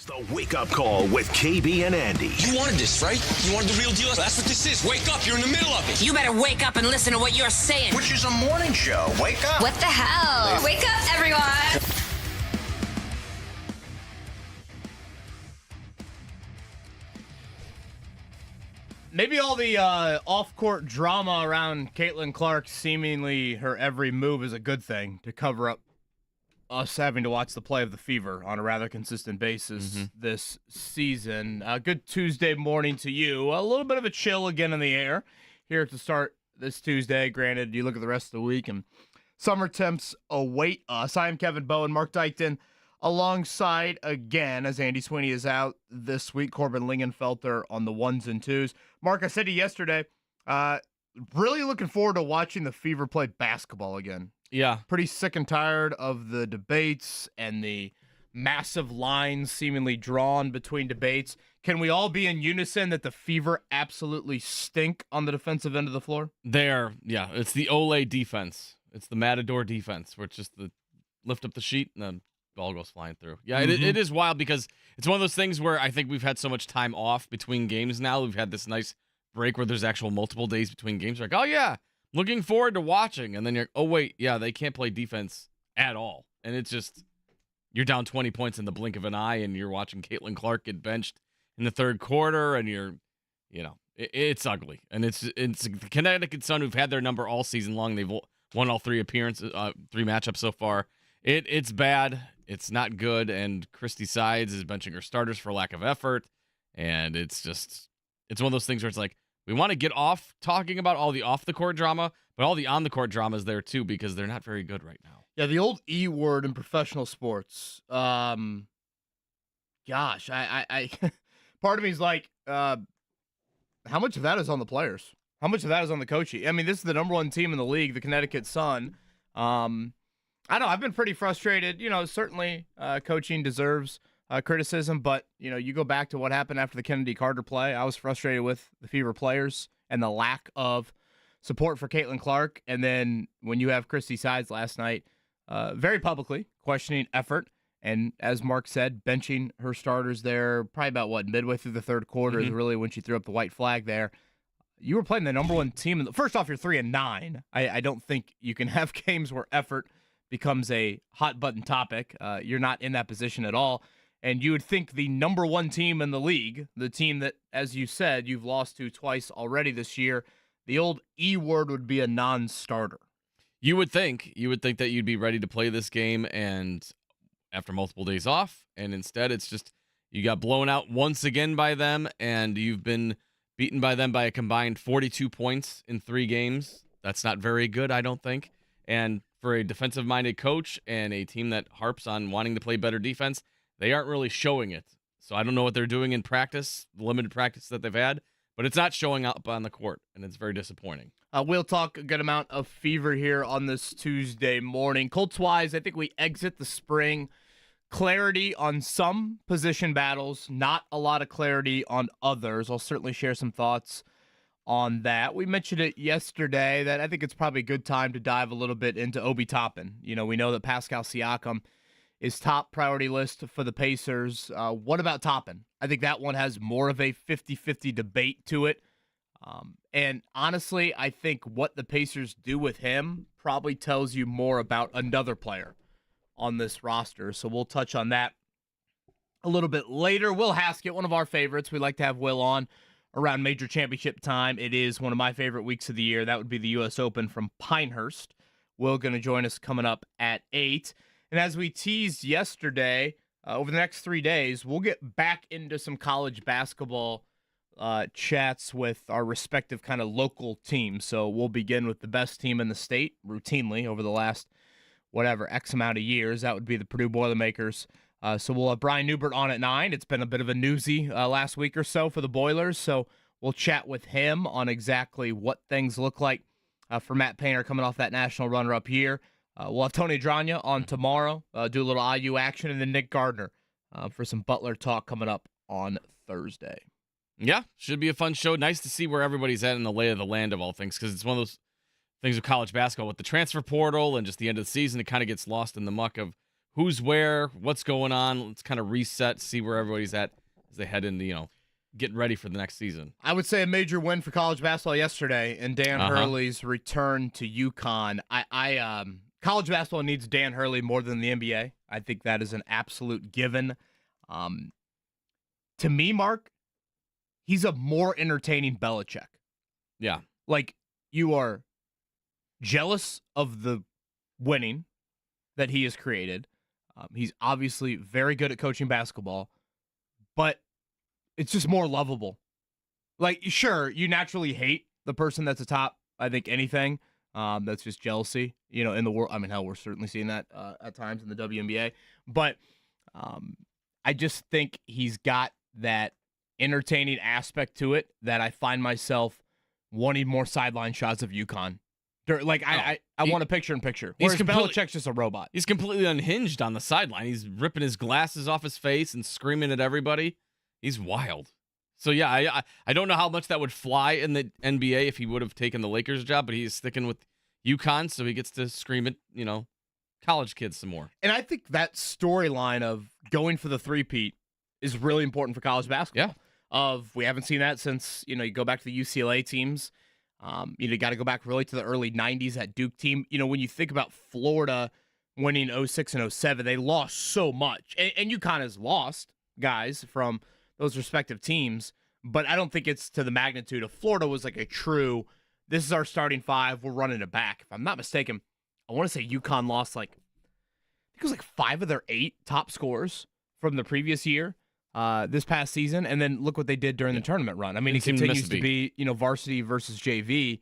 The Wake Up Call with KB and Andy. You wanted this, right? You wanted the real deal? That's what this is. Wake up. You're in the middle of it. You better wake up and listen to what you're saying. Which is a morning show. Wake up. What the hell? Wake up, everyone. Maybe all the off-court drama around Caitlin Clark, seemingly her every move, is a good thing to cover up us having to watch the play of the Fever on a rather consistent basis this season. Good Tuesday morning to you. A little bit of a chill again in the air here to start this Tuesday. Granted, you look at the rest of the week and summer temps await us. I am Kevin Bowen, Mark Dykton alongside again as Andy Sweeney is out this week. Corbin Lingenfelter on the ones and twos. Mark, I said to you yesterday, really looking forward to watching the Fever play basketball again. Yeah. Pretty sick and tired of the debates and the massive lines seemingly drawn between debates. Can we all be in unison that the Fever absolutely stink on the defensive end of the floor? Yeah. It's the Olay defense. It's the Matador defense where it's just the lift up the sheet and then ball goes flying through. Yeah, it is wild because it's one of those things where I think we've had so much time off between games now. We've had this nice break where there's actual multiple days between games. You're like, oh, yeah. Looking forward to watching, and then you're, oh, wait, yeah, they can't play defense at all. And it's just, you're down 20 points in the blink of an eye, and you're watching Caitlin Clark get benched in the third quarter, and it's ugly. And it's the Connecticut Sun, who've had their number all season long. They've won all three appearances, three matchups so far. It's bad. It's not good, and Christy Sides is benching her starters for lack of effort, and it's one of those things where it's like, we want to get off talking about all the off-the-court drama, but all the on-the-court drama is there, too, because they're not very good right now. Yeah, the old E word in professional sports. Gosh, I part of me is like, how much of that is on the players? How much of that is on the coaching? I mean, this is the number one team in the league, the Connecticut Sun. I know, I've been pretty frustrated. Certainly coaching deserves criticism, but you go back to what happened after the Kennedy Carter play. I was frustrated with the Fever players and the lack of support for Caitlin Clark. And then when you have Christy Sides last night, very publicly questioning effort, and as Mark said, benching her starters there, probably about midway through the third quarter is really when she threw up the white flag there. You were playing the number one team. First off, you're 3-9. I don't think you can have games where effort becomes a hot button topic. You're not in that position at all. And you would think the number one team in the league, the team that, as you said, you've lost to twice already this year, the old E word would be a non-starter. You would think that you'd be ready to play this game and after multiple days off, and instead it's just you got blown out once again by them, and you've been beaten by them by a combined 42 points in 3 games. That's not very good, I don't think. And for a defensive-minded coach and a team that harps on wanting to play better defense, they aren't really showing it. So I don't know what they're doing in practice, the limited practice that they've had, but it's not showing up on the court, and it's very disappointing. We'll talk a good amount of Fever here on this Tuesday morning. Colts-wise, I think we exit the spring. Clarity on some position battles, not a lot of clarity on others. I'll certainly share some thoughts on that. We mentioned it yesterday that I think it's probably a good time to dive a little bit into Obi Toppin. We know that Pascal Siakam is top priority list for the Pacers. What about Toppin? I think that one has more of a 50-50 debate to it. And honestly, I think what the Pacers do with him probably tells you more about another player on this roster. So we'll touch on that a little bit later. Will Haskett, one of our favorites. We like to have Will on around major championship time. It is one of my favorite weeks of the year. That would be the U.S. Open from Pinehurst. Will going to join us coming up at 8. And as we teased yesterday, over the next 3 days, we'll get back into some college basketball chats with our respective kind of local teams. So we'll begin with the best team in the state routinely over the last, X amount of years. That would be the Purdue Boilermakers. So we'll have Brian Newbert on at 9. It's been a bit of a newsie last week or so for the Boilers. So we'll chat with him on exactly what things look like for Matt Painter coming off that national runner-up year. We'll have Tony Dragna on tomorrow, do a little IU action, and then Nick Gardner for some Butler talk coming up on Thursday. Yeah, should be a fun show. Nice to see where everybody's at in the lay of the land of all things, because it's one of those things with college basketball with the transfer portal and just the end of the season. It kind of gets lost in the muck of who's where, what's going on. Let's kind of reset, see where everybody's at as they head into, getting ready for the next season. I would say a major win for college basketball yesterday, and Dan Hurley's return to UConn. College basketball needs Dan Hurley more than the NBA. I think that is an absolute given. To me, Mark, he's a more entertaining Belichick. Yeah. Like, you are jealous of the winning that he has created. He's obviously very good at coaching basketball, but it's just more lovable. Like, sure, you naturally hate the person that's atop, I think, anything. That's just jealousy, in the world. I mean, hell, we're certainly seeing that at times in the WNBA. But I just think he's got that entertaining aspect to it that I find myself wanting more sideline shots of UConn. I want a picture-in-picture. Whereas Belichick's just a robot. He's completely unhinged on the sideline. He's ripping his glasses off his face and screaming at everybody. He's wild. So, yeah, I don't know how much that would fly in the NBA if he would have taken the Lakers job, but he's sticking with UConn, so he gets to scream at, college kids some more. And I think that storyline of going for the three-peat is really important for college basketball. Yeah. We haven't seen that since, you go back to the UCLA teams. You got to go back really to the early 90s, that Duke team. When you think about Florida winning 06 and 07, they lost so much. And UConn has lost guys from those respective teams, but I don't think it's to the magnitude of Florida was like a true, this is our starting five, we're running it back. If I'm not mistaken, I want to say UConn lost I think it was 5 of their 8 top scorers from the previous year, this past season, and then look what they did during the tournament run. I mean, it continues to be, varsity versus JV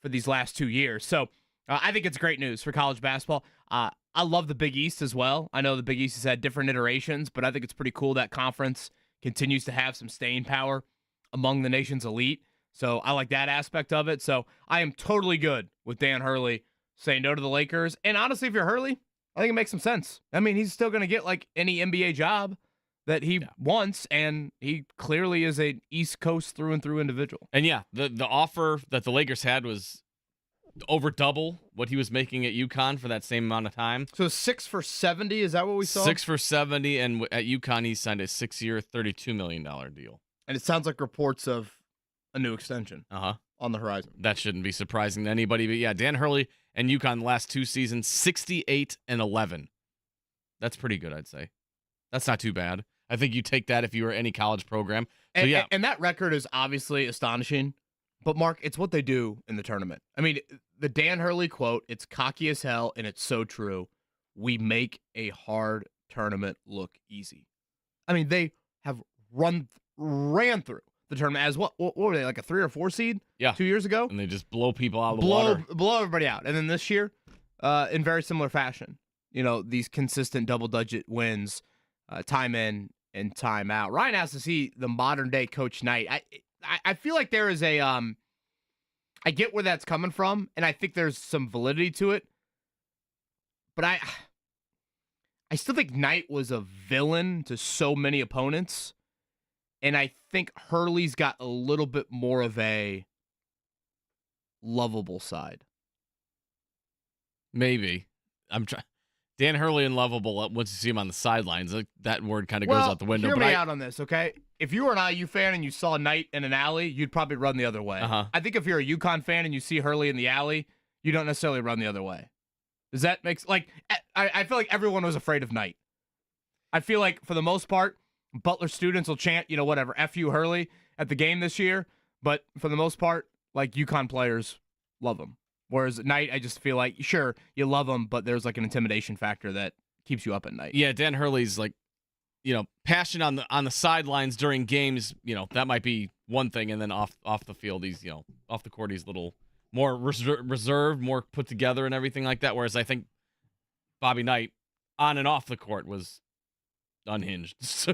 for these last 2 years. So I think it's great news for college basketball. I love the Big East as well. I know the Big East has had different iterations, but I think it's pretty cool that conference continues to have some staying power among the nation's elite. So I like that aspect of it. So I am totally good with Dan Hurley saying no to the Lakers. And honestly, if you're Hurley, I think it makes some sense. I mean, he's still going to get any NBA job that he wants, and he clearly is an East Coast through and through individual. And yeah, the offer that the Lakers had was over double what he was making at UConn for that same amount of time. So 6 for $70, is that what we saw? 6 for $70, and at UConn he signed a 6-year, $32 million deal. And it sounds like reports of a new extension on the horizon. That shouldn't be surprising to anybody, but yeah, Dan Hurley and UConn the last 2 seasons, 68 and 11. That's pretty good, I'd say. That's not too bad. I think you take that if you were any college program. So, and that record is obviously astonishing. But, Mark, it's what they do in the tournament. I mean, the Dan Hurley quote, it's cocky as hell, and it's so true. We make a hard tournament look easy. I mean, they have ran through the tournament as what were they, like a 3 or 4 seed 2 years ago? And they just blow people out of the water. Blow everybody out. And then this year, in very similar fashion, these consistent double-digit wins, time in and time out. Ryan has to see the modern-day Coach Knight. I feel like there is a I get where that's coming from, and I think there's some validity to it. But I still think Knight was a villain to so many opponents, and I think Hurley's got a little bit more of a lovable side. Maybe. I'm trying. Dan Hurley and lovable, once you see him on the sidelines, that word kind of goes out the window. Hear me out on this, okay? If you were an IU fan and you saw Knight in an alley, you'd probably run the other way. I think if you're a UConn fan and you see Hurley in the alley, you don't necessarily run the other way. Does that make sense? I feel like everyone was afraid of Knight. I feel like, for the most part, Butler students will chant, whatever, F you Hurley at the game this year. But for the most part, UConn players love him. Whereas at Knight, I just feel like, sure, you love him, but there's an intimidation factor that keeps you up at night. Yeah, Dan Hurley's passion on the sidelines during games. That might be one thing, and then off the field, he's off the court, he's a little more reserved, more put together, and everything like that. Whereas I think Bobby Knight, on and off the court, was unhinged. So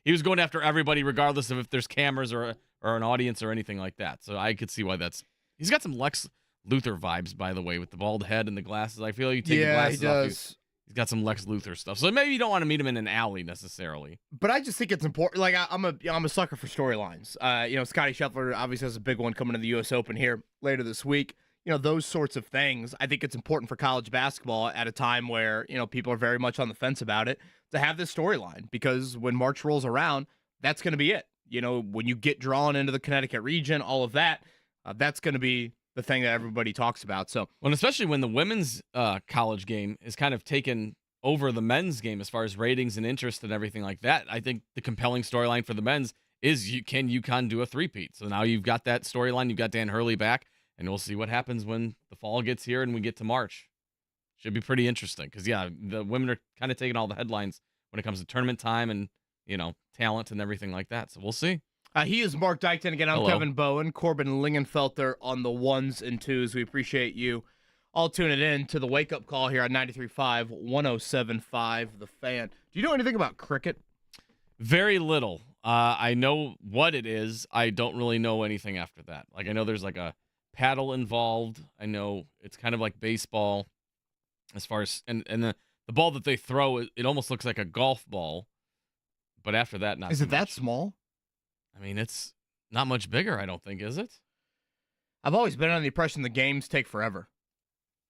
he was going after everybody, regardless of if there's cameras or an audience or anything like that. So I could see why that's. He's got some Lex Luthor vibes, by the way, with the bald head and the glasses. I feel like you take the glasses he does. off. He's got some Lex Luthor stuff. So maybe you don't want to meet him in an alley necessarily. But I just think it's important. I'm a sucker for storylines. Scotty Scheffler obviously has a big one coming to the U.S. Open here later this week. those sorts of things. I think it's important for college basketball at a time where, people are very much on the fence about it to have this storyline, because when March rolls around, that's going to be it. When you get drawn into the Connecticut region, all of that, that's going to be the thing that everybody talks about. So, well, especially when the women's college game is kind of taken over the men's game as far as ratings and interest and everything like that. I think the compelling storyline for the men's is can UConn do a three-peat? So now you've got that storyline. You've got Dan Hurley back, and we'll see what happens when the fall gets here and we get to March. Should be pretty interesting because, the women are kind of taking all the headlines when it comes to tournament time and, talent and everything like that. So we'll see. He is Mark Dykton. Again, I'm Hello. Kevin Bowen, Corbin Lingenfelter on the ones and twos. We appreciate you all tuning in to the wake-up call here on 93.5, 107.5, The Fan. Do you know anything about cricket? Very little. I know what it is. I don't really know anything after that. Like, I know there's like a paddle involved. I know it's kind of like baseball as far as, and the ball that they throw, it almost looks like a golf ball. But after that, not Is too it that much. small? I mean, it's not much bigger, I don't think, is it? I've always been under the impression the games take forever.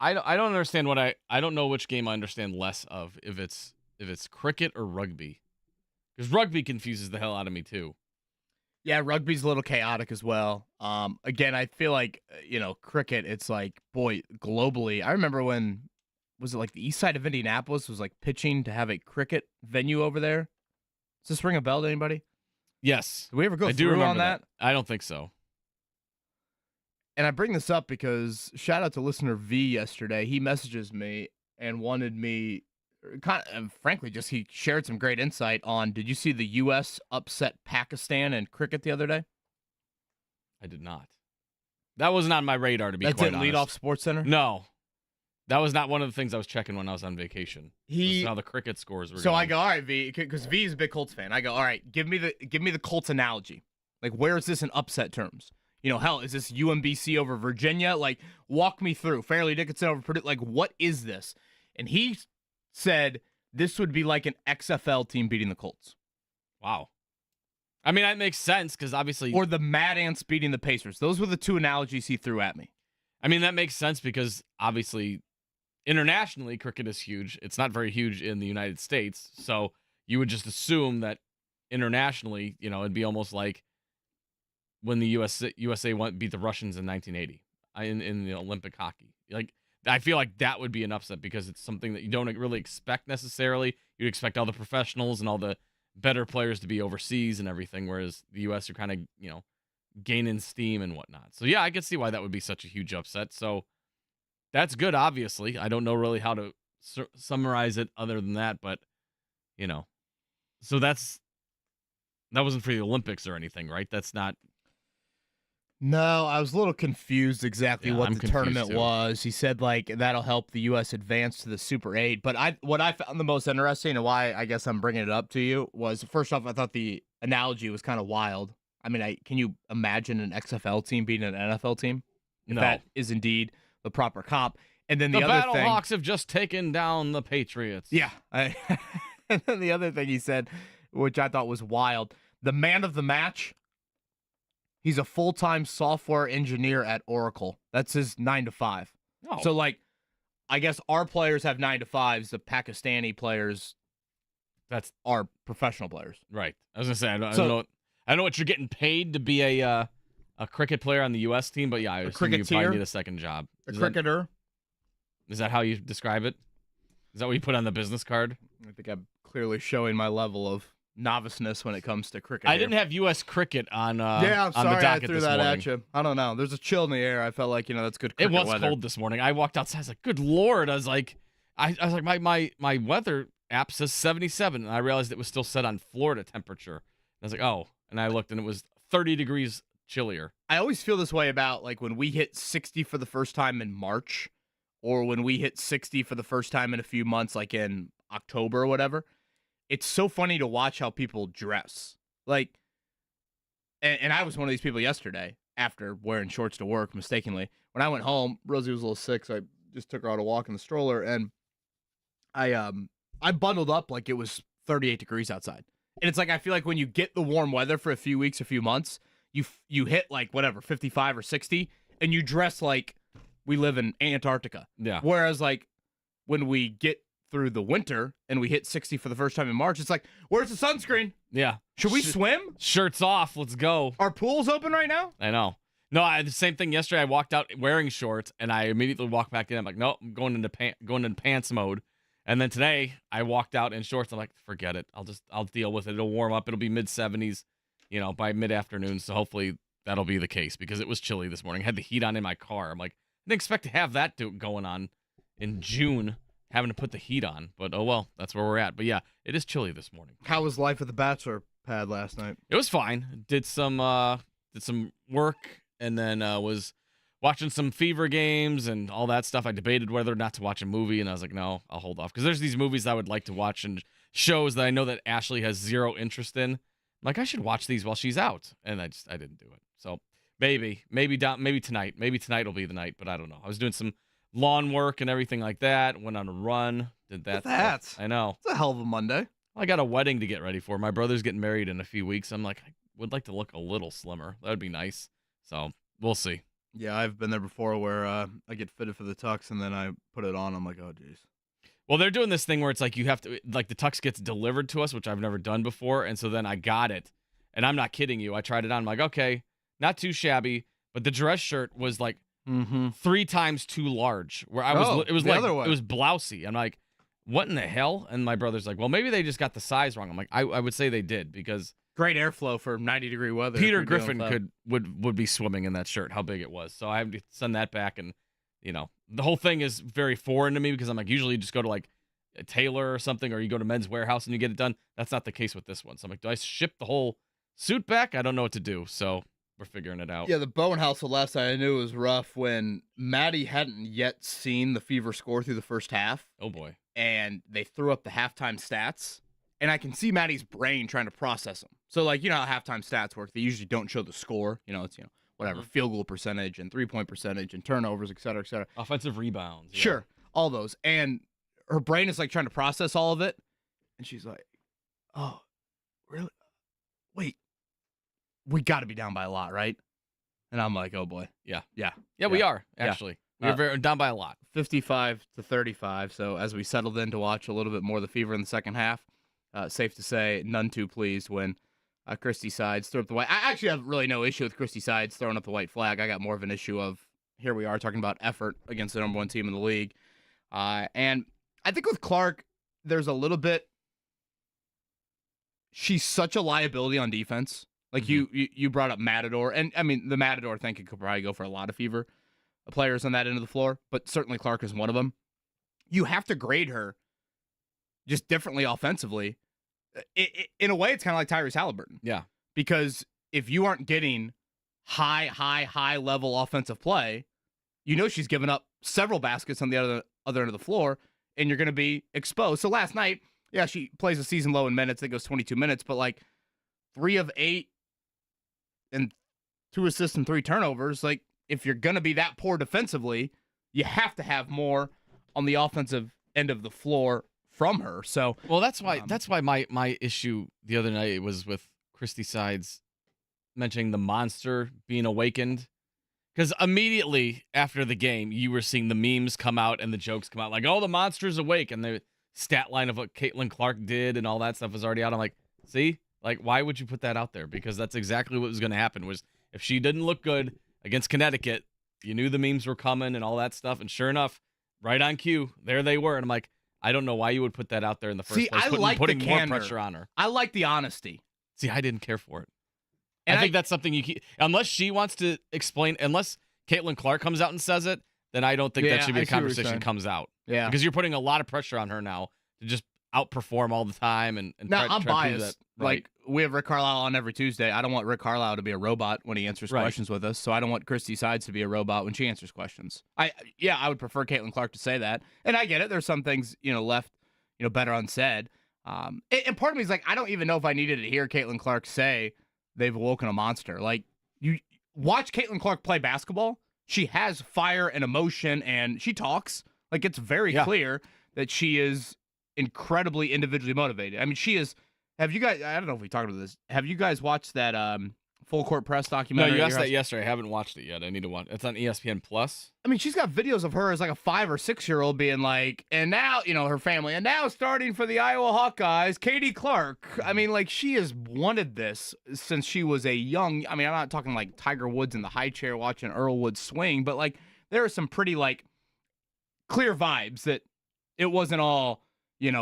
I don't understand I don't know which game I understand less of, if it's cricket or rugby. Because rugby confuses the hell out of me too. Yeah, rugby's a little chaotic as well. Again, I feel like, cricket, it's like, boy, globally. I remember when, was it like the east side of Indianapolis was like pitching to have a cricket venue over there? Does this ring a bell to anybody? Yes. Did we ever go I do through remember on that? I don't think so. And I bring this up because shout out to listener V yesterday. He messages me and wanted me, frankly, he shared some great insight on, did you see the U.S. upset Pakistan in cricket the other day? I did not. That wasn't on my radar, to be That's quite at honest. Lead Off Sports Center? No. That was not one of the things I was checking when I was on vacation. He Just how the cricket scores were So going. I go, all right, V, because V is a big Colts fan. I go, all right, give me the Colts analogy. Like, where is this in upset terms? Hell, is this UMBC over Virginia? Like, walk me through. Fairleigh Dickinson over Purdue. Like, what is this? And he said this would be like an XFL team beating the Colts. Wow. I mean, that makes sense because obviously... Or the Mad Ants beating the Pacers. Those were the two analogies he threw at me. I mean, that makes sense because obviously internationally, cricket is huge. It's not very huge in the United States. So you would just assume that internationally, it'd be almost like when the USA beat the Russians in 1980 in the Olympic hockey. Like, I feel like that would be an upset because it's something that you don't really expect necessarily. You'd expect all the professionals and all the better players to be overseas and everything, whereas the U.S. are kind of, gaining steam and whatnot. So, yeah, I can see why that would be such a huge upset. So that's good, obviously. I don't know really how to summarize it other than that, but, so that wasn't for the Olympics or anything, right? That's not. No, I was a little confused exactly what I'm the confused tournament too. was. He said, like, that'll help the U.S. advance to the Super 8. But what I found the most interesting and why I guess I'm bringing it up to you was, first off, I thought the analogy was kind of wild. I mean, can you imagine an XFL team beating an NFL team? If No. that is indeed the proper comp. And then The the other thing. Battlehawks have just taken down the Patriots. Yeah. And then the other thing he said, which I thought was wild, the man of the match, he's a full-time software engineer at Oracle. That's his 9 to 5. Oh. So, like, I guess our players have 9 to 5s. The Pakistani players, That's are professional players. right. I was gonna say I don't know what you're getting paid to be a cricket player on the U.S. team, but yeah, I assume you cricketer? probably need a second job. A cricketer. Is that how you describe it? Is that what you put on the business card? I think I'm clearly showing my level of noviceness when it comes to cricket. I didn't have U.S. cricket on. Yeah, I'm on sorry the I docket threw this that morning. at you. I don't know. There's a chill in the air. I felt like, that's good It cricket was weather. cold this morning. I walked outside. I was like, "Good Lord!" I was like, my weather app says 77, and I realized it was still set on Florida temperature. I was like, "Oh," and I looked, and it was 30 degrees chillier. I always feel this way about, like, when we hit 60 for the first time in March, or when we hit 60 for the first time in a few months, like in October or whatever. It's so funny to watch how people dress. Like, and I was one of these people yesterday after wearing shorts to work mistakenly. When I went home, Rosie was a little sick, so I just took her out a walk in the stroller, and I bundled up like it was 38 degrees outside. And it's like, I feel like when you get the warm weather for a few weeks, a few months, you hit like whatever, 55 or 60, and you dress like we live in Antarctica. Yeah. Whereas, like, when we get through the winter and we hit 60 for the first time in March, it's like, where's the sunscreen? Yeah. Should we swim? Shirts off. Let's go. Are pools open right now? I know. No, I had the same thing yesterday. I walked out wearing shorts, and I immediately walked back in. I'm like, nope, I'm going into pants mode. And then today, I walked out in shorts. I'm like, forget it. I'll deal with it. It'll warm up. It'll be mid-70s, by mid-afternoon. So hopefully that'll be the case because it was chilly this morning. I had the heat on in my car. I'm like, I didn't expect to have that going on in June, having to put the heat on. But oh well, that's where we're at. But yeah, it is chilly this morning. How was life at the bachelor pad last night? It was fine. Did some work. And then was watching some Fever games and all that stuff. I debated whether or not to watch a movie, and I was like, no, I'll hold off. Because there's these movies I would like to watch and shows that I know that Ashley has zero interest in. I'm like, I should watch these while she's out. And I didn't do it. So maybe tonight. Maybe tonight will be the night, but I don't know. I was doing some lawn work and everything like that. Went on a run. Did that. That's I know. It's a hell of a Monday. I got a wedding to get ready for. My brother's getting married in a few weeks. I'm like, I would like to look a little slimmer. That would be nice. So we'll see. Yeah, I've been there before where I get fitted for the tux and then I put it on. I'm like, oh, geez. Well, they're doing this thing where it's like you have to, like the tux gets delivered to us, which I've never done before. And so then I got it. And I'm not kidding you. I tried it on. I'm like, okay, not too shabby. But the dress shirt was like 3 times too large. Where it was like, it was blousy. I'm like, what in the hell? And my brother's like, well, maybe they just got the size wrong. I'm like, I would say they did because great airflow for 90-degree weather. Peter Griffin would be swimming in that shirt, how big it was. So I have to send that back, and the whole thing is very foreign to me because I'm like, usually you just go to like a tailor or something, or you go to Men's Warehouse and you get it done. That's not the case with this one. So I'm like, do I ship the whole suit back? I don't know what to do. So we're figuring it out. Yeah, the Bowen household last night I knew was rough when Maddie hadn't yet seen the Fever score through the first half. Oh boy. And they threw up the halftime stats. And I can see Maddie's brain trying to process them. So, like, how halftime stats work. They usually don't show the score. It's, whatever, field goal percentage and three-point percentage and turnovers, et cetera, et cetera. Offensive rebounds. Yeah. Sure, all those. And her brain is, like, trying to process all of it. And she's like, oh, really? Wait, we got to be down by a lot, right? And I'm like, oh, boy. Yeah. Yeah, we are, actually. Yeah. We're down by a lot. 55-35. So as we settled in to watch a little bit more of the Fever in the second half, safe to say, none too pleased when Christy Sides threw up the white. I actually have really no issue with Christy Sides throwing up the white flag. I got more of an issue of, here we are talking about effort against the number one team in the league. And I think with Clark, there's a little bit, she's such a liability on defense. Like you brought up Matador, and I mean, the Matador thing could probably go for a lot of Fever players on that end of the floor, but certainly Clark is one of them. You have to grade her just differently offensively. In a way, it's kind of like Tyrese Halliburton. Yeah. Because if you aren't getting high level offensive play, she's given up several baskets on the other end of the floor, and you're going to be exposed. So last night, yeah, she plays a season low in minutes. That goes 22 minutes, but like 3 of 8 and 2 assists and 3 turnovers. Like, if you're going to be that poor defensively, you have to have more on the offensive end of the floor from her. So well, that's why my issue the other night was with Christy Sides mentioning the monster being awakened, because immediately after the game you were seeing the memes come out and the jokes come out like, oh, the monster's awake, and the stat line of what Caitlin Clark did and all that stuff was already out. I'm like, see, like, why would you put that out there? Because that's exactly what was going to happen. Was if she didn't look good against Connecticut, you knew the memes were coming and all that stuff, and sure enough, right on cue, there they were. And I'm like, I don't know why you would put that out there in the first place. Putting more pressure on her. I like the honesty. See, I didn't care for it. And I think that's something unless she wants to explain, unless Caitlin Clark comes out and says it, then I don't think that should be a conversation comes out. Yeah. Because you're putting a lot of pressure on her now to just outperform all the time. And now, try I'm biased. Right. Like, we have Rick Carlisle on every Tuesday. I don't want Rick Carlisle to be a robot when he answers questions with us, so I don't want Christy Sides to be a robot when she answers questions. I would prefer Caitlin Clark to say that. And I get it. There's some things, left, better unsaid. And part of me is like, I don't even know if I needed to hear Caitlin Clark say they've awoken a monster. Like, you watch Caitlin Clark play basketball. She has fire and emotion, and she talks. Like, it's very clear that she is incredibly individually motivated. I mean, she is. Have you guys? I don't know if we talked about this. Have you guys watched that full court press No, documentary. you at asked your that house? yesterday. I haven't watched it yet. I need to watch. It's on ESPN Plus. I mean, she's got videos of her as like a 5 or 6 year old being like, and now, her family, and now starting for the Iowa Hawkeyes, Katie Clark. I mean, like, she has wanted this since she was a young, I'm not talking like Tiger Woods in the high chair watching Earl Woods swing, but like, there are some pretty like clear vibes that it wasn't all,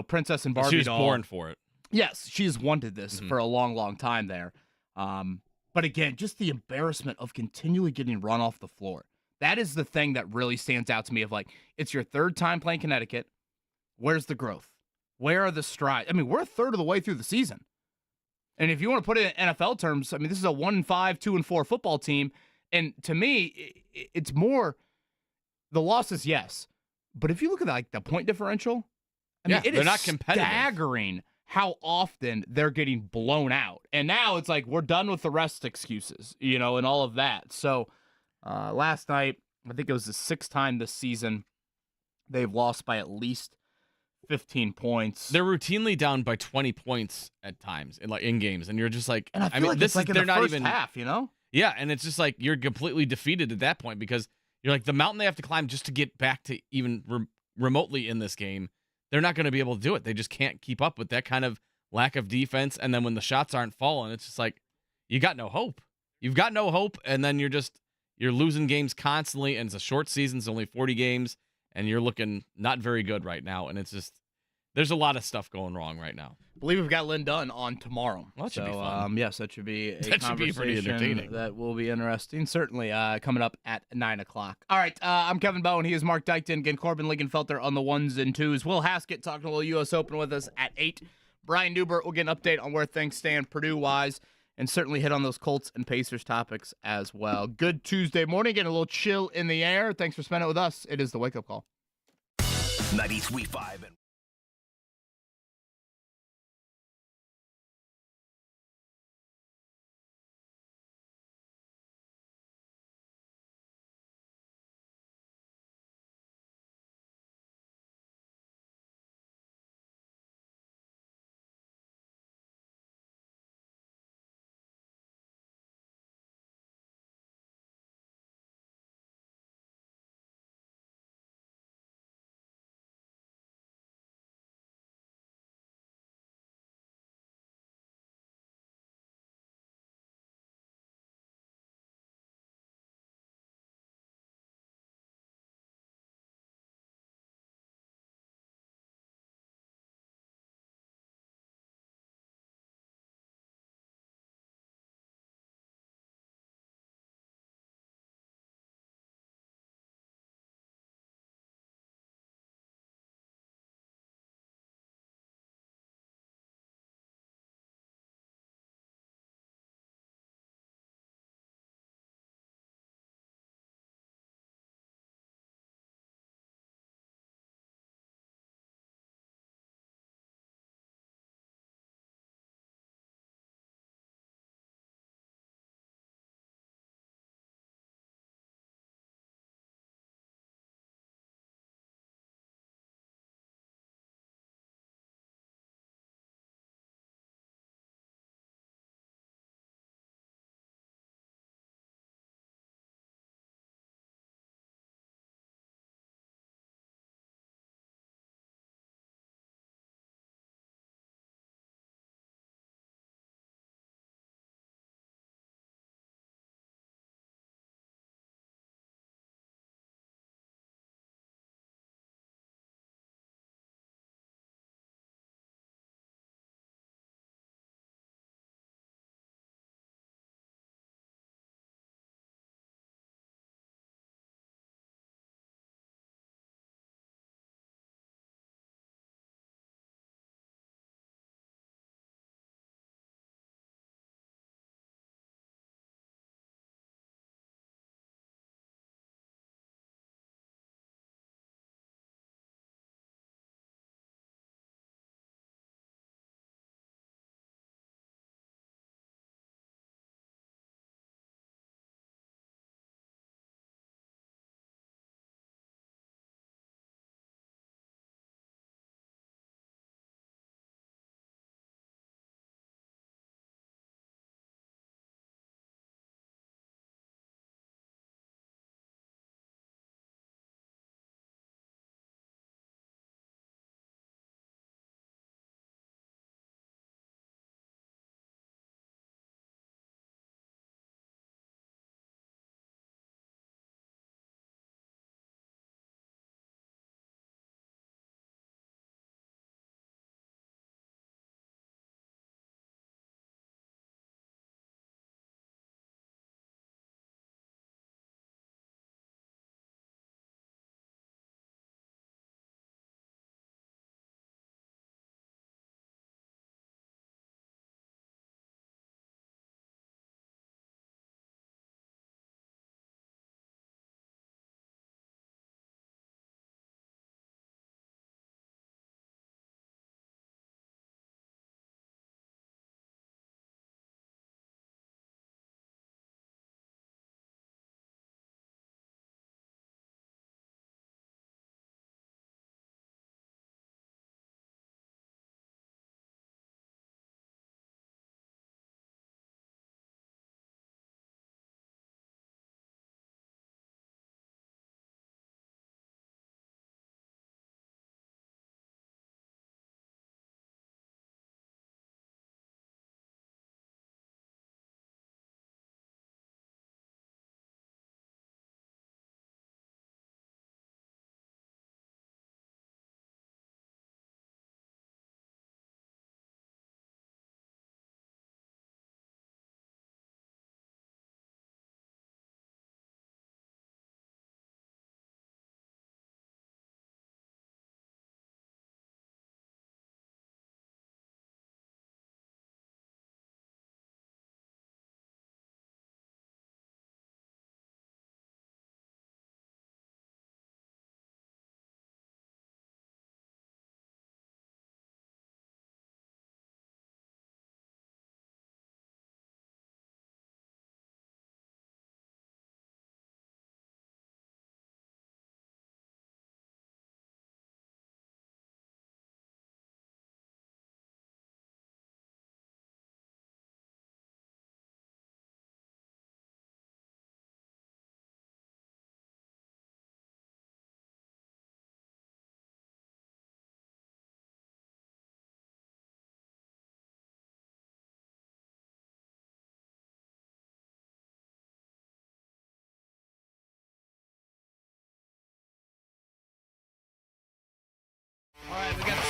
Princess and Barbie She was doll. born for it. Yes, she's wanted this for a long, long time there. But again, just the embarrassment of continually getting run off the floor. That is the thing that really stands out to me of like, it's your third time playing Connecticut. Where's the growth? Where are the strides? I mean, we're a third of the way through the season. And if you want to put it in NFL terms, I mean, this is a 1-5, 2-4 football team. And to me, it's more the losses, yes. But if you look at like the point differential, I mean, they're not competitive. Staggering how often they're getting blown out. And now it's like, we're done with the rest excuses, and all of that. So last night, I think it was the 6th time this season they've lost by at least 15 points. They're routinely down by 20 points at times in games, and you're just like, And I feel like this it's like in they're the not first even half, Yeah, and it's just like you're completely defeated at that point because you're like the mountain they have to climb just to get back to even remotely in this game. They're not going to be able to do it. They just can't keep up with that kind of lack of defense. And then when the shots aren't falling, it's just like you got no hope. You've got no hope, and then you're losing games constantly, and it's a short season. It's only 40 games, and you're looking not very good right now. And it's just there's a lot of stuff going wrong right now. I believe we've got Lynn Dunn on tomorrow. Well, that should be fun. Yes, that should be a That should be pretty entertaining. That will be interesting. Certainly coming up at 9 o'clock. All right, I'm Kevin Bowen. He is Mark Dykton. Again, Corbin Liegenfelter on the 1s and 2s. Will Haskett talking a little U.S. Open with us at 8. Brian Newbert will get an update on where things stand Purdue-wise, and certainly hit on those Colts and Pacers topics as well. Good Tuesday morning. Getting a little chill in the air. Thanks for spending it with us. It is the Wake Up Call. 93.5 and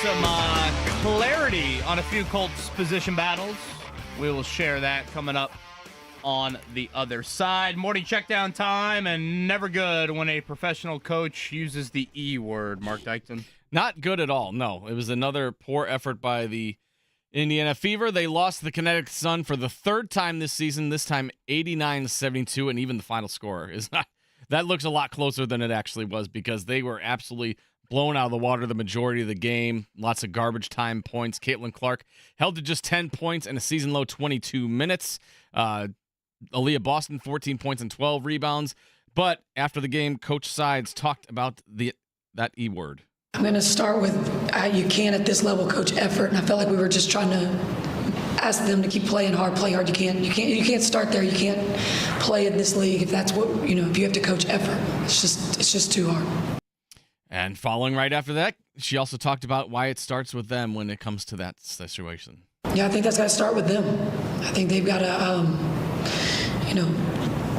some clarity on a few Colts position battles. We will share that coming up on the other side. Morning checkdown time, and never good when a professional coach uses the E word, Mark Dykton. Not good at all, no. It was another poor effort by the Indiana Fever. They lost the Connecticut Sun for the third time this season, this time 89-72, and even the final score is not. That looks a lot closer than it actually was because they were absolutely blown out of the water the majority of the game. Lots of garbage time points. Caitlin Clark held to just 10 points and a season-low 22 minutes. Aaliyah Boston, 14 points and 12 rebounds. But after the game, Coach Sides talked about that E word. I'm going to start with you can at this level coach effort, and I felt like we were just trying to ask them to keep playing hard, play hard. You can't start there. You can't play in this league if that's what if you have to coach effort. It's just too hard. And following right after that, she also talked about why it starts with them when it comes to that situation. Yeah, I think that's got to start with them. I think they've got to,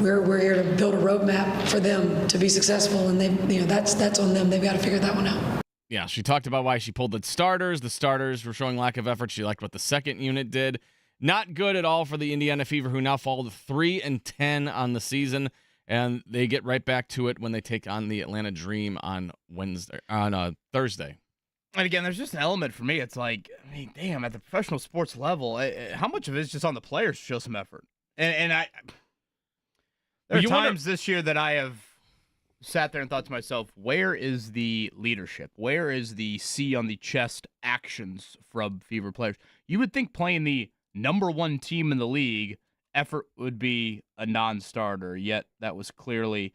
we're here to build a roadmap for them to be successful, and that's on them. They've got to figure that one out. Yeah, she talked about why she pulled the starters. The starters were showing lack of effort. She liked what the second unit did. Not good at all for the Indiana Fever, who now fall to 3-10 on the season, and they get right back to it when they take on the Atlanta Dream on Thursday. And again, there's just an element for me. It's like, damn, at the professional sports level, how much of it is just on the players to show some effort? And there are times this year that I have sat there and thought to myself, where is the leadership? Where is the C on the chest actions from Fever players? You would think playing the number one team in the league, effort would be a non-starter, yet that was clearly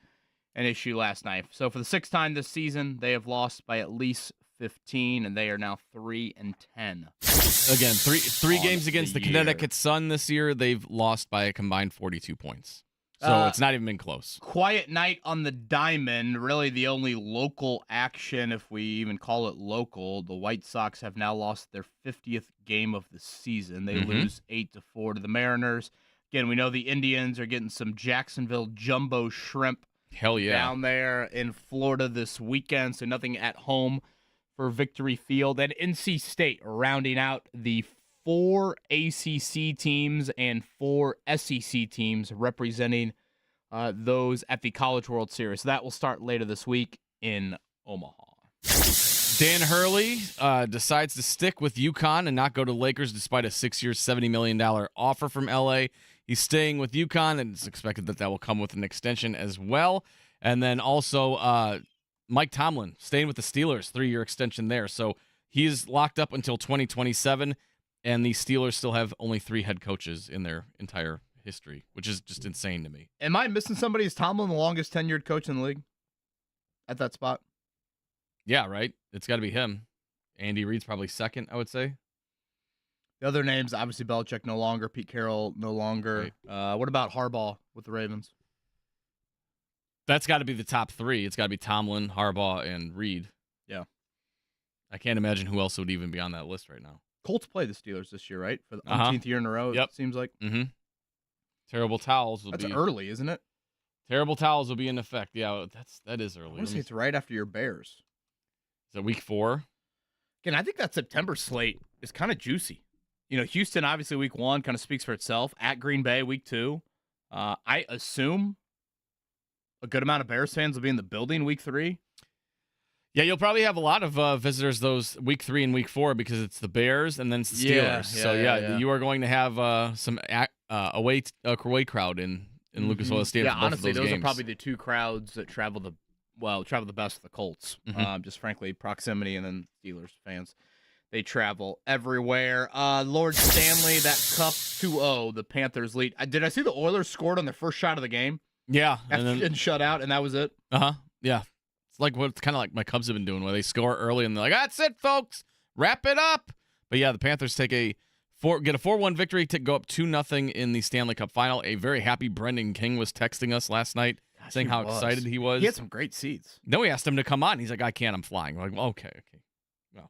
an issue last night. So for the sixth time this season, they have lost by at least 15, and they are now 3-10. Again, three games against the Connecticut Sun this year, they've lost by a combined 42 points. So it's not even been close. Quiet night on the diamond. Really the only local action, if we even call it local. The White Sox have now lost their 50th game of the season. They lose 8-4 to the Mariners. Again, we know the Indians are getting some Jacksonville jumbo shrimp down there in Florida this weekend, so nothing at home for Victory Field. And NC State rounding out the 4 ACC teams and 4 SEC teams representing those at the College World Series. So that will start later this week in Omaha. Dan Hurley decides to stick with UConn and not go to Lakers despite a 6-year, $70 million offer from LA. He's staying with UConn, and it's expected that will come with an extension as well. And then also Mike Tomlin staying with the Steelers, 3-year extension there. So he's locked up until 2027. And the Steelers still have only 3 head coaches in their entire history, which is just insane to me. Am I missing somebody? Is Tomlin the longest tenured coach in the league at that spot? Yeah, right? It's got to be him. Andy Reid's probably second, I would say. The other names, obviously Belichick no longer, Pete Carroll no longer. Right. What about Harbaugh with the Ravens? That's got to be the top 3. It's got to be Tomlin, Harbaugh, and Reid. Yeah. I can't imagine who else would even be on that list right now. Colts play the Steelers this year, right? For the 18th year in a row, it seems like. Mm-hmm. Terrible towels will That's be... early, isn't it? Terrible towels will be in effect. Yeah, that is early. I want to say it's right after your Bears. Is it week 4? Again, I think that September slate is kind of juicy. Houston, obviously, week 1 kind of speaks for itself. At Green Bay, week 2. I assume a good amount of Bears fans will be in the building week 3. Yeah, you'll probably have a lot of visitors those week 3 and week 4 because it's the Bears and then it's the Steelers. Yeah, you are going to have some away crowd in Lucas Oil Stadium. Yeah, honestly, those games. are probably the 2 crowds that travel the best with the Colts. Just frankly, proximity, and then Steelers fans. They travel everywhere. Lord Stanley, that Cup 2-0, the Panthers lead. Did I see the Oilers scored on their first shot of the game? Yeah, and shut out, and that was it. Yeah. Like what kind of like my Cubs have been doing, where they score early and they're like, "That's it, folks, wrap it up." But yeah, the Panthers get a 4-1 victory to go up 2-0 in the Stanley Cup final. A very happy Brendan King was texting us last night, saying how excited he was. He had some great seats. Then we asked him to come on. He's like, "I can't. I'm flying." We're like, well, okay. Well,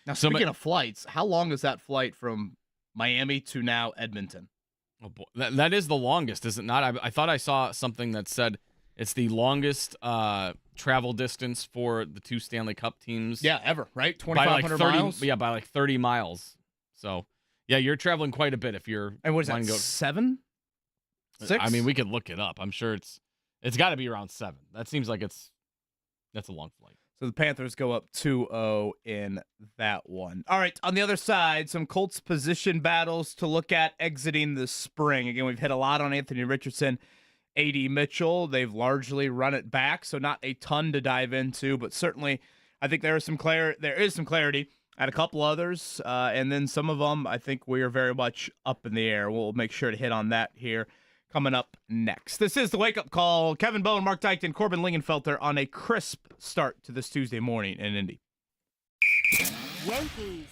now speaking of flights, how long is that flight from Miami to now Edmonton? Oh boy, that is the longest, is it not? I thought I saw something that said it's the longest travel distance for the two Stanley Cup teams. Yeah, ever, right? By like 2,500 30 miles? Yeah, by like 30 miles. So, yeah, you're traveling quite a bit if you're. And what is that, wanting to go- 7? 6? I mean, we could look it up. I'm sure it's got to be around 7. That seems like that's a long flight. So the Panthers go up 2-0 in that one. All right, on the other side, some Colts position battles to look at exiting the spring. Again, we've hit a lot on Anthony Richardson, A.D. Mitchell. They've largely run it back, so not a ton to dive into, but certainly I think there is some clarity at a couple others, and then some of them I think we are very much up in the air. We'll make sure to hit on that here coming up next. This is the Wake Up Call. Kevin Bowen, Mark Dykton, Corbin Lingenfelter on a crisp start to this Tuesday morning in Indy. Yankees.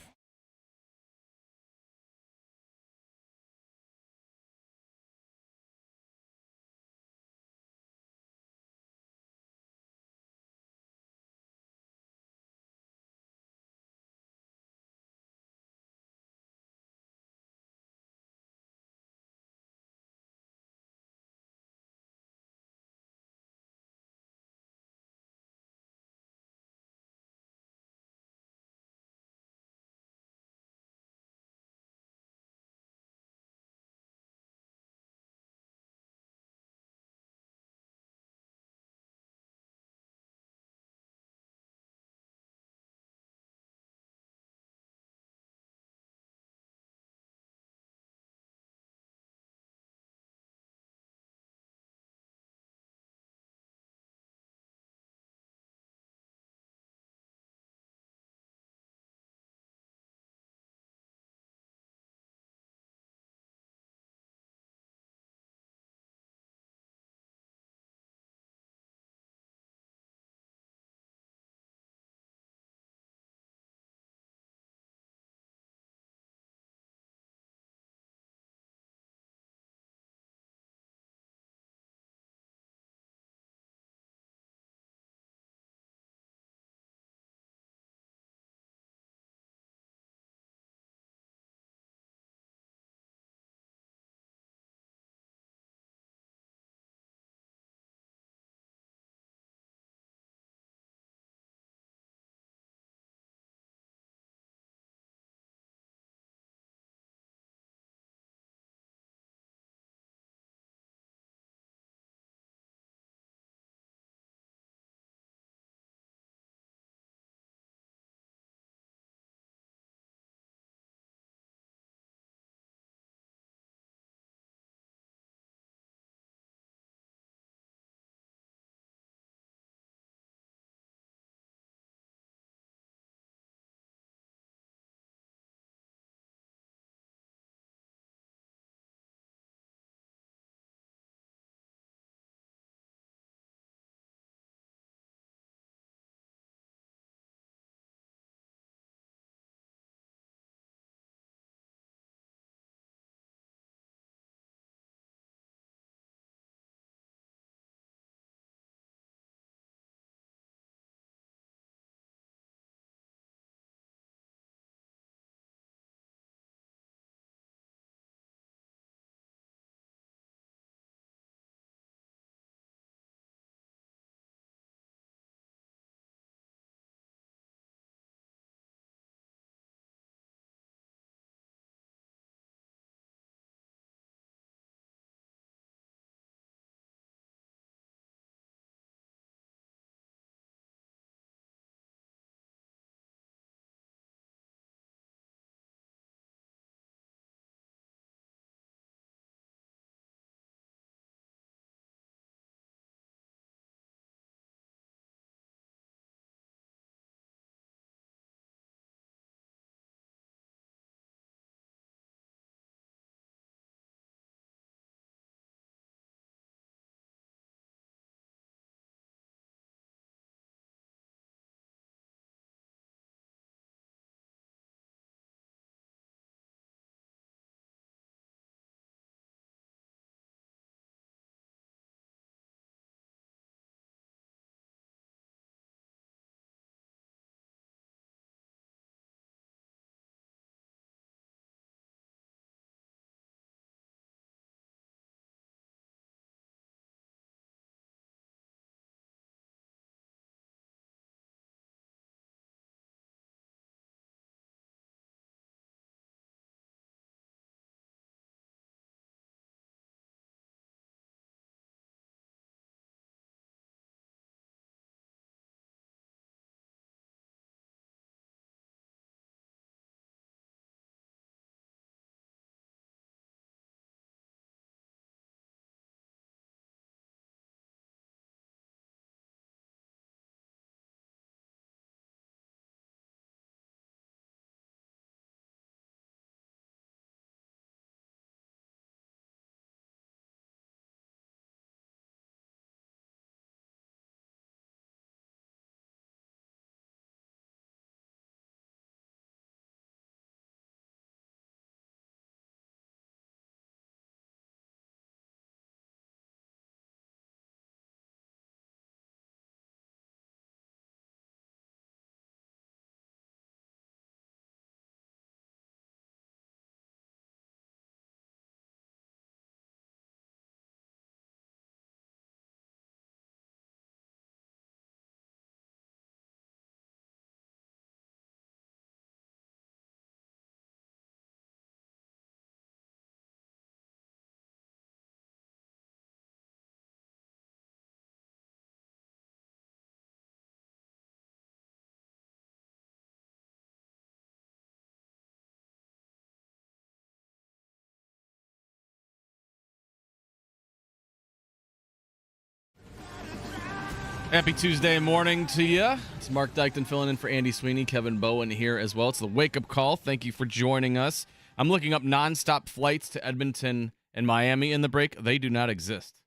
Happy Tuesday morning to you. It's Mark Dykton filling in for Andy Sweeney, Kevin Bowen here as well. It's the wake-up call. Thank you for joining us. I'm looking up nonstop flights to Edmonton and Miami in the break. They do not exist.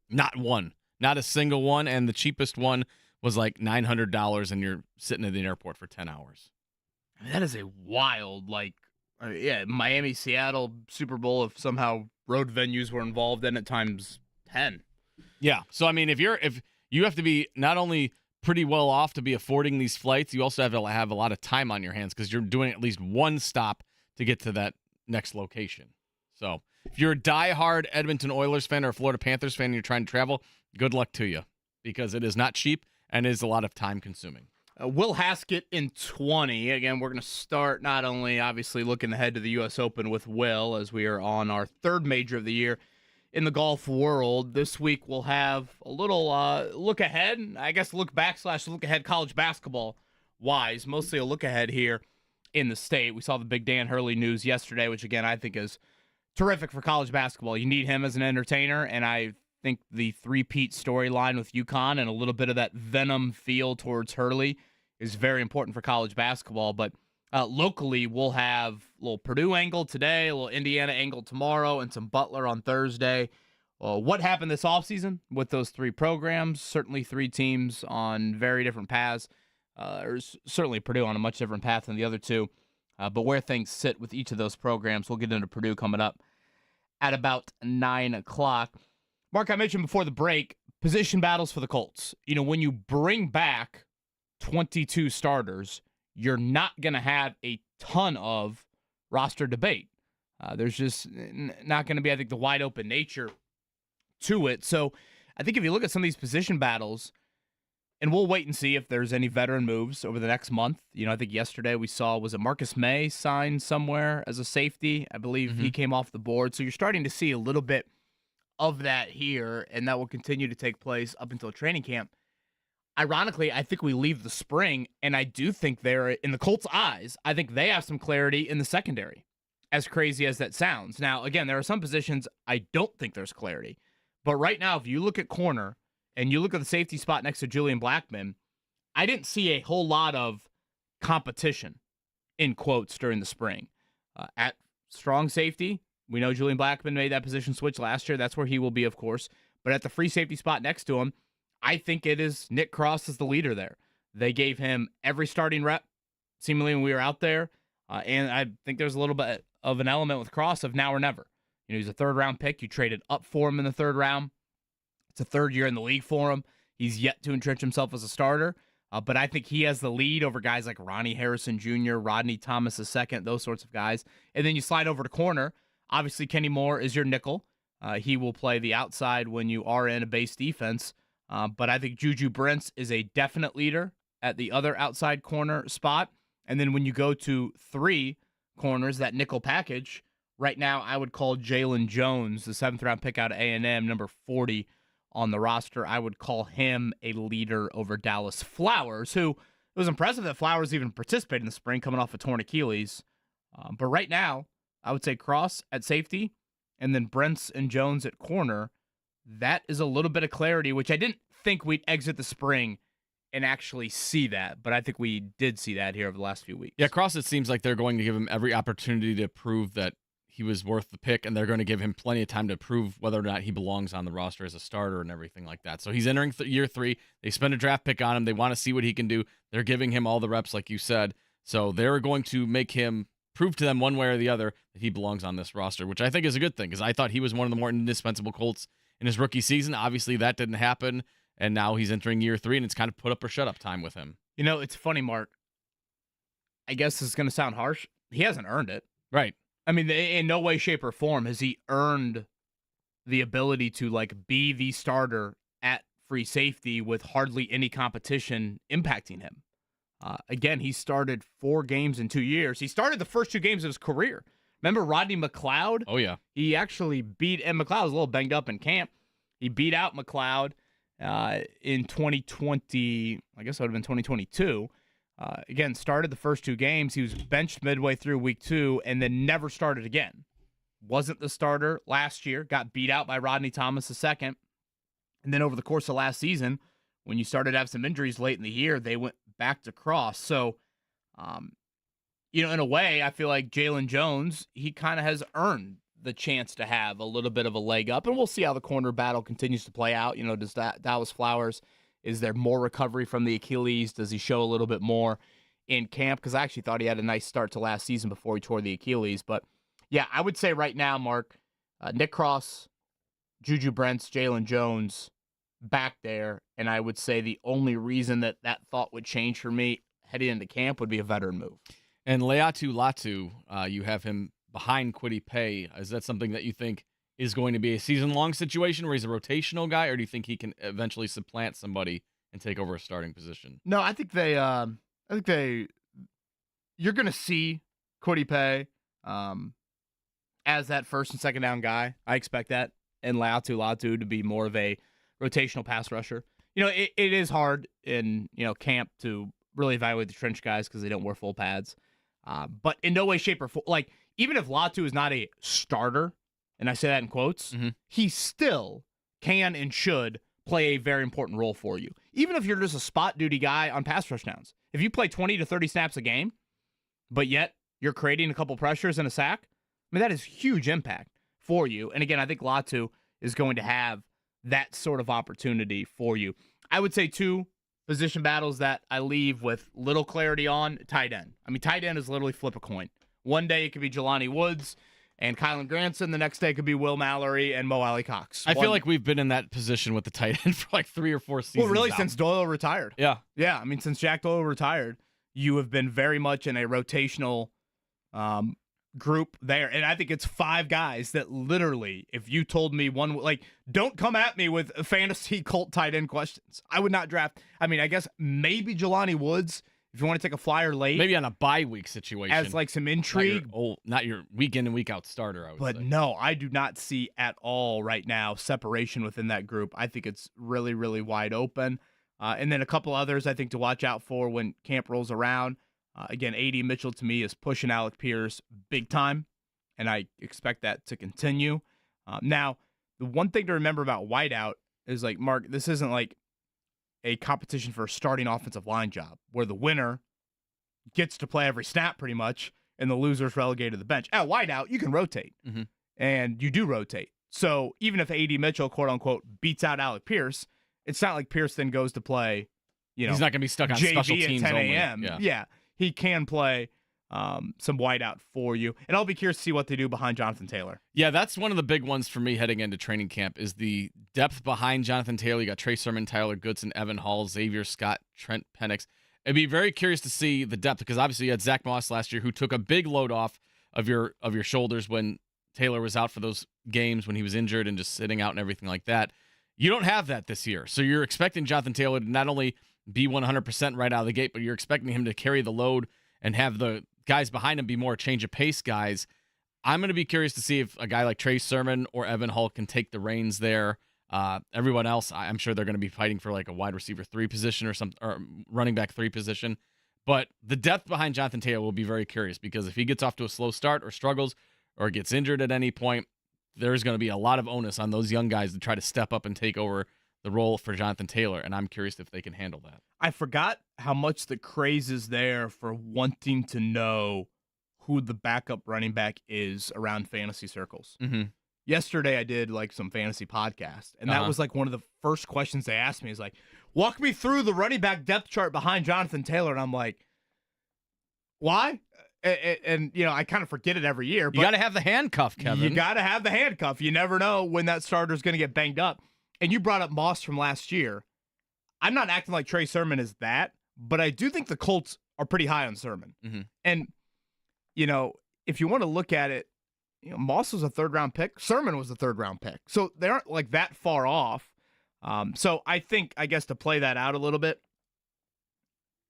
Not one. Not a single one, and the cheapest one was like $900, and you're sitting at the airport for 10 hours. I mean, that is a wild, Miami, Seattle, Super Bowl, if somehow road venues were involved, then at times 10. Yeah, so I mean, if you have to be not only pretty well off to be affording these flights, you also have to have a lot of time on your hands because you're doing at least one stop to get to that next location. So if you're a diehard Edmonton Oilers fan or a Florida Panthers fan and you're trying to travel, good luck to you because it is not cheap and is a lot of time consuming. Will Haskett in 20. Again, we're going to start not only obviously looking ahead to the U.S. Open with Will as we are on our third major of the year in the golf world. This week we'll have a little look ahead, I guess look back / look ahead college basketball wise, mostly a look ahead here in the state. We saw the big Dan Hurley news yesterday, which again I think is terrific for college basketball. You need him as an entertainer, and I think the three-peat storyline with UConn and a little bit of that venom feel towards Hurley is very important for college basketball. But locally, we'll have a little Purdue angle today, a little Indiana angle tomorrow, and some Butler on Thursday. What happened this offseason with those three programs? Certainly three teams on very different paths. Certainly Purdue on a much different path than the other two. But where things sit with each of those programs, we'll get into Purdue coming up at about 9 o'clock. Mark, I mentioned before the break, position battles for the Colts. You know, when you bring back 22 starters, you're not going to have a ton of roster debate. There's just not going to be, I think, the wide open nature to it. So I think if you look at some of these position battles, and we'll wait and see if there's any veteran moves over the next month. You know, I think yesterday we saw, was it Marcus May signed somewhere as a safety? I believe he came off the board. So you're starting to see a little bit of that here, and that will continue to take place up until training camp. Ironically, I think we leave the spring, and I do think they're, in the Colts' eyes, I think they have some clarity in the secondary, as crazy as that sounds. Now, again, there are some positions I don't think there's clarity. But right now, if you look at corner, and you look at the safety spot next to Julian Blackmon, I didn't see a whole lot of competition, in quotes, during the spring. At strong safety, we know Julian Blackmon made that position switch last year. That's where he will be, of course. But at the free safety spot next to him, I think it is Nick Cross as the leader there. They gave him every starting rep, seemingly, when we were out there. And I think there's a little bit of an element with Cross of now or never. You know, he's a third-round pick. You traded up for him in the third round. It's a third year in the league for him. He's yet to entrench himself as a starter. But I think he has the lead over guys like Ronnie Harrison Jr., Rodney Thomas II, those sorts of guys. And then you slide over to corner. Obviously, Kenny Moore is your nickel. He will play the outside when you are in a base defense. But I think Juju Brents is a definite leader at the other outside corner spot. And then when you go to three corners, that nickel package, right now I would call Jalen Jones, the 7th-round pick out of A&M, number 40 on the roster. I would call him a leader over Dallas Flowers, who, it was impressive that Flowers even participated in the spring coming off a torn Achilles. But right now, I would say Cross at safety, and then Brents and Jones at corner. That is a little bit of clarity, which I didn't think we'd exit the spring and actually see that, but I think we did see that here over the last few weeks. Yeah, Cross, it seems like they're going to give him every opportunity to prove that he was worth the pick, and they're going to give him plenty of time to prove whether or not he belongs on the roster as a starter and everything like that. So he's entering year 3. They spend a draft pick on him. They want to see what he can do. They're giving him all the reps, like you said. So they're going to make him prove to them one way or the other that he belongs on this roster, which I think is a good thing because I thought he was one of the more indispensable Colts in his rookie season. Obviously, that didn't happen, and now he's entering year 3, and it's kind of put up or shut up time with him. You know, it's funny, Mark. I guess this is going to sound harsh. He hasn't earned it. Right. I mean, in no way, shape, or form has he earned the ability to, like, be the starter at free safety with hardly any competition impacting him. Again, he started 4 games in 2 years. He started the first 2 games of his career. Remember Rodney McLeod? Oh, yeah. He actually beat, and McLeod was a little banged up in camp. He beat out McLeod in 2020, I guess it would have been 2022. Again, started the first 2 games. He was benched midway through week 2 and then never started again. Wasn't the starter last year. Got beat out by Rodney Thomas II. And then over the course of last season when you started to have some injuries late in the year, they went back to Cross. So, in a way, I feel like Jalen Jones, he kind of has earned the chance to have a little bit of a leg up, and we'll see how the corner battle continues to play out. Does Dallas Flowers, is there more recovery from the Achilles? Does he show a little bit more in camp? Because I actually thought he had a nice start to last season before he tore the Achilles. But, yeah, I would say right now, Mark, Nick Cross, Juju Brents, Jalen Jones back there, and I would say the only reason that thought would change for me heading into camp would be a veteran move. And Leatu Latu, you have him behind Kwity Paye. Is that something that you think is going to be a season-long situation where he's a rotational guy, or do you think he can eventually supplant somebody and take over a starting position? No, I think you're going to see Kwity Paye as that first and second down guy. I expect that, and Leatu Latu to be more of a rotational pass rusher. It is hard in camp to really evaluate the trench guys because they don't wear full pads. But in no way, shape, or form, like, even if Latu is not a starter, and I say that in quotes, he still can and should play a very important role for you. Even if you're just a spot duty guy on pass rush downs. If you play 20 to 30 snaps a game, but yet you're creating a couple pressures and a sack, I mean, that is huge impact for you. And again, I think Latu is going to have that sort of opportunity for you. I would say two position battles that I leave with little clarity on: tight end. I mean, tight end is literally flip a coin. One day it could be Jelani Woods and Kylan Granson. The next day it could be Will Mallory and Mo Alley Cox. I feel like we've been in that position with the tight end for like 3 or 4 seasons. Well, really, now. since Doyle retired. Yeah. Yeah, I mean, since Jack Doyle retired, you have been very much in a rotational group there. And I think it's 5 guys that literally, if you told me one, like, don't come at me with fantasy Colt tight end questions. I would not draft. I mean, I guess maybe Jelani Woods, if you want to take a flyer late. Maybe on a bye week situation. As like some intrigue. Not your week in and week out starter, I would say. No, I do not see at all right now separation within that group. I think it's really, really wide open. And then a couple others I think to watch out for when camp rolls around. Again, A.D. Mitchell to me is pushing Alec Pierce big time, and I expect that to continue. Now, the one thing to remember about wideout is, like, Mark, this isn't like a competition for a starting offensive line job where the winner gets to play every snap pretty much and the loser's relegated to the bench. At wideout, you can rotate, and you do rotate. So even if A.D. Mitchell, quote-unquote, beats out Alec Pierce, it's not like Pierce then goes to play, he's not going to be stuck on JV special teams at 10 only. a.m. Yeah. He can play some wideout for you. And I'll be curious to see what they do behind Jonathan Taylor. Yeah, that's one of the big ones for me heading into training camp is the depth behind Jonathan Taylor. You got Trey Sermon, Tyler Goodson, Evan Hall, Xavier Scott, Trent Penix. I'd be very curious to see the depth because obviously you had Zach Moss last year who took a big load off of your shoulders when Taylor was out for those games when he was injured and just sitting out and everything like that. You don't have that this year. So you're expecting Jonathan Taylor to not only be 100% right out of the gate, but you're expecting him to carry the load and have the guys behind him be more change of pace guys. I'm going to be curious to see if a guy like Trey Sermon or Evan Hull can take the reins there. Everyone else, I'm sure they're going to be fighting for like a wide receiver 3 position or running back 3 position. But the depth behind Jonathan Taylor will be very curious because if he gets off to a slow start or struggles or gets injured at any point, there's going to be a lot of onus on those young guys to try to step up and take over the role for Jonathan Taylor, and I'm curious if they can handle that. I forgot how much the craze is there for wanting to know who the backup running back is around fantasy circles. Yesterday, I did like some fantasy podcast, and that was like one of the first questions they asked me is like, walk me through the running back depth chart behind Jonathan Taylor. And I'm like, why? And I kind of forget it every year. But you got to have the handcuff, Kevin. You got to have the handcuff. You never know when that starter is going to get banged up. And you brought up Moss from last year. I'm not acting like Trey Sermon is that, but I do think the Colts are pretty high on Sermon. And, if you want to look at it, Moss was a 3rd-round pick. Sermon was a 3rd-round pick. So they aren't like that far off. So I think, I guess, to play that out a little bit,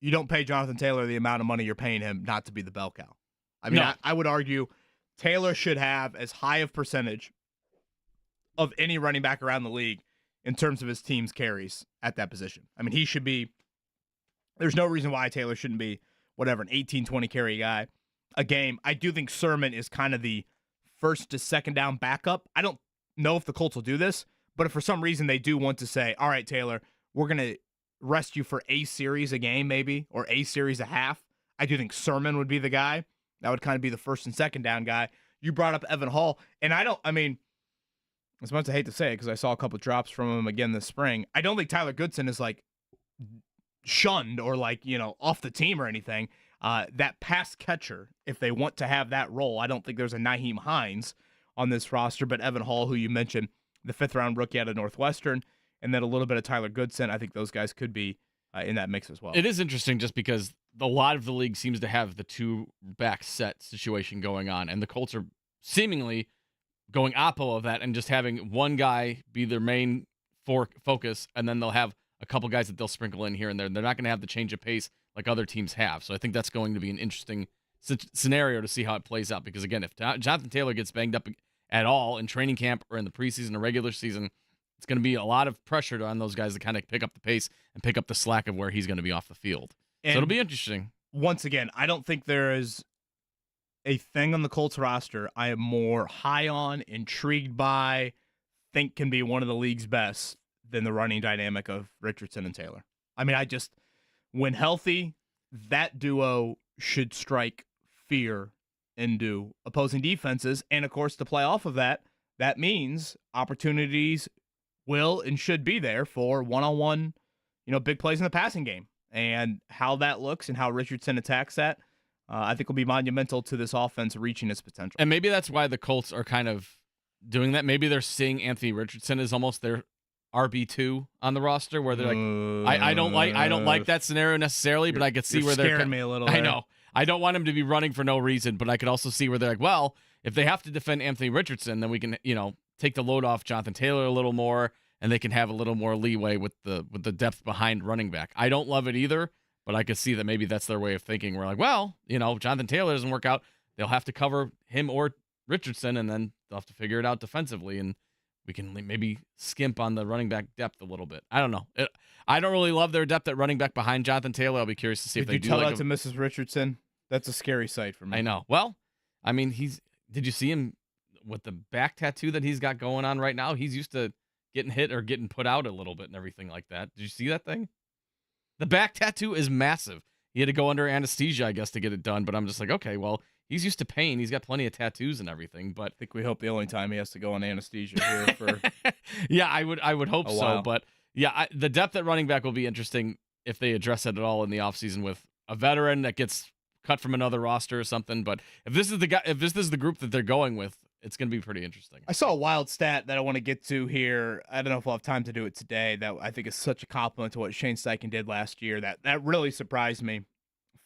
you don't pay Jonathan Taylor the amount of money you're paying him not to be the bell cow. I mean, no. I would argue Taylor should have as high of percentage of any running back around the league in terms of his team's carries at that position. I mean, he should be, there's no reason why Taylor shouldn't be, an 18, 20 carry guy a game. I do think Sermon is kind of the 1st to 2nd down backup. I don't know if the Colts will do this, but if for some reason they do want to say, all right, Taylor, we're going to rest you for a series a game maybe, or a series a half, I do think Sermon would be the guy. That would kind of be the first and second down guy. You brought up Evan Hall, and as much as I hate to say it because I saw a couple drops from him again this spring, I don't think Tyler Goodson is like shunned or like, off the team or anything. That pass catcher, if they want to have that role, I don't think there's a Nyheim Hines on this roster, but Evan Hall, who you mentioned, the 5th-round rookie out of Northwestern, and then a little bit of Tyler Goodson, I think those guys could be in that mix as well. It is interesting just because a lot of the league seems to have the two-back set situation going on, and the Colts are seemingly going oppo of that and just having one guy be their main focus, and then they'll have a couple guys that they'll sprinkle in here and there. They're not going to have the change of pace like other teams have. So I think that's going to be an interesting scenario to see how it plays out. Because, again, if Jonathan Taylor gets banged up at all in training camp or in the preseason or regular season, it's going to be a lot of pressure on those guys to kind of pick up the pace and pick up the slack of where he's going to be off the field. And so it'll be interesting. Once again, I don't think there is a thing on the Colts roster I am more high on, intrigued by, think can be one of the league's best than the running dynamic of Richardson and Taylor. When healthy, that duo should strike fear into opposing defenses. And, of course, to play off of that, that means opportunities will and should be there for one-on-one, big plays in the passing game. And how that looks and how Richardson attacks that, I think will be monumental to this offense reaching its potential. And maybe that's why the Colts are kind of doing that. Maybe they're seeing Anthony Richardson as almost their RB2 on the roster, where they're like, I don't like that scenario necessarily, but I could see where they're scaring me a little. I know. I don't want him to be running for no reason, but I could also see where they're like, well, if they have to defend Anthony Richardson, then we can, take the load off Jonathan Taylor a little more, and they can have a little more leeway with the depth behind running back. I don't love it either, but I could see that maybe that's their way of thinking. We're like, well, Jonathan Taylor doesn't work out. They'll have to cover him or Richardson, and then they'll have to figure it out defensively, and we can maybe skimp on the running back depth a little bit. I don't know. I don't really love their depth at running back behind Jonathan Taylor. I'll be curious to see if they do. Did you tell that to Mrs. Richardson? That's a scary sight for me. I know. Well, did you see him with the back tattoo that he's got going on right now? He's used to getting hit or getting put out a little bit and everything like that. Did you see that thing? The back tattoo is massive. He had to go under anesthesia, I guess, to get it done. But I'm just like, okay, well, he's used to pain. He's got plenty of tattoos and everything. But I think we hope the only time he has to go on anesthesia here for yeah, I would hope so. While. But yeah, the depth at running back will be interesting if they address it at all in the offseason with a veteran that gets cut from another roster or something. But if this is the group that they're going with, it's going to be pretty interesting. I saw a wild stat that I want to get to here. I don't know if we'll have time to do it today. That I think is such a compliment to what Shane Steichen did last year. That really surprised me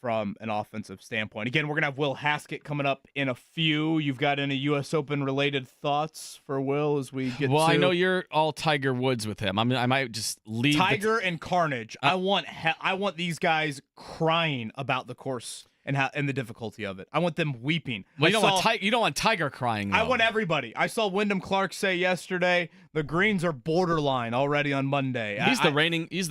from an offensive standpoint. Again, we're going to have Will Haskett coming up in a few. You've got any U.S. Open related thoughts for Will as we get I know you're all Tiger Woods with him. I might just leave Tiger and Carnage. I want these guys crying about the course and the difficulty of it. I want them weeping. Well, you don't want Tiger crying, though. I want everybody. I saw Wyndham Clark say yesterday the greens are borderline already on Monday. He's the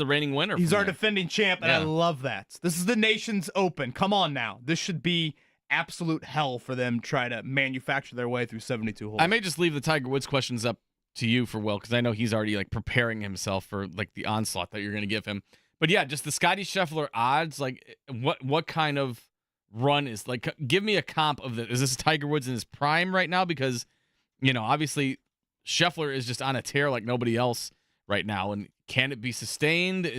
reigning winner. He's our defending champ, and I love that. This is the nation's open. Come on now. This should be absolute hell for them try to manufacture their way through 72 holes. I may just leave the Tiger Woods questions up to you for Will, because I know he's already preparing himself for the onslaught that you're going to give him. But yeah, just the Scotty Scheffler odds, what kind of run is give me a comp of is this Tiger Woods in his prime right now? Because obviously Scheffler is just on a tear like nobody else right now, and can it be sustained?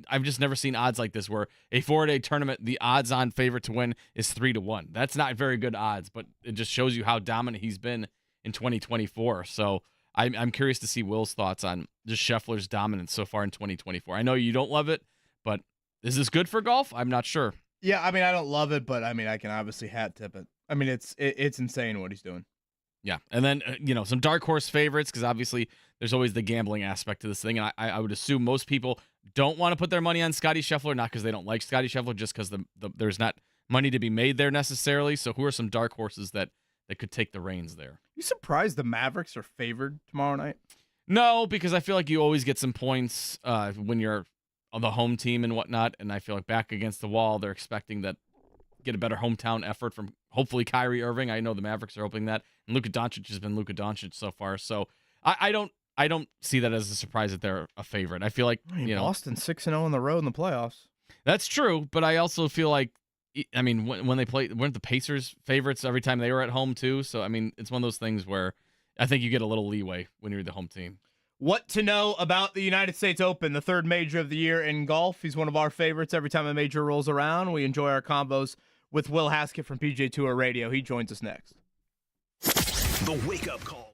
I've just never seen odds like this where a 4-day tournament, the odds on favorite to win is 3-1. That's not very good odds, but it just shows you how dominant he's been in 2024. So I'm curious to see Will's thoughts on just Scheffler's dominance so far in 2024. I know you don't love it, but is this good for golf? I'm not sure. Yeah, I don't love it, but I can obviously hat tip it. It's insane what he's doing. Yeah, and then some dark horse favorites, because obviously there's always the gambling aspect to this thing, and I would assume most people don't want to put their money on Scotty Scheffler, not because they don't like Scotty Scheffler, just because there's not money to be made there necessarily. So who are some dark horses that could take the reins there? You surprised the Mavericks are favored tomorrow night? No, because I feel like you always get some points when you're on the home team and whatnot, and I feel like back against the wall, they're expecting that get a better hometown effort from hopefully Kyrie Irving. I know the Mavericks are hoping that, and Luka Doncic has been Luka Doncic so far. So I don't I don't see that as a surprise that they're a favorite. I feel like, Boston 6-0 on the road in the playoffs. That's true, but I also feel like, I mean, when they played, weren't the Pacers favorites every time they were at home too? So, I mean, it's one of those things where I think you get a little leeway when you're the home team. What to know about the United States Open, the third major of the year in golf. He's one of our favorites every time a major rolls around. We enjoy our combos with Will Haskett from PGA Tour Radio. He joins us next. The Wake Up Call.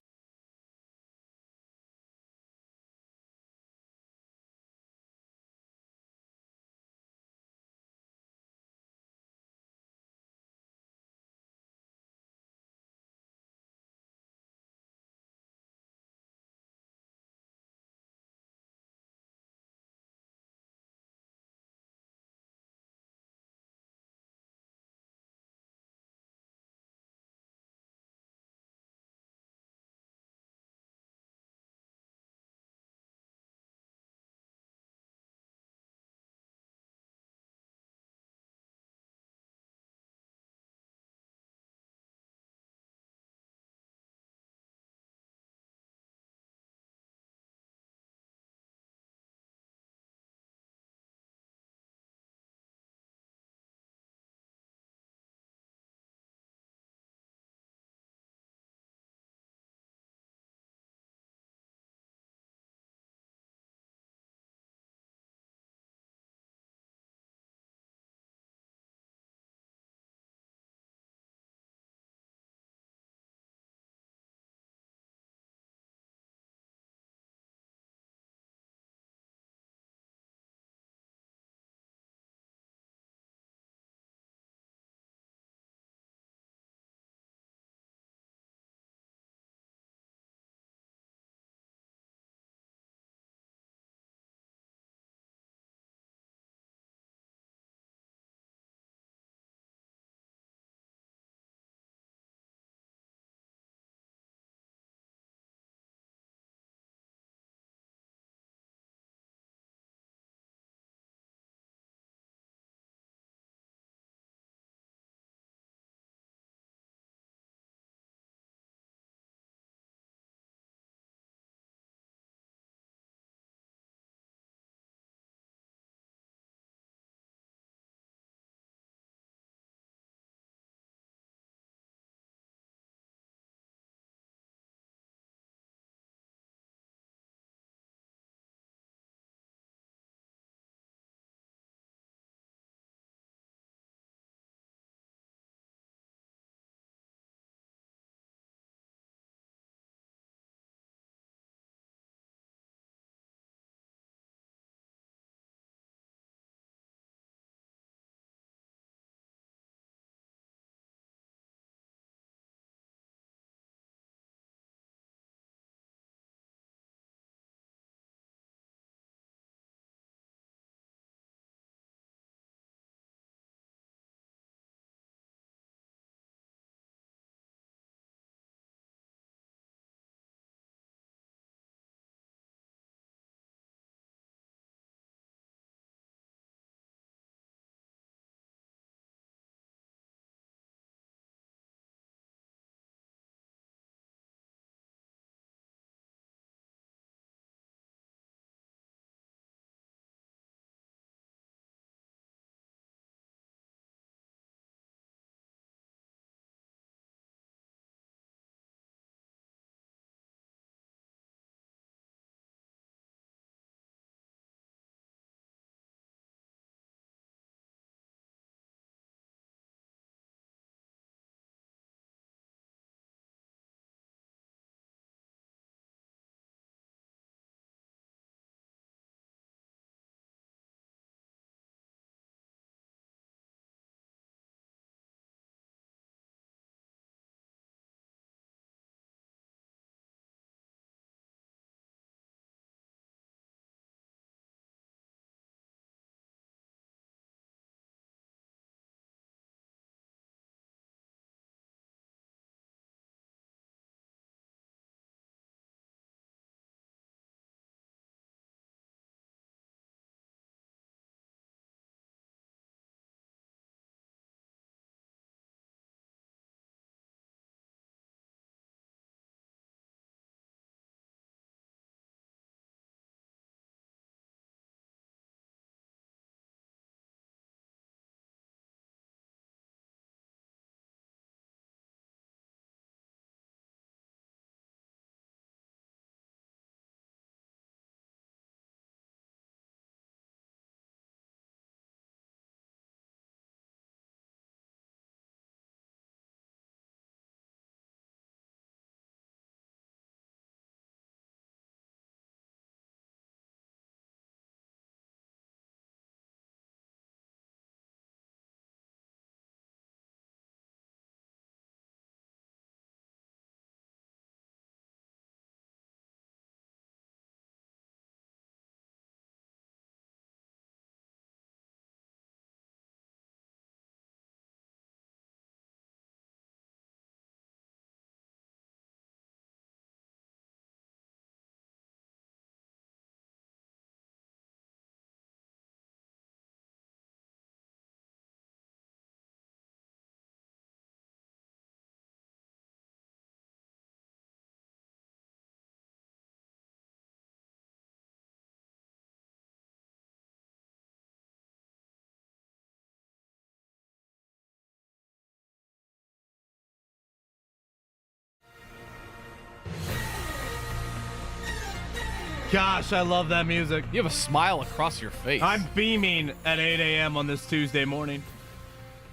Gosh, I love that music. You have a smile across your face. I'm beaming at 8 a.m. on this Tuesday morning.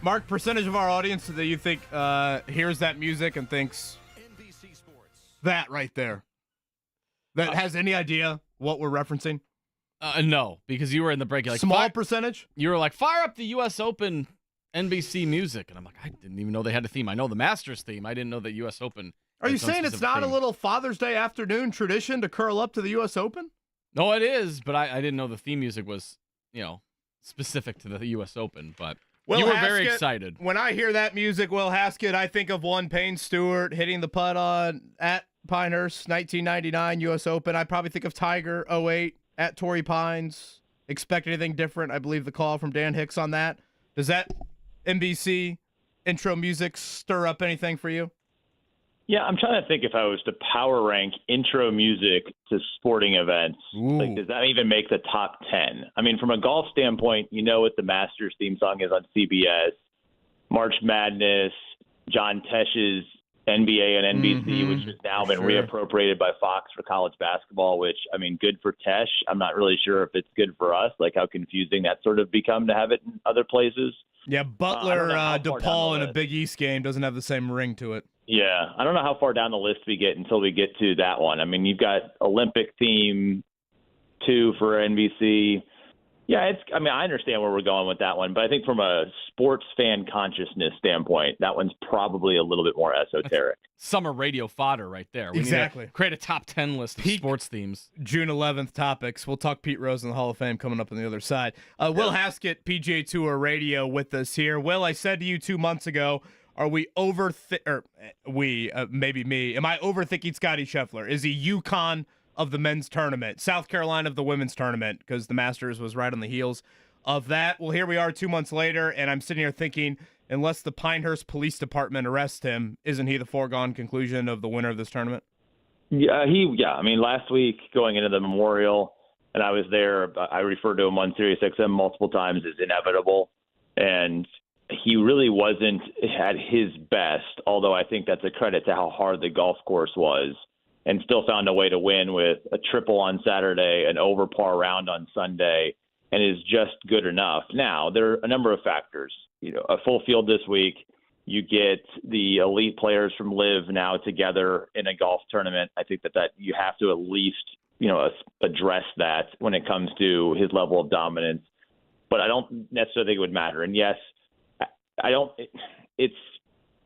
Mark, percentage of our audience that you think hears that music and thinks that right there, that has any idea what we're referencing? No, because you were in the break. You're like, small percentage? You were like, fire up the U.S. Open NBC music. And I'm like, I didn't even know they had a theme. I know the Masters theme. I didn't know the U.S. Open. Are you saying it's not a little Father's Day afternoon tradition to curl up to the U.S. Open? No, it is, but I didn't know the theme music was, specific to the U.S. Open. But you were very excited. When I hear that music, Will Haskett, I think of one Payne Stewart hitting the putt on at Pinehurst, 1999 U.S. Open. I probably think of Tiger, 08, at Torrey Pines. Expect anything different? I believe the call from Dan Hicks on that. Does that NBC intro music stir up anything for you? Yeah, I'm trying to think if I was to power rank intro music to sporting events. Like, does that even make the top 10? I mean, from a golf standpoint, you know what the Masters theme song is on CBS, March Madness, John Tesh's NBA and NBC, which has now been reappropriated by Fox for college basketball, which, I mean, good for Tesh. I'm not really sure if it's good for us, like how confusing that sort of become to have it in other places. Yeah, Butler, DePaul in a Big East game doesn't have the same ring to it. Yeah, I don't know how far down the list we get until we get to that one. I mean, you've got Olympic theme 2 for NBC. Yeah, I understand where we're going with that one, but I think from a sports fan consciousness standpoint, that one's probably a little bit more esoteric. That's summer radio fodder right there. We exactly. need to create a top 10 list of sports themes. June 11th topics. We'll talk Pete Rose in the Hall of Fame coming up on the other side. Will Haskett, PGA Tour Radio with us here. Will, I said to you 2 months ago, are we maybe me, am I overthinking Scotty Scheffler? Is he UConn of the men's tournament, South Carolina of the women's tournament, because the Masters was right on the heels of that? Well, here we are 2 months later, and I'm sitting here thinking, unless the Pinehurst Police Department arrests him, isn't he the foregone conclusion of the winner of this tournament? Yeah, I mean, last week going into the Memorial, and I was there, I referred to him on SiriusXM multiple times as inevitable, and he really wasn't at his best, although I think that's a credit to how hard the golf course was, and still found a way to win with a triple on Saturday, an over par round on Sunday, and is just good enough. Now, there are a number of factors. A full field this week, you get the elite players from LIV now together in a golf tournament. I think that you have to at least, address that when it comes to his level of dominance. But I don't necessarily think it would matter. And yes, it's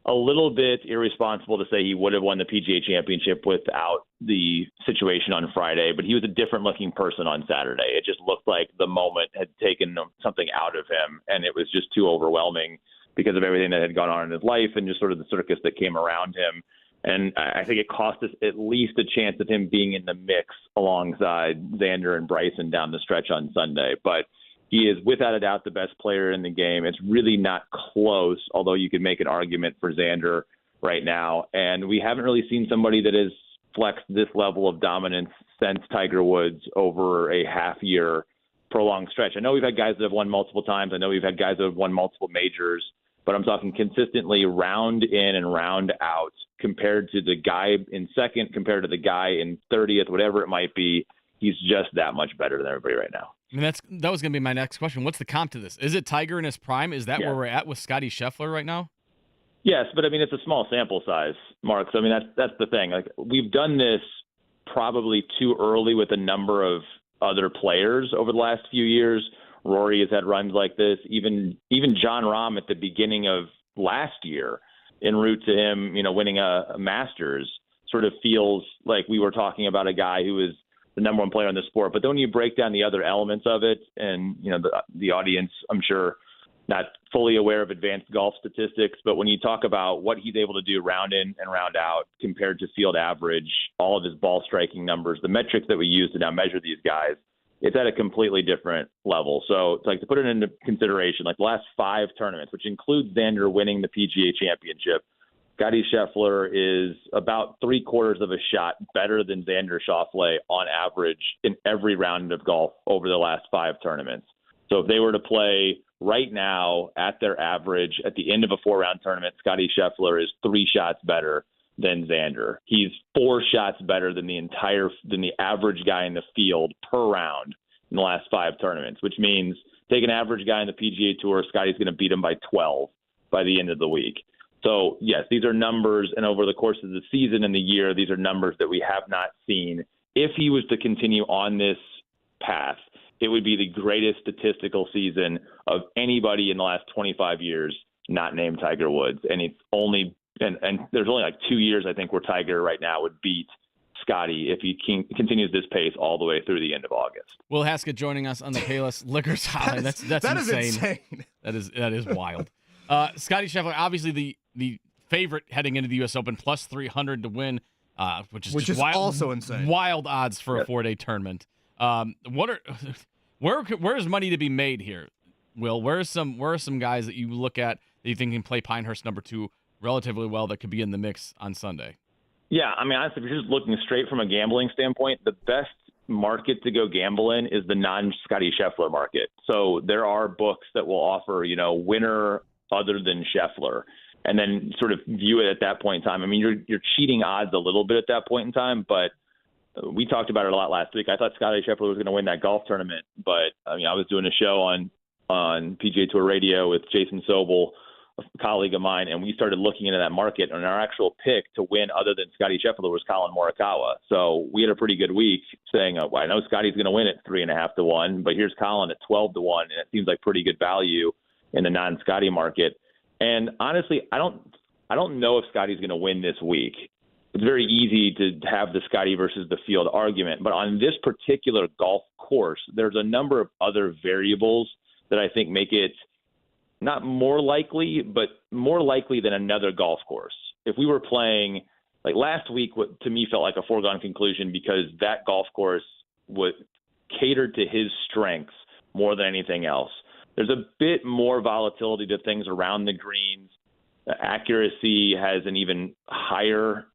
a little bit irresponsible to say he would have won the PGA Championship without the situation on Friday, but he was a different looking person on Saturday. It just looked like the moment had taken something out of him, and it was just too overwhelming because of everything that had gone on in his life and just sort of the circus that came around him. And I think it cost us at least a chance of him being in the mix alongside Xander and Bryson down the stretch on Sunday. But he is without a doubt the best player in the game. It's really not close, although you could make an argument for Xander right now. And we haven't really seen somebody that has flexed this level of dominance since Tiger Woods over a half-year prolonged stretch. I know we've had guys that have won multiple times. I know we've had guys that have won multiple majors. But I'm talking consistently round in and round out compared to the guy in second, compared to the guy in 30th, whatever it might be. He's just that much better than everybody right now. I mean, that was going to be my next question. What's the comp to this? Is it Tiger in his prime? Is that where we're at with Scotty Scheffler right now? Yes, but I mean, it's a small sample size, Mark. So I mean, that's the thing. Like, we've done this probably too early with a number of other players over the last few years. Rory has had runs like this. Even Jon Rahm at the beginning of last year, en route to him, winning a Masters, sort of feels like we were talking about a guy who is the number one player in the sport. But then when you break down the other elements of it, and the audience, I'm sure, not fully aware of advanced golf statistics, but when you talk about what he's able to do round in and round out compared to field average, all of his ball striking numbers, the metrics that we use to now measure these guys, it's at a completely different level. So it's like, to put it into consideration, like the last 5 tournaments, which includes Xander winning the PGA Championship, Scotty Scheffler is about 3/4 of a shot better than Xander Schauffele on average in every round of golf over the last 5 tournaments. So if they were to play right now at their average at the end of a 4-round tournament, Scotty Scheffler is 3 shots better than Xander. He's 4 shots better than the average guy in the field per round in the last 5 tournaments, which means take an average guy in the PGA Tour, Scotty's going to beat him by 12 by the end of the week. So, yes, these are numbers, and over the course of the season and the year, these are numbers that we have not seen. If he was to continue on this path, it would be the greatest statistical season of anybody in the last 25 years not named Tiger Woods. And it's only and there's only like 2 years, I think, where Tiger right now would beat Scotty if he continues this pace all the way through the end of August. Will Haskett joining us on the Payless Liquors Hotline. That's that insane. is insane. That is wild. Scotty Scheffler, obviously the favorite heading into the U.S. Open, plus 300 to win, which is wild, also insane. Wild odds for a 4-day tournament. Where is money to be made here, Will? Where are some guys that you look at that you think can play Pinehurst number 2 relatively well that could be in the mix on Sunday? Yeah, I mean, honestly, if you're just looking straight from a gambling standpoint, the best market to go gamble in is the non-Scotty Scheffler market. So there are books that will offer, winner other than Scheffler, and then sort of view it at that point in time. I mean, you're cheating odds a little bit at that point in time, but we talked about it a lot last week. I thought Scotty Scheffler was going to win that golf tournament, but I mean, I was doing a show on PGA Tour Radio with Jason Sobel, a colleague of mine, and we started looking into that market, and our actual pick to win other than Scotty Scheffler was Colin Morikawa. So we had a pretty good week saying, well, I know Scotty's going to win at 3.5 to 1, but here's Colin at 12 to 1, and it seems like pretty good value in the non-Scotty market. And honestly, I don't know if Scotty's going to win this week. It's very easy to have the Scotty versus the field argument, but on this particular golf course, there's a number of other variables that I think make it not more likely, but more likely than another golf course. If we were playing, like last week, what to me felt like a foregone conclusion because that golf course would cater to his strengths more than anything else. There's a bit more volatility to things around the greens. The accuracy has an even higher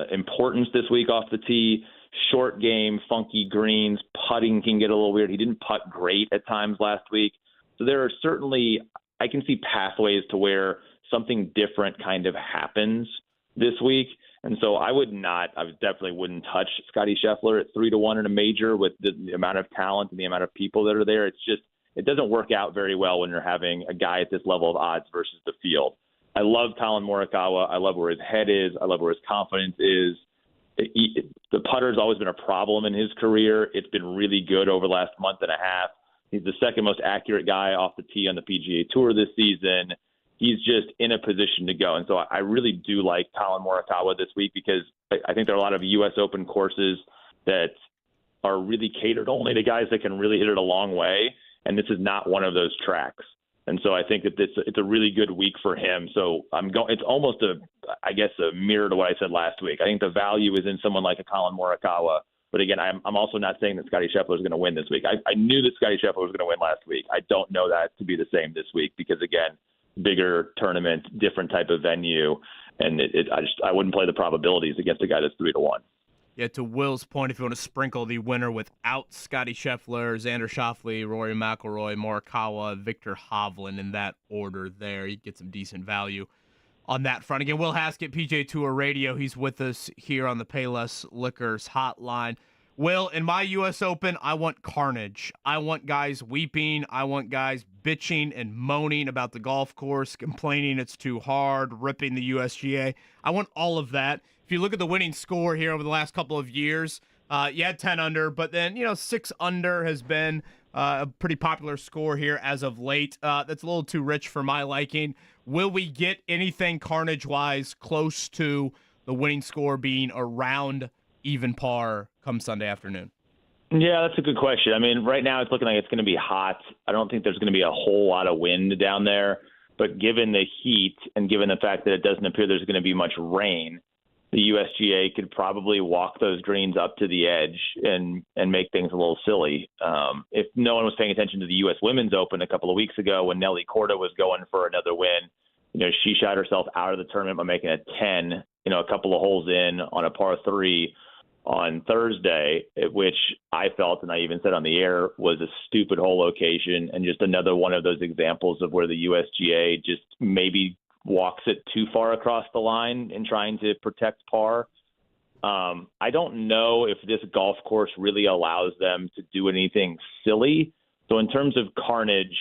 importance this week off the tee. Short game, funky greens, putting can get a little weird. He didn't putt great at times last week. So there are certainly, I can see pathways to where something different kind of happens this week. And so I definitely wouldn't touch Scotty Scheffler at 3 to 1 in a major with the amount of talent and the amount of people that are there. It's just, it doesn't work out very well when you're having a guy at this level of odds versus the field. I love Colin Morikawa. I love where his head is. I love where his confidence is. The putter's always been a problem in his career. It's been really good over the last month and a half. He's the second most accurate guy off the tee on the PGA Tour this season. He's just in a position to go. And so I really do like Colin Morikawa this week because I think there are a lot of U.S. Open courses that are really catered only to guys that can really hit it a long way. And this is not one of those tracks. And so I think that it's a really good week for him. So it's almost a mirror to what I said last week. I think the value is in someone like a Colin Morikawa. But again, I'm also not saying that Scotty Scheffler is going to win this weit. I knew that Scotty Scheffler was going to win last week. I don't know that to be the same this week because, again, bigger tournament, different type of venue, and I wouldn't play the probabilities against a guy that's 3 to 1. Yeah, to Will's point, if you want to sprinkle the winner without Scotty Scheffler, Xander Schauffele, Rory McIlroy, Morikawa, Victor Hovland in that order there, you get some decent value on that front. Again, Will Haskett, PGA Tour Radio. He's with us here on the Payless Liquors Hotline. Will, in my U.S. Open, I want carnage. I want guys weeping. I want guys bitching and moaning about the golf course, complaining it's too hard, ripping the USGA. I want all of that. If you look at the winning score here over the last couple of years, you had 10 under, but then, 6 under has been a pretty popular score here as of late. That's a little too rich for my liking. Will we get anything carnage-wise close to the winning score being around even par come Sunday afternoon? Yeah, that's a good question. I mean, right now it's looking like it's going to be hot. I don't think there's going to be a whole lot of wind down there, but given the heat and given the fact that it doesn't appear there's going to be much rain, the USGA could probably walk those greens up to the edge and make things a little silly. If no one was paying attention to the U.S. Women's Open a couple of weeks ago when Nelly Korda was going for another win, she shot herself out of the tournament by making a 10, a couple of holes in on a par 3 on Thursday, which I felt, and I even said on the air, was a stupid hole location and just another one of those examples of where the USGA just maybe walks it too far across the line in trying to protect par. I don't know if this golf course really allows them to do anything silly. So in terms of carnage,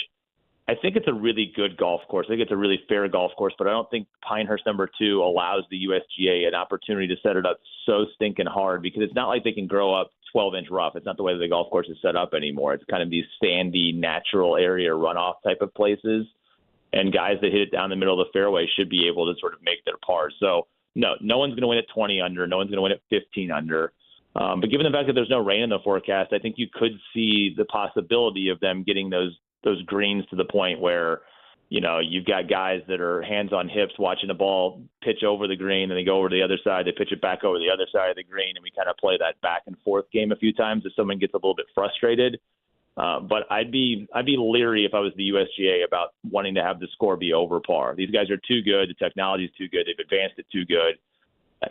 I think it's a really good golf course. I think it's a really fair golf course, but I don't think Pinehurst number 2 allows the USGA an opportunity to set it up so stinking hard, because it's not like they can grow up 12-inch rough. It's not the way that the golf course is set up anymore. It's kind of these sandy, natural area runoff type of places. And guys that hit it down the middle of the fairway should be able to sort of make their pars. So, no one's going to win at 20 under. No one's going to win at 15 under. But given the fact that there's no rain in the forecast, I think you could see the possibility of them getting those greens to the point where, you've got guys that are hands on hips watching the ball pitch over the green, and they go over to the other side, they pitch it back over the other side of the green, and we kind of play that back and forth game a few times if someone gets a little bit frustrated. But I'd be leery if I was the USGA about wanting to have the score be over par. These guys are too good. The technology is too good. They've advanced it too good.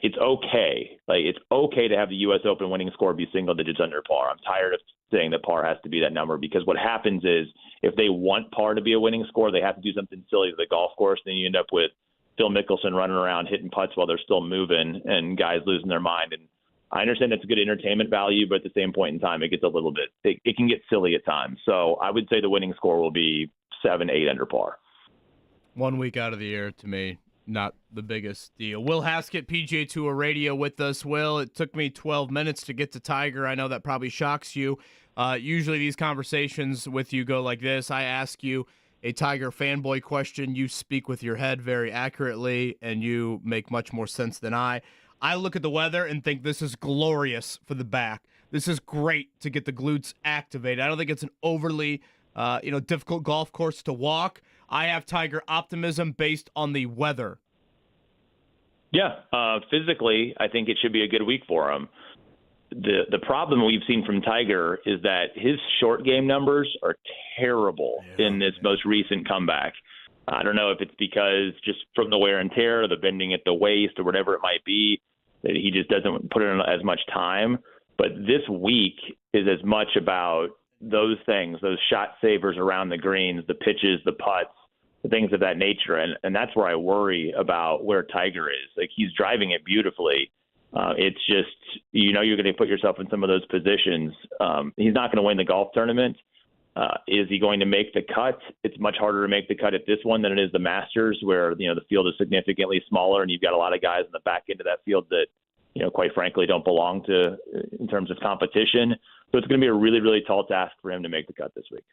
It's okay. It's okay to have the U.S. Open winning score be single digits under par. I'm tired of saying that par has to be that number, because what happens is if they want par to be a winning score, they have to do something silly to the golf course. Then you end up with Phil Mickelson running around hitting putts while they're still moving and guys losing their mind. And I understand that's a good entertainment value, but at the same point in time, it gets a little bit, it can get silly at times. So I would say the winning score will be 7-8 under par. 1 week out of the year, to me, not the biggest deal. Will Haskett, PGA Tour Radio, with us. Will, it took me 12 minutes to get to Tiger. I know that probably shocks you. Usually these conversations with you go like this. I ask you a Tiger fanboy question. You speak with your head very accurately, and you make much more sense than I. I look at the weather and think this is glorious for the back. This is great to get the glutes activated. I don't think it's an overly difficult golf course to walk. I have Tiger optimism based on the weather. Yeah, physically, I think it should be a good week for him. The problem we've seen from Tiger is that his short game numbers are terrible in this most recent comeback. I don't know if it's because just from the wear and tear, or the bending at the waist, or whatever it might be, that he just doesn't put in as much time. But this week is as much about those things, those shot savers around the greens, the pitches, the putts, the things of that nature. And that's where I worry about where Tiger is. He's driving it beautifully. It's just, you're going to put yourself in some of those positions. He's not going to win the golf tournament. Is he going to make the cut? It's much harder to make the cut at this one than it is the Masters, where, the field is significantly smaller, and you've got a lot of guys in the back end of that field that, quite frankly, don't belong to in terms of competition. So it's going to be a really, really tall task for him to make the cut this week.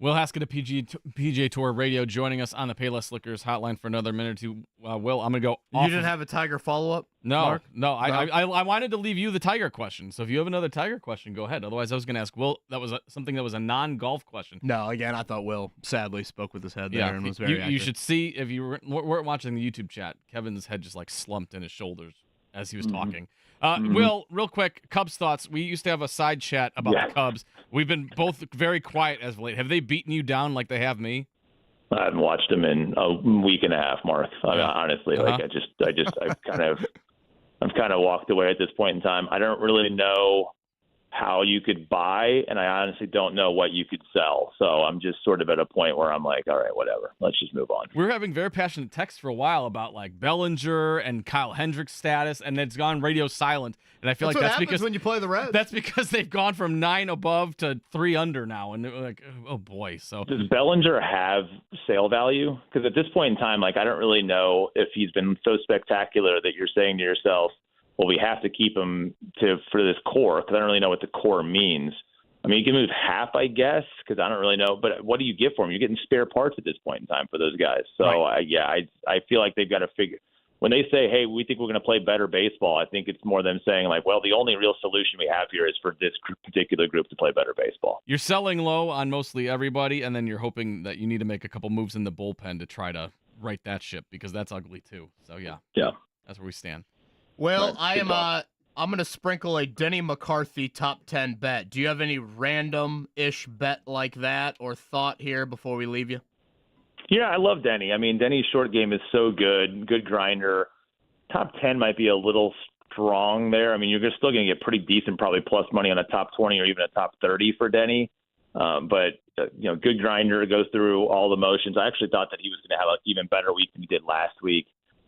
Will Haskett of PGA Tour Radio joining us on the Payless Liquors hotline for another minute or two. Will, I'm going to go off. You didn't have a Tiger follow-up, Mark? No. I wanted to leave you the Tiger question. So if you have another Tiger question, go ahead. Otherwise, I was going to ask Will, that was something that was a non-golf question. No, again, I thought Will sadly spoke with his head there and was very active. You should see, if you weren't watching the YouTube chat, Kevin's head just slumped in his shoulders as he was talking. Will, real quick, Cubs thoughts. We used to have a side chat about the Cubs. We've been both very quiet as of late. Have they beaten you down like they have me? I haven't watched them in a week and a half, Mark. I mean, honestly, I've kind of walked away at this point in time. I don't really know how you could buy, and I honestly don't know what you could sell. So I'm just sort of at a point where I'm like, all right, whatever. Let's just move on. We're having very passionate texts for a while about Bellinger and Kyle Hendricks' status, and it's gone radio silent. And I feel that's because when you play the Reds. That's because they've gone from 9 above to 3 under now, and they're like, oh boy. So does Bellinger have sale value? Because at this point in time, I don't really know if he's been so spectacular that you're saying to yourself, well, we have to keep him for this core, because I don't really know what the core means. I mean, you can move half, I guess, because I don't really know. But what do you get for him? You're getting spare parts at this point in time for those guys. So, right. I feel like they've got to figure – when they say, hey, we think we're going to play better baseball, I think it's more them saying, well, the only real solution we have here is for this particular group to play better baseball. You're selling low on mostly everybody, and then you're hoping that you need to make a couple moves in the bullpen to try to right that ship, because that's ugly too. So, yeah, that's where we stand. Well, I'm going to sprinkle a Denny McCarthy top 10 bet. Do you have any random-ish bet like that or thought here before we leave you? Yeah, I love Denny. I mean, Denny's short game is so good grinder. Top 10 might be a little strong there. I mean, you're still going to get pretty decent, probably plus money on a top 20 or even a top 30 for Denny. But good grinder, goes through all the motions. I actually thought that he was going to have an even better week than he did last week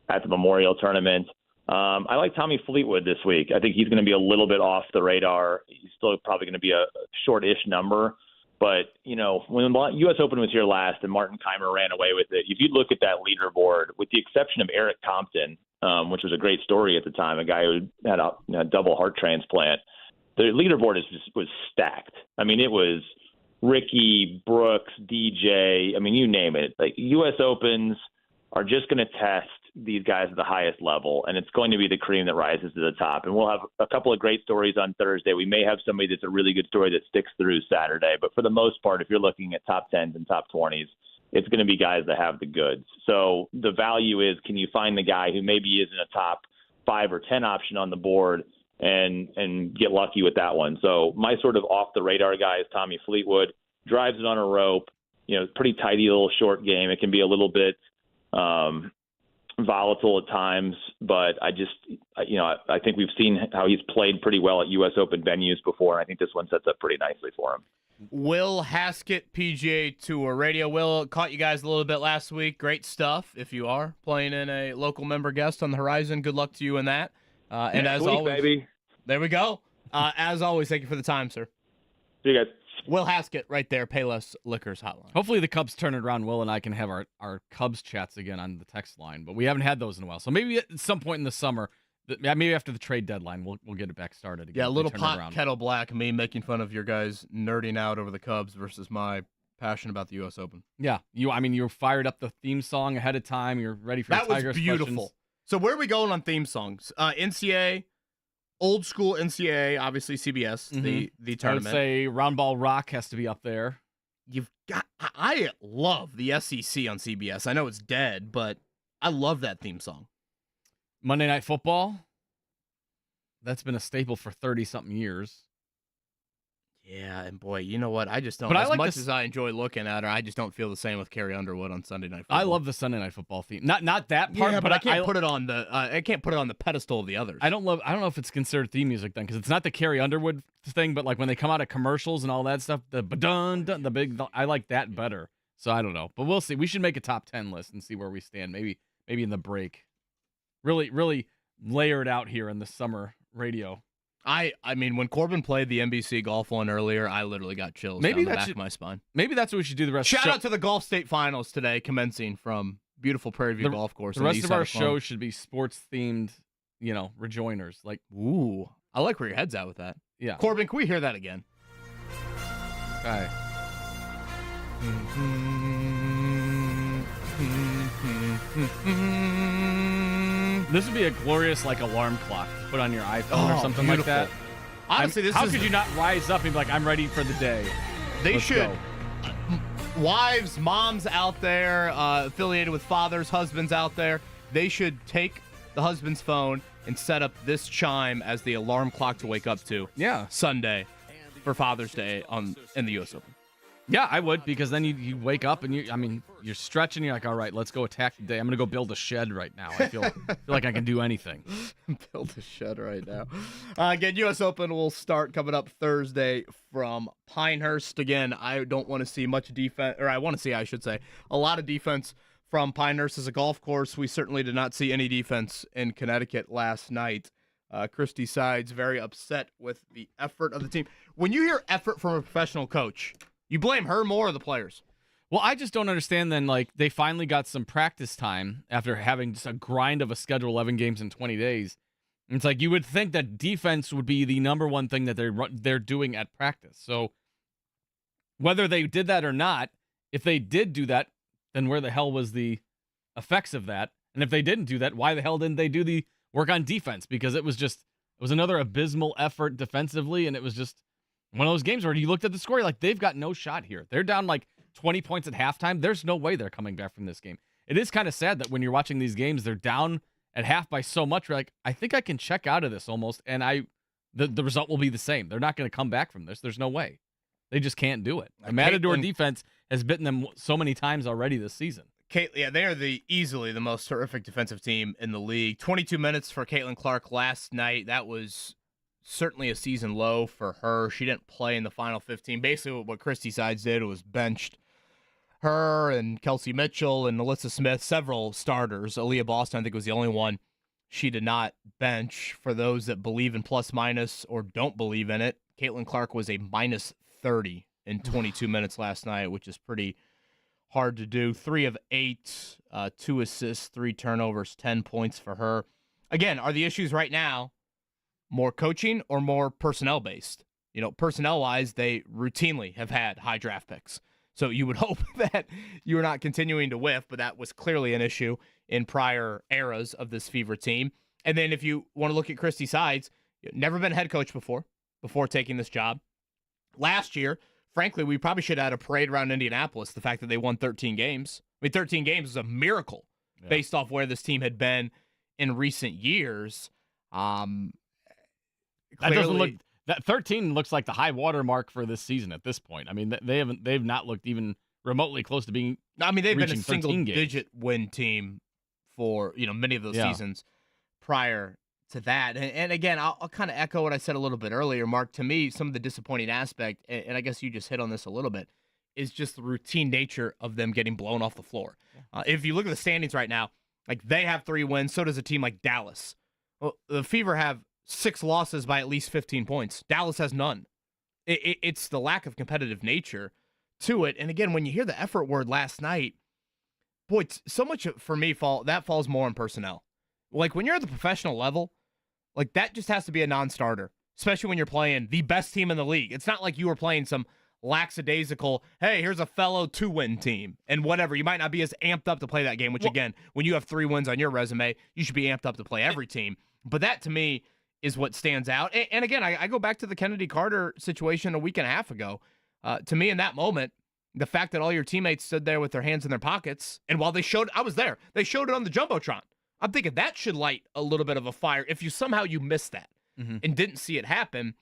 at the Memorial Tournament. I like Tommy Fleetwood this week. I think he's going to be a little bit off the radar. He's still probably going to be a short-ish number. But, when the U.S. Open was here last and Martin Keimer ran away with it, if you look at that leaderboard, with the exception of Eric Compton, which was a great story at the time, a guy who had a double heart transplant, the leaderboard was stacked. I mean, it was Ricky, Brooks, DJ, you name it. Like, U.S. Opens are just going to test these guys at the highest level, and it's going to be the cream that rises to the top. And we'll have a couple of great stories on Thursday. We may have somebody that's a really good story that sticks through Saturday. But for the most part, if you're looking at top 10s and top 20s, it's going to be guys that have the goods. So the value is, can you find the guy who maybe isn't a top 5 or 10 option on the board and get lucky with that one? So my sort of off-the-radar guy is Tommy Fleetwood. Drives it on a rope, pretty tidy little short game. It can be a little bit volatile at times, but I think we've seen how he's played pretty well at U.S. Open venues before, and I think this one sets up pretty nicely for him. Will Haskett, PGA Tour Radio. Will, caught you guys a little bit last week. Great stuff. If you are playing in a local member guest on the horizon, good luck to you in that. And as always, baby. There we go. As always, thank you for the time, sir. See you guys. Will Haskett right there, Payless Liquors hotline. Hopefully the Cubs turn it around. Will and I can have our Cubs chats again on the text line, but we haven't had those in a while. So maybe at some point in the summer, maybe after the trade deadline, we'll get it back started again. Yeah, a little pot kettle black, me making fun of your guys nerding out over the Cubs versus my passion about the U.S. Open. Yeah, you fired up the theme song ahead of time. You're ready for that. Tigers Was beautiful. Questions. So where are we going on theme songs? NCAA. Old school NCAA, obviously CBS, the tournament. I would say Round Ball Rock has to be up there. I love the SEC on CBS. I know it's dead, but I love that theme song. Monday Night Football. That's been a staple for 30-something years. Yeah, and boy, you know what? I just don't. But as much as I enjoy looking at her, I just don't feel the same with Carrie Underwood on Sunday Night Football. I love the Sunday Night Football theme. Not that part, but I can't put it on the. I can't put it on the pedestal of the others. I don't know if it's considered theme music then, because it's not the Carrie Underwood thing. But like when they come out of commercials and all that stuff, the big. I like that better. So I don't know, but we'll see. We should make a top 10 list and see where we stand. Maybe in the break. Really layer it out here in the summer radio. I mean, when Corbin played the NBC golf one earlier, I literally got chills down the back of my spine. Maybe that's what we should do the rest of the show. Shout out to the Golf State Finals today, commencing from beautiful Prairie View Golf Course. The rest of our show should be sports-themed, rejoinders. Like, ooh, I like where your head's at with that. Yeah. Corbin, can we hear that again? Okay. This would be a glorious alarm clock to put on your iPhone or something beautiful. like that. Honestly, how could you not rise up and be like, I'm ready for the day? They Let's should. go. Wives, moms out there, affiliated with fathers, husbands out there, they should take the husband's phone and set up this chime as the alarm clock to wake up to. Yeah. Sunday for Father's Day in the U.S. Open. Yeah, I would, because then you wake up and you're stretching. You're like, all right, let's go attack the day. I'm gonna go build a shed right now. I feel like I can do anything. Build a shed right now. Again, U.S. Open will start coming up Thursday from Pinehurst. Again, I don't want to see much defense, or I want to see, I should say, a lot of defense from Pinehurst as a golf course. We certainly did not see any defense in Connecticut last night. Christy Sides very upset with the effort of the team. When you hear effort from a professional coach, you blame her more or the players? Well, I just don't understand then, they finally got some practice time after having just a grind of a schedule, 11 games in 20 days. And it's like you would think that defense would be the number one thing that they're doing at practice. So whether they did that or not, if they did do that, then where the hell was the effects of that? And if they didn't do that, why the hell didn't they do the work on defense? Because it was another abysmal effort defensively, and it was just one of those games where you looked at the score, you're like, they've got no shot here. They're down 20 points at halftime. There's no way they're coming back from this game. It is kind of sad that when you're watching these games, they're down at half by so much. You're like, I think I can check out of this almost, and the result will be the same. They're not going to come back from this. There's no way. They just can't do it. The Matador defense has bitten them so many times already this season. Yeah, they are easily the most terrific defensive team in the league. 22 minutes for Caitlin Clark last night. That was certainly a season low for her. She didn't play in the final 15. Basically, what Christy Sides did was benched her and Kelsey Mitchell and Alyssa Smith, several starters. Aaliyah Boston, I think, was the only one she did not bench. For those that believe in plus minus or don't believe in it, Caitlin Clark was a minus 30 in 22 minutes last night, which is pretty hard to do. 3 of 8, 2 assists, 3 turnovers, 10 points for her. Again, are the issues right now more coaching or more personnel-based? You know, personnel-wise, they routinely have had high draft picks. So you would hope that you're not continuing to whiff, but that was clearly an issue in prior eras of this Fever team. And then if you want to look at Christy Sides, never been head coach before taking this job. Last year, frankly, we probably should have had a parade around Indianapolis, the fact that they won 13 games. I mean, 13 games is a miracle based off where this team had been in recent years. That doesn't look... That 13 looks like the high water mark for this season at this point. I mean, they've not looked even remotely close to being. I mean, they've been a single-digit win team for many of those seasons prior to that. And again, I'll kind of echo what I said a little bit earlier, Mark. To me, some of the disappointing aspect, and I guess you just hit on this a little bit, is just the routine nature of them getting blown off the floor. If you look at the standings right now, like they have 3 wins, so does a team like Dallas. Well, the Fever have 6 losses by at least 15 points. Dallas has none. It's the lack of competitive nature to it. And again, when you hear the effort word last night, boy, so much for me falls more on personnel. Like when you're at the professional level, like that just has to be a non-starter, especially when you're playing the best team in the league. It's not like you were playing some lackadaisical, hey, here's a fellow 2-win team and whatever. You might not be as amped up to play that game, which again, when you have 3 wins on your resume, you should be amped up to play every team. But that to me is what stands out. And again, I go back to the Kennedy Carter situation a week and a half ago. To me, in that moment, the fact that all your teammates stood there with their hands in their pockets, and while I was there, they showed it on the Jumbotron. I'm thinking that should light a little bit of a fire if you somehow missed that and didn't see it happen.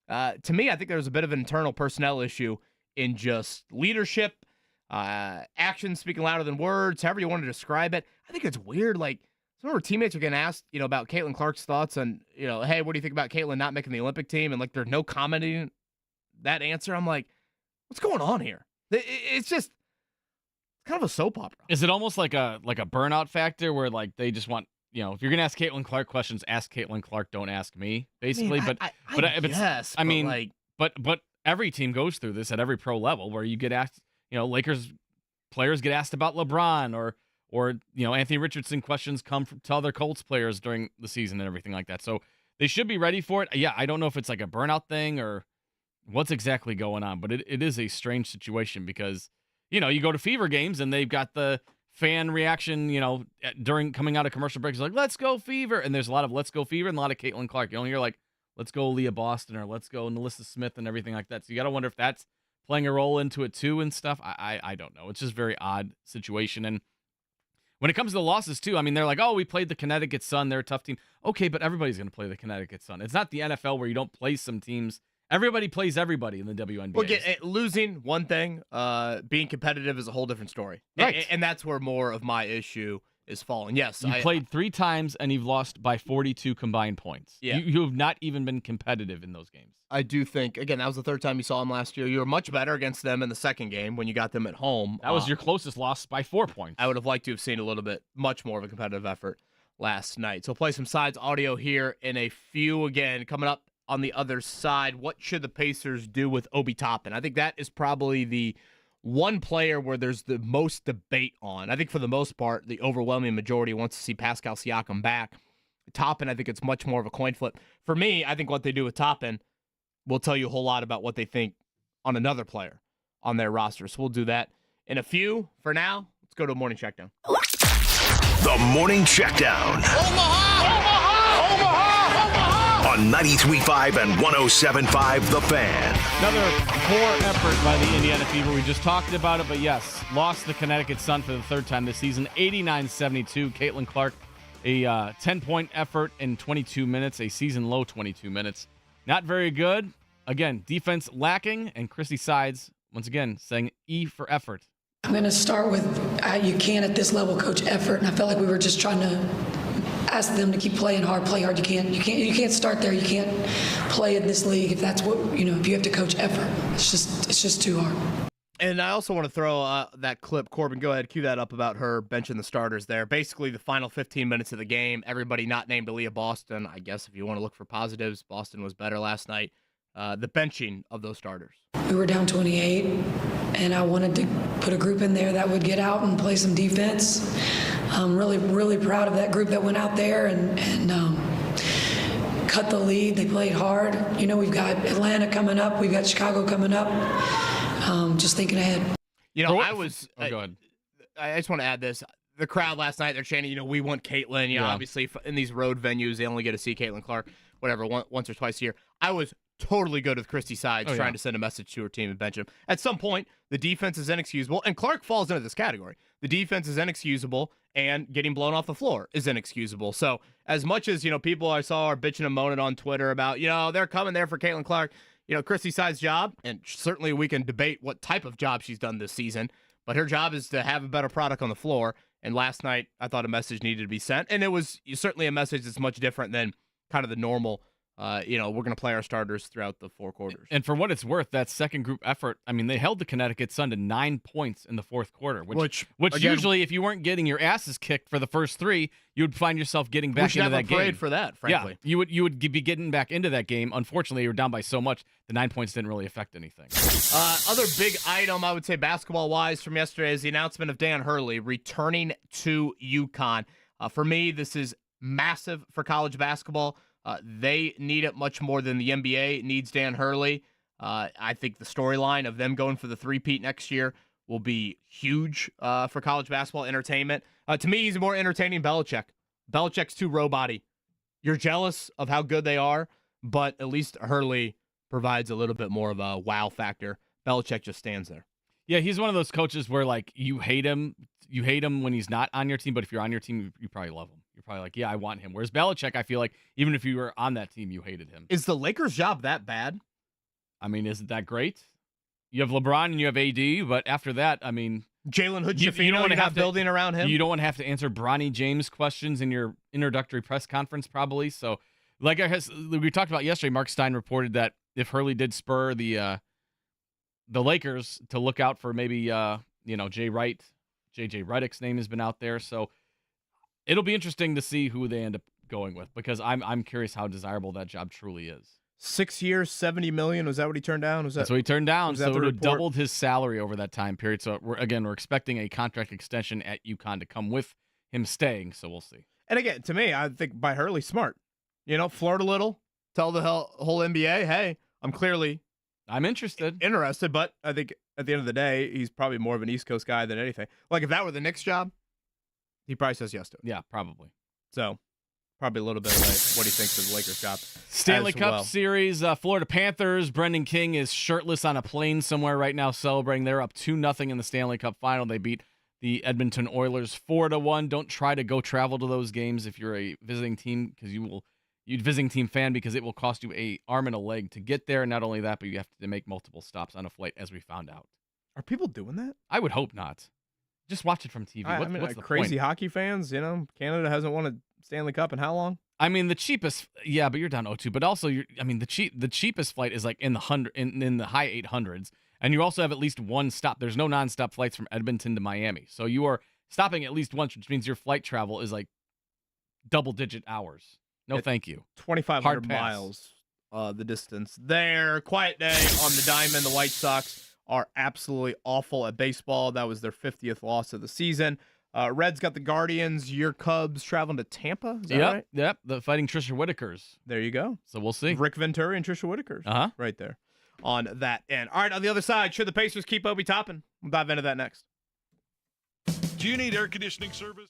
To me, I think there's a bit of an internal personnel issue in just leadership, actions speaking louder than words, however you want to describe it. I think it's weird, like, some of our teammates are getting asked, about Caitlin Clark's thoughts on, hey, what do you think about Caitlin not making the Olympic team? And, like, they're no commenting that answer. I'm like, what's going on here? It's just kind of a soap opera. Is it almost like a burnout factor where, like, they just want, if you're going to ask Caitlin Clark questions, ask Caitlin Clark, don't ask me, basically. But every team goes through this at every pro level where you get asked, Lakers players get asked about LeBron or Anthony Richardson questions come to other Colts players during the season and everything like that. So they should be ready for it. Yeah, I don't know if it's like a burnout thing or what's exactly going on, but it is a strange situation because, you go to Fever games and they've got the fan reaction, during coming out of commercial breaks, like, let's go Fever. And there's a lot of let's go Fever and a lot of Caitlin Clark. You don't hear like, let's go Leah Boston or let's go Alyssa Smith and everything like that. So you got to wonder if that's playing a role into it too and stuff. I don't know. It's just a very odd situation. And when it comes to the losses, too, I mean, they're like, oh, we played the Connecticut Sun. They're a tough team. Okay, but everybody's going to play the Connecticut Sun. It's not the NFL where you don't play some teams. Everybody plays everybody in the WNBA. Well, losing one thing, being competitive is a whole different story. Right. And that's where more of my issue is falling. Yes. You played 3 times and you've lost by 42 combined points. Yeah. You have not even been competitive in those games. I do think, again, that was the 3rd time you saw them last year. You were much better against them in the 2nd game when you got them at home. That was your closest loss by 4 points. I would have liked to have seen a little bit, much more of a competitive effort last night. So play some sides audio here in a few. Again, coming up on the other side, what should the Pacers do with Obi Toppin? I think that is probably the one player where there's the most debate on. I think for the most part, the overwhelming majority wants to see Pascal Siakam back. Toppin, I think it's much more of a coin flip. For me, I think what they do with Toppin will tell you a whole lot about what they think on another player on their roster. So we'll do that in a few. For now, let's go to a morning checkdown. The Morning Checkdown. On 93.5 and 107.5 The Fan. Another poor effort by the Indiana Fever. We just talked about it, but yes, lost the Connecticut Sun for the 3rd time this season, 89-72. Caitlin Clark, a 10-point effort in 22 minutes, a season-low 22 minutes. Not very good. Again, defense lacking, and Christy Sides, once again, saying E for effort. I'm going to start with, you can't at this level coach effort, and I felt like we were just trying to ask them to keep playing hard, play hard. You can't start there. You can't play in this league if that's what, if you have to coach effort. It's just too hard. And I also want to throw that clip. Corbin, go ahead, cue that up about her benching the starters there. Basically, the final 15 minutes of the game, everybody not named Aaliyah Boston. I guess if you want to look for positives, Boston was better last night. The benching of those starters. We were down 28, and I wanted to put a group in there that would get out and play some defense. I'm really, really proud of that group that went out there and cut the lead. They played hard. We've got Atlanta coming up. We've got Chicago coming up. Just thinking ahead. Go ahead. I just want to add this. The crowd last night, they're chanting, we want Caitlin. Obviously in these road venues, they only get to see Caitlin Clark, whatever, once or twice a year. I was totally good with Christy Sides trying to send a message to her team and bench him. At some point, the defense is inexcusable, and Clark falls into this category. The defense is inexcusable, and getting blown off the floor is inexcusable. So as much as, people I saw are bitching and moaning on Twitter about, they're coming there for Caitlin Clark, Christy Sides' job, and certainly we can debate what type of job she's done this season, but her job is to have a better product on the floor. And last night, I thought a message needed to be sent, and it was certainly a message that's much different than kind of the normal, we're going to play our starters throughout the four quarters. And for what it's worth, that second group effort, they held the Connecticut Sun to 9 points in the fourth quarter, which again, usually if you weren't getting your asses kicked for the first three, you would find yourself getting back into that game. We should have a parade for that, frankly. Yeah, you would be getting back into that game. Unfortunately, you were down by so much, the 9 points didn't really affect anything. Other big item, I would say basketball-wise from yesterday is the announcement of Dan Hurley returning to UConn. For me, this is massive for college basketball. They need it much more than the NBA needs Dan Hurley. I think the storyline of them going for the three-peat next year will be huge for college basketball entertainment. To me, he's more entertaining Belichick. Belichick's too roboty. You're jealous of how good they are, but at least Hurley provides a little bit more of a wow factor. Belichick just stands there. Yeah, he's one of those coaches where, you hate him. You hate him when he's not on your team, but if you're on your team, you probably love him. You're probably like, yeah, I want him. Whereas Belichick, I feel like even if you were on that team, you hated him. Is the Lakers' job that bad? Isn't that great? You have LeBron and you have AD, but after that, Jalen Hood-Schifino, you don't want to have building around him. You don't want to have to answer Bronny James questions in your introductory press conference, probably. So, like we talked about yesterday, Mark Stein reported that if Hurley did spur the Lakers to look out for maybe Jay Wright, JJ Redick's name has been out there, so it'll be interesting to see who they end up going with because I'm curious how desirable that job truly is. 6 years, $70 million. Was that what he turned down? That's what he turned down. So it would have doubled his salary over that time period. So we're expecting a contract extension at UConn to come with him staying. So we'll see. And again, to me, I think by Hurley, smart. Flirt a little, tell the whole NBA, hey, I'm interested, but I think at the end of the day, he's probably more of an East Coast guy than anything. Like if that were the Knicks' job, he probably says yes to it. Yeah, probably. So probably a little bit of what he thinks of the Lakers' job. Stanley Cup Series, Florida Panthers. Brendan King is shirtless on a plane somewhere right now celebrating. They're up 2-0 in the Stanley Cup final. They beat the Edmonton Oilers 4-1. Don't try to go travel to those games if you're a visiting team because you're visiting team fan because it will cost you an arm and a leg to get there. Not only that, but you have to make multiple stops on a flight, as we found out. Are people doing that? I would hope not. Just watch it from TV. What's the crazy point? Hockey fans, Canada hasn't won a Stanley Cup in how long? The cheapest, yeah, but you're down 0-2. But also, the cheapest flight is like in the high 800s, and you also have at least one stop. There's no nonstop flights from Edmonton to Miami, so you are stopping at least once, which means your flight travel is like double-digit hours. No, thank you. 2,500 miles, the distance there. Quiet day on the diamond. The White Sox are absolutely awful at baseball. That was their 50th loss of the season. Reds got the Guardians. Your Cubs traveling to Tampa. Is that right? Yep. The fighting Trisha Whitakers. There you go. So we'll see. Rick Venturi and Trisha Whitakers. Right there on that end. All right, on the other side, should the Pacers keep Obi Toppin? We'll dive into that next. Do you need air conditioning service?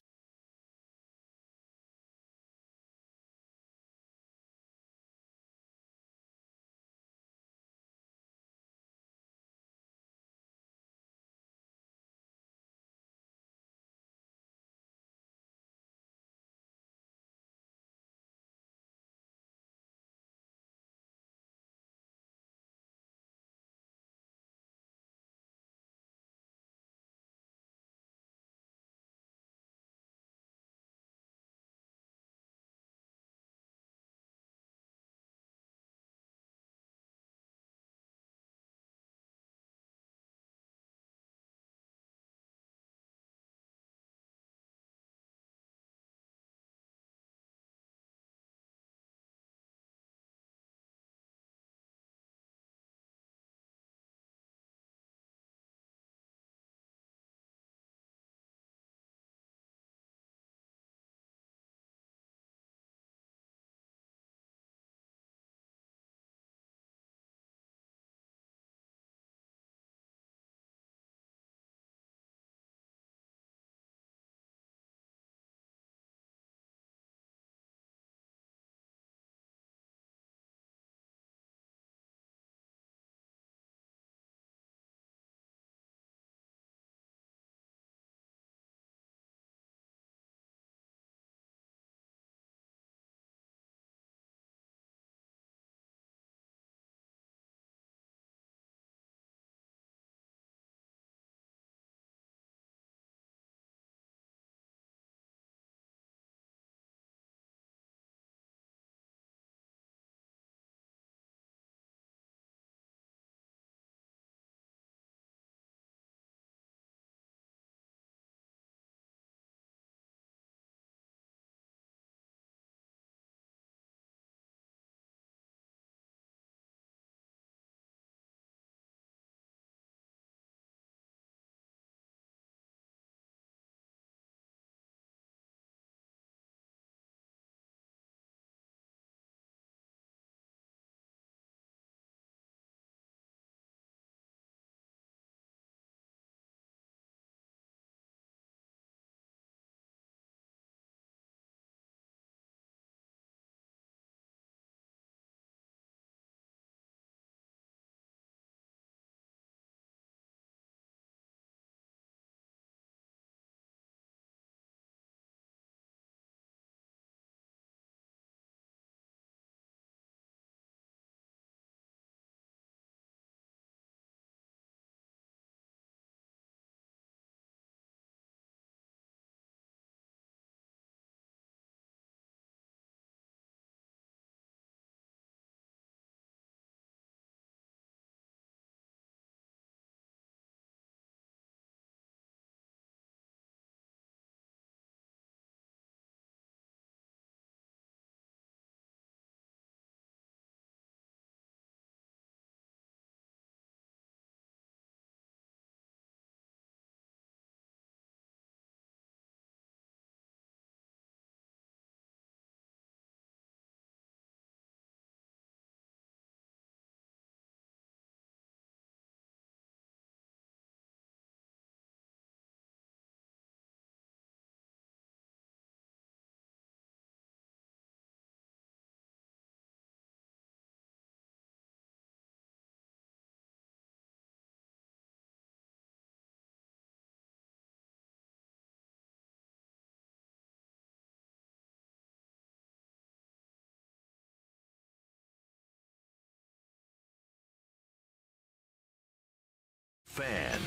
Fan.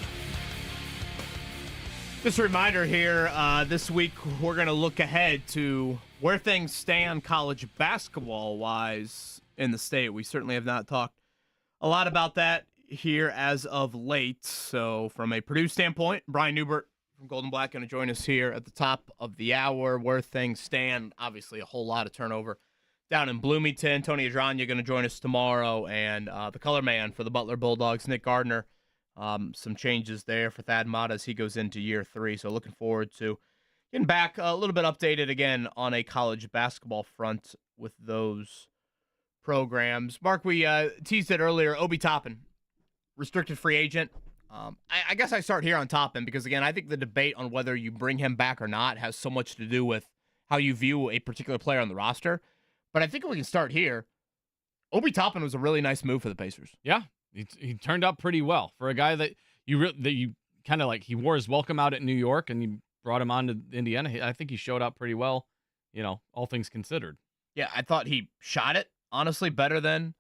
Just a reminder here, this week we're going to look ahead to where things stand college basketball-wise in the state. We certainly have not talked a lot about that here as of late. So from a Purdue standpoint, Brian Newbert from Golden Black going to join us here at the top of the hour, where things stand. Obviously a whole lot of turnover down in Bloomington. Tony Adranya going to join us tomorrow, and the color man for the Butler Bulldogs, Nick Gardner. Some changes there for Thad Matta as he goes into year 3. So looking forward to getting back a little bit updated again on a college basketball front with those programs. Mark, we teased it earlier. Obi Toppin, restricted free agent. I guess I start here on Toppin because, again, I think the debate on whether you bring him back or not has so much to do with how you view a particular player on the roster. But I think we can start here. Obi Toppin was a really nice move for the Pacers. Yeah. He turned out pretty well for a guy that you kind of like. He wore his welcome out at New York, and you brought him on to Indiana. I think he showed up pretty well, all things considered. Yeah, I thought he shot it, honestly, better than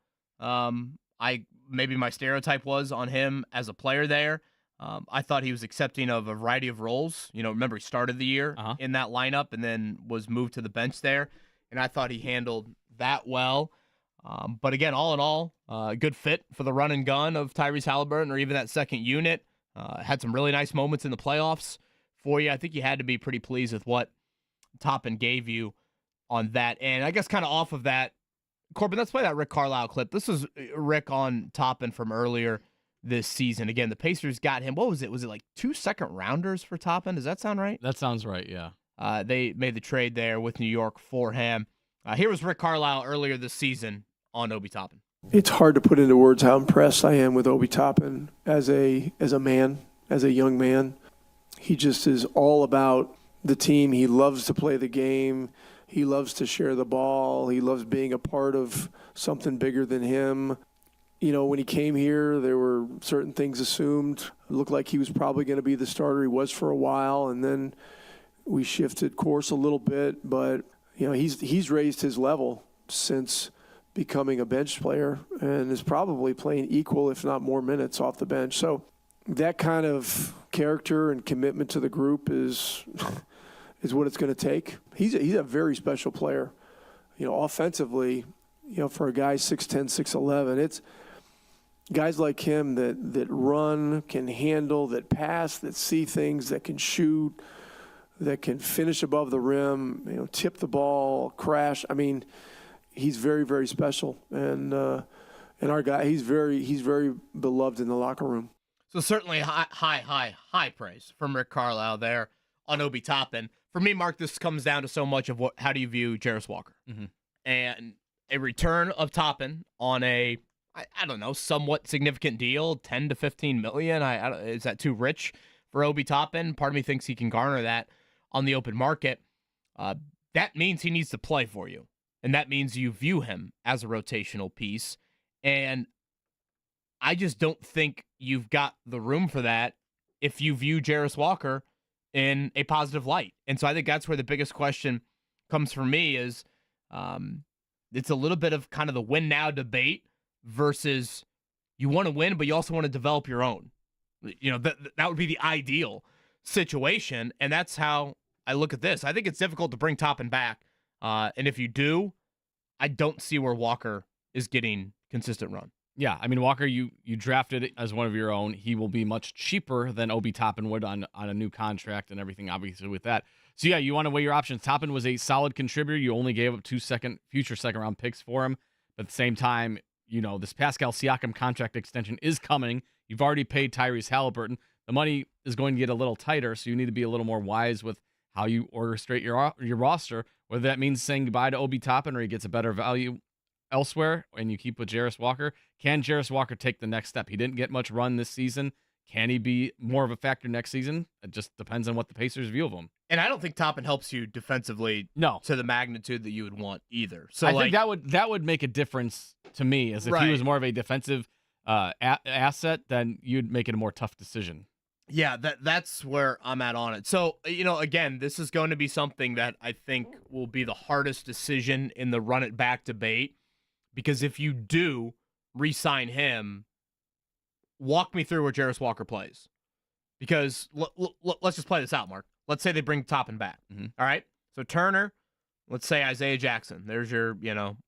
maybe my stereotype was on him as a player there. I thought he was accepting of a variety of roles. Remember he started the year in that lineup and then was moved to the bench there, and I thought he handled that well. But again, all in all, good fit for the run and gun of Tyrese Halliburton or even that second unit. Had some really nice moments in the playoffs for you. I think you had to be pretty pleased with what Toppin gave you on that. And I guess kind of off of that, Corbin, let's play that Rick Carlisle clip. This is Rick on Toppin from earlier this season. Again, the Pacers got him. What was it? Was it like 2 second-rounders for Toppin? Does that sound right? That sounds right, yeah. They made the trade there with New York for him. Here was Rick Carlisle earlier this season on Obi Toppin. It's hard to put into words how impressed I am with Obi Toppin as a man, as a young man. He just is all about the team. He loves to play the game. He loves to share the ball. He loves being a part of something bigger than him. When he came here, there were certain things assumed. It looked like he was probably going to be the starter. He was for a while, and then we shifted course a little bit. But, he's raised his level since becoming a bench player and is probably playing equal, if not more minutes off the bench. So that kind of character and commitment to the group is what it's going to take. He's a very special player. Offensively, for a guy 6'10", 6'11", it's guys like him that run, can handle, that pass, that see things, that can shoot, that can finish above the rim, tip the ball, crash. I mean, he's very, very special, and our guy, he's very beloved in the locker room. So certainly high praise from Rick Carlisle there on Obi Toppin. For me, Mark, this comes down to so much of how do you view Jarris Walker, and a return of Toppin on a I don't know, somewhat significant deal, 10 to 15 million. Is that too rich for Obi Toppin? Part of me thinks he can garner that on the open market. That means he needs to play for you. And that means you view him as a rotational piece. And I just don't think you've got the room for that if you view Jarris Walker in a positive light. And so I think that's where the biggest question comes for me is it's a little bit of kind of the win now debate versus you want to win, but you also want to develop your own. That would be the ideal situation. And that's how I look at this. I think it's difficult to bring Toppin back. And if you do, I don't see where Walker is getting consistent run. Yeah, I mean, Walker, you drafted it as one of your own. He will be much cheaper than Obi Toppin would on a new contract and everything, obviously, with that. So, yeah, you want to weigh your options. Toppin was a solid contributor. You only gave up 2 future second-round picks for him. But at the same time, this Pascal Siakam contract extension is coming. You've already paid Tyrese Halliburton. The money is going to get a little tighter, so you need to be a little more wise with how you orchestrate your roster, whether that means saying goodbye to Obi Toppin or he gets a better value elsewhere and you keep with Jarris Walker. Can Jarris Walker take the next step? He didn't get much run this season. Can he be more of a factor next season? It just depends on what the Pacers view of him. And I don't think Toppin helps you defensively to the magnitude that you would want either. So I think that would make a difference to me, as if he was more of a defensive asset, then you'd make it a more tough decision. Yeah, that's where I'm at on it. So, again, this is going to be something that I think will be the hardest decision in the run it back debate, because if you do re-sign him, walk me through where Jarris Walker plays. Because let's just play this out, Mark. Let's say they bring Toppin back. All right? So Turner, let's say Isaiah Jackson. There's your,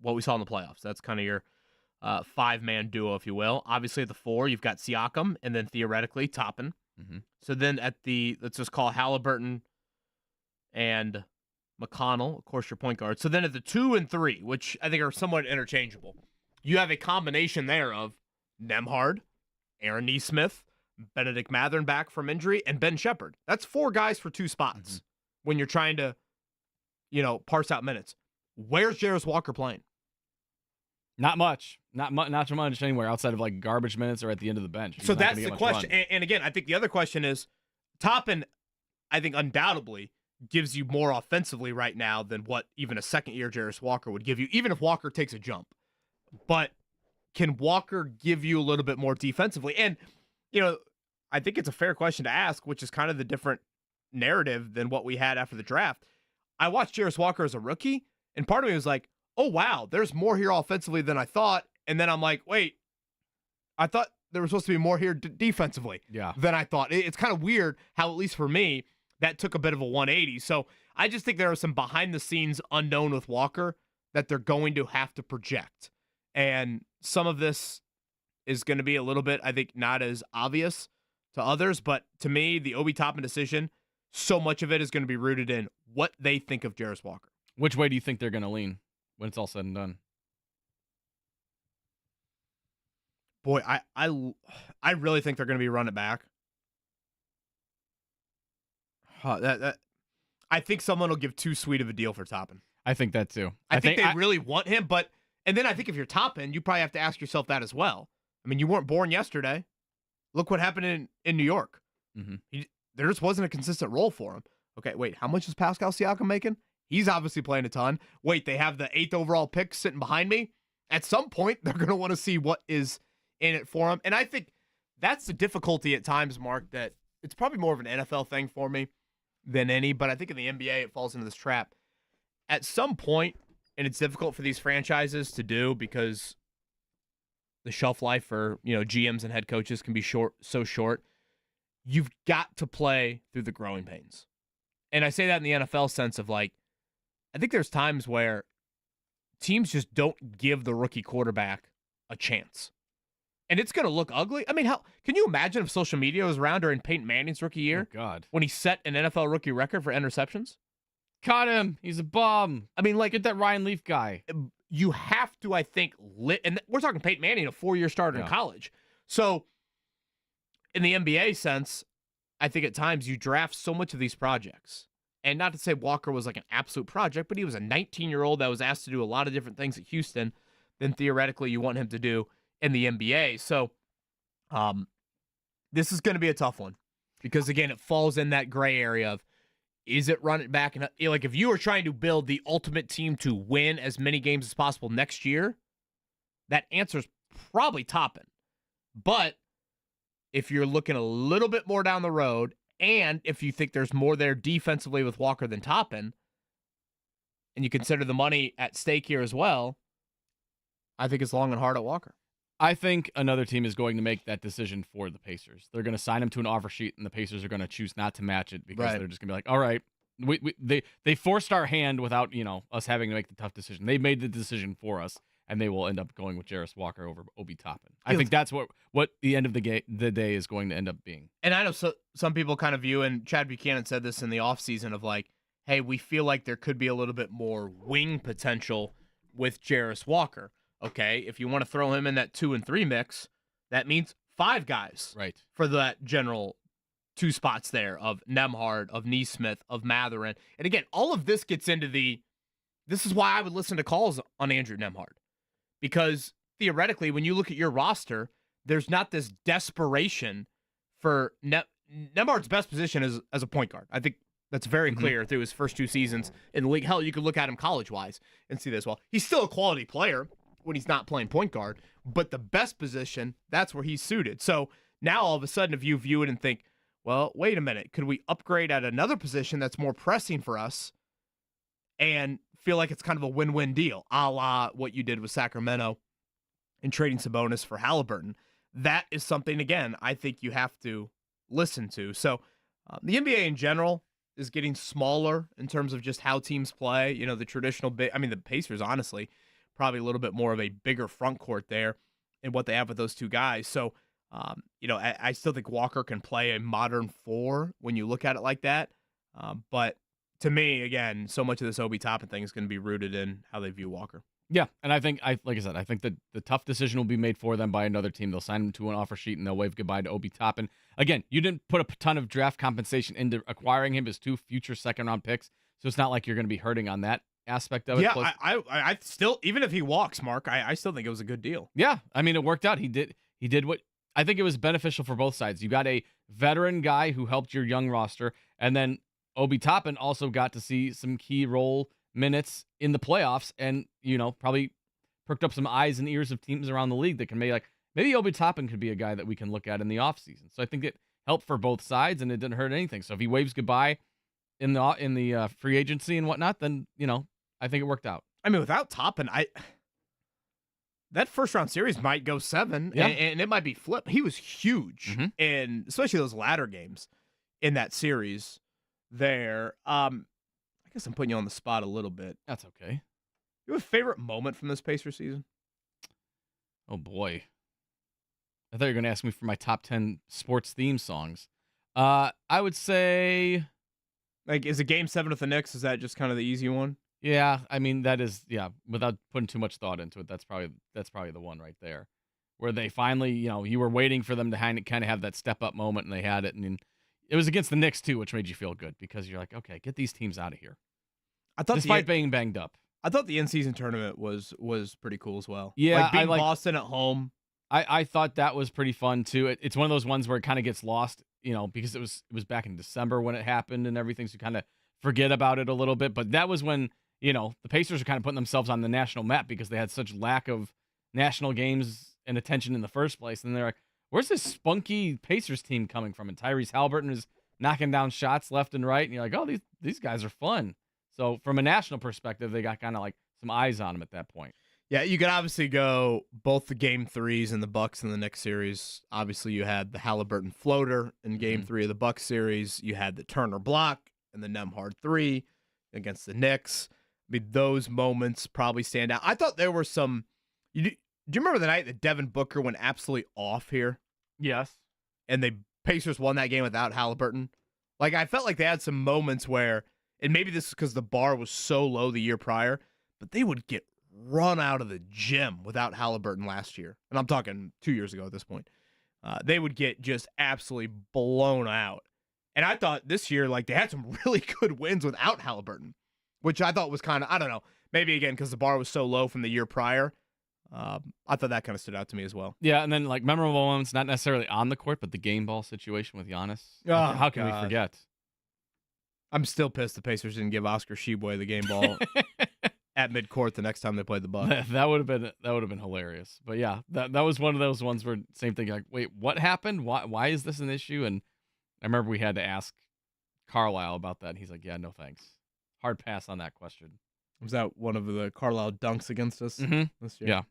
what we saw in the playoffs. That's kind of your five-man duo, if you will. Obviously, at the 4, you've got Siakam, and then theoretically Toppin. So then at the, let's just call Halliburton and McConnell, of course, your point guard. So then at the 2 and 3, which I think are somewhat interchangeable, you have a combination there of Nembhard, Aaron Nesmith, Benedict Mathurin back from injury, and Ben Shepherd. That's 4 guys for 2 spots when you're trying to, parse out minutes. Where's Jarris Walker playing? Not much. Not too much anywhere outside of like garbage minutes or at the end of the bench. So that's the question. And again, I think the other question is, Toppin, I think undoubtedly gives you more offensively right now than what even a second-year Jarris Walker would give you, even if Walker takes a jump. But can Walker give you a little bit more defensively? And, I think it's a fair question to ask, which is kind of the different narrative than what we had after the draft. I watched Jarris Walker as a rookie, and part of me was like, oh, wow, there's more here offensively than I thought. And then I'm like, wait, I thought there was supposed to be more here defensively than I thought. It's kind of weird how, at least for me, that took a bit of a 180. So I just think there are some behind-the-scenes unknown with Walker that they're going to have to project. And some of this is going to be a little bit, I think, not as obvious to others. But to me, the Obi Toppin decision, so much of it is going to be rooted in what they think of Jarris Walker. Which way do you think they're going to lean when it's all said and done? Boy, I really think they're going to be running it back. I think someone will give too sweet of a deal for Toppin. I think that too. I think they really want him, and then I think if you're Toppin, you probably have to ask yourself that as well. I mean, you weren't born yesterday. Look what happened in New York. There just wasn't a consistent role for him. Okay, wait, how much is Pascal Siakam making? He's obviously playing a ton. Wait, they have the 8th overall pick sitting behind me. At some point, they're going to want to see what is in it for him. And I think that's the difficulty at times, Mark, that it's probably more of an NFL thing for me than any, but I think in the NBA, it falls into this trap. At some point, and it's difficult for these franchises to do because the shelf life for, GMs and head coaches can be so short. You've got to play through the growing pains. And I say that in the NFL sense of I think there's times where teams just don't give the rookie quarterback a chance. And it's going to look ugly. I mean, how can you imagine if social media was around during Peyton Manning's rookie year? Oh, God. When he set an NFL rookie record for interceptions? Caught him. He's a bum. I mean, get that Ryan Leaf guy. You have to, I think, and we're talking Peyton Manning, a 4-year starter in college. So in the NBA sense, I think at times you draft so much of these projects. And not to say Walker was like an absolute project, but he was a 19-year-old that was asked to do a lot of different things at Houston than theoretically you want him to do in the NBA. So this is going to be a tough one because, again, it falls in that gray area of, is it run it back? And if you are trying to build the ultimate team to win as many games as possible next year, that answer is probably Toppin. But if you're looking a little bit more down the road, and if you think there's more there defensively with Walker than Toppin, and you consider the money at stake here as well, I think it's long and hard at Walker. I think another team is going to make that decision for the Pacers. They're going to sign him to an offer sheet, and the Pacers are going to choose not to match it because they're just going to be like, all right, they forced our hand without us having to make the tough decision. They made the decision for us, and they will end up going with Jarris Walker over Obi Toppin. I think that's what the end of the day is going to end up being. And I know some people kind of view, and Chad Buchanan said this in the offseason of hey, we feel like there could be a little bit more wing potential with Jarris Walker. Okay, if you want to throw him in that 2 and 3 mix, that means 5 guys for that general 2 spots there of Nembhard, of Nesmith, of Mathurin. And again, all of this gets into this is why I would listen to calls on Andrew Nembhard. Because theoretically, when you look at your roster, there's not this desperation for Nembhard's best position as a point guard. I think that's very clear through his first 2 seasons in the league. Hell, you could look at him college-wise and see this. Well, he's still a quality player when he's not playing point guard, but the best position, that's where he's suited. So now all of a sudden, if you view it and think, well, wait a minute, could we upgrade at another position that's more pressing for us and feel like it's kind of a win-win deal, a la what you did with Sacramento in trading Sabonis for Halliburton? that is something, again, I think you have to listen to. So the NBA in general is getting smaller in terms of just how teams play. The traditional the Pacers, honestly, probably a little bit more of a bigger front court there in what they have with those two guys. So, I still think Walker can play a modern four when you look at it like that. But to me, again, so much of this Obi Toppin thing is going to be rooted in how they view Walker. Yeah, and I think that the tough decision will be made for them by another team. They'll sign him to an offer sheet and they'll wave goodbye to Obi Toppin. Again, you didn't put a ton of draft compensation into acquiring him as 2 future second-round picks, so it's not like you're going to be hurting on that aspect of it. Yeah, I still, even if he walks, Mark, I still think it was a good deal. Yeah, I mean, it worked out. He did what I think it was beneficial for both sides. You got a veteran guy who helped your young roster, and then Obi Toppin also got to see some key role minutes in the playoffs, and probably perked up some eyes and ears of teams around the league that can maybe Obi Toppin could be a guy that we can look at in the offseason. So I think it helped for both sides, and it didn't hurt anything. So if he waves goodbye in the free agency and whatnot, then I think it worked out. I mean, without Toppin, that first round series might go 7, yeah. and it might be flipped. He was huge, and especially those latter games in that series there. I guess I'm putting you on the spot a little bit. That's okay. You have a favorite moment from this Pacers season? Oh, boy. I thought you were going to ask me for my top 10 sports theme songs. I would say... is it Game 7 with the Knicks? Is that just kind of the easy one? Yeah, I mean, that is, without putting too much thought into it, that's probably the one right there. Where they finally, you were waiting for them to kind of have that step-up moment, and they had it, and then it was against the Knicks, too, which made you feel good, because you're like, okay, get these teams out of here. Despite being banged up. I thought the in-season tournament was pretty cool as well. Yeah, beating Boston at home. I thought that was pretty fun too. It's one of those ones where it kind of gets lost, because it was back in December when it happened and everything, so you kind of forget about it a little bit. But that was when the Pacers are kind of putting themselves on the national map because they had such lack of national games and attention in the first place. And they're like, where's this spunky Pacers team coming from? And Tyrese Halliburton is knocking down shots left and right, and you're like, oh, these guys are fun. So from a national perspective, they got kind of like some eyes on them at that point. Yeah, you could obviously go both the Game 3s and the Bucks in the Knicks series. Obviously, you had the Halliburton floater in Game 3 of the Bucks series. You had the Turner block and the Nembhard 3 against the Knicks. I mean, those moments probably stand out. I thought there were some. Do you remember the night that Devin Booker went absolutely off here? Yes. And the Pacers won that game without Halliburton. I felt like they had some moments where, and maybe this is because the bar was so low the year prior, but they would get run out of the gym without Halliburton last year. And I'm talking 2 years ago at this point. They would get just absolutely blown out. And I thought this year, they had some really good wins without Halliburton, which I thought was kind of, I don't know, maybe again because the bar was so low from the year prior. I thought that kind of stood out to me as well. Yeah, and then memorable moments, not necessarily on the court, but the game ball situation with Giannis. How can we forget? I'm still pissed the Pacers didn't give Oscar Tshiebwe the game ball at midcourt the next time they played the Bucks. That would have been hilarious. But yeah, that was one of those ones where same thing. Like, wait, what happened? Why is this an issue? And I remember we had to ask Carlisle about that. And he's like, yeah, no thanks. Hard pass on that question. Was that one of the Carlisle dunks against us this year? Yeah.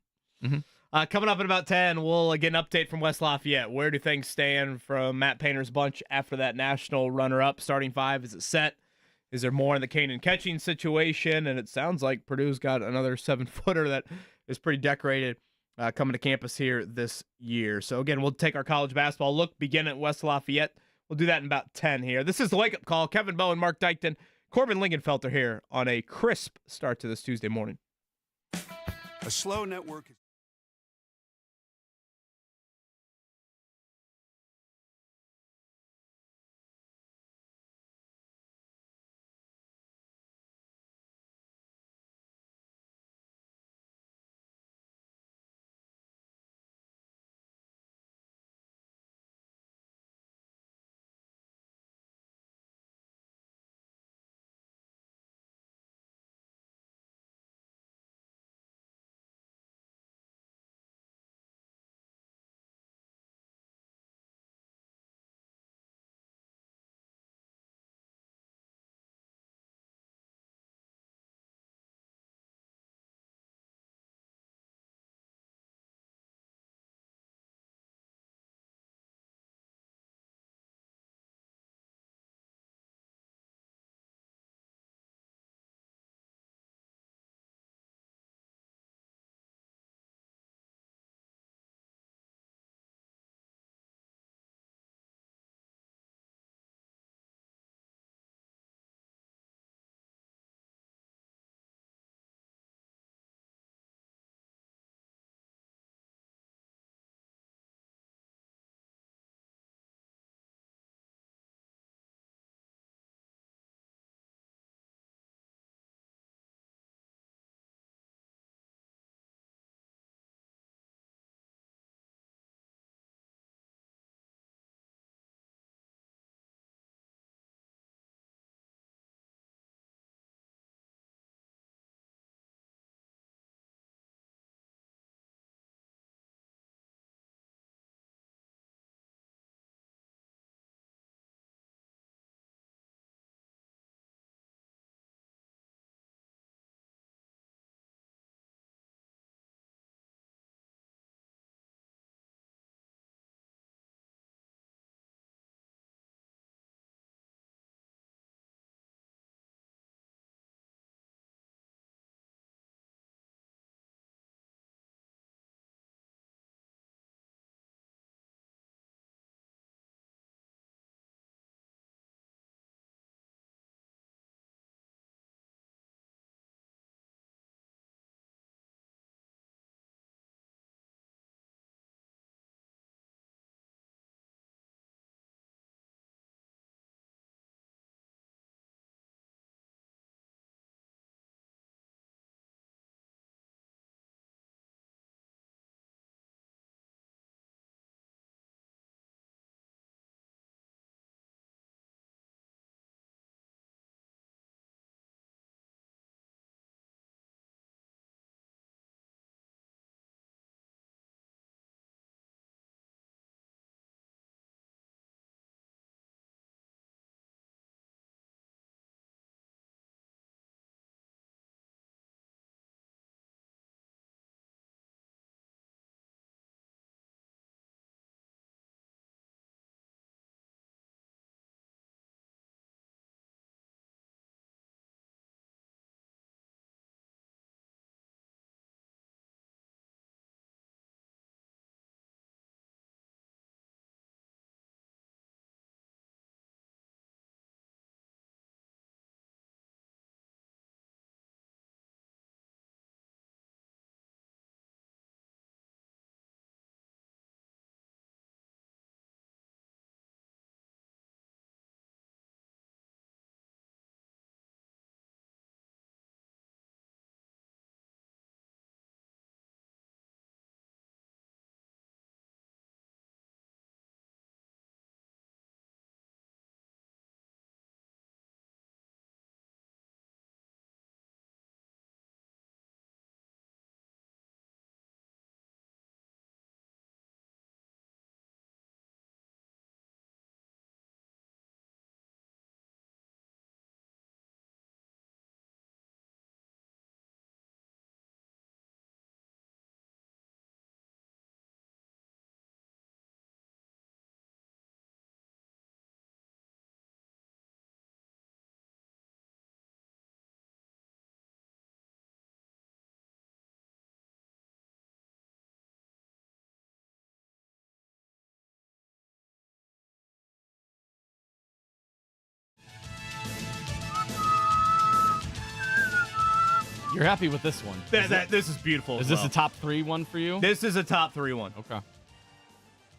Mm-hmm. Coming up in about 10, we'll get an update from West Lafayette. Where do things stand from Matt Painter's bunch after that national runner-up? Starting 5, is it set? Is there more in the Kanan catching situation? And it sounds like Purdue's got another 7-footer that is pretty decorated coming to campus here this year. So again, we'll take our college basketball look, begin at West Lafayette. We'll do that in about 10 here. This is the Wake Up Call. Kevin Bowen, Mark Dykton, Corbin Lingenfelter here on a crisp start to this Tuesday morning. A slow network. You're happy with this one? This is beautiful. Is this a top 3 one for you? This is a top 3 one. Okay.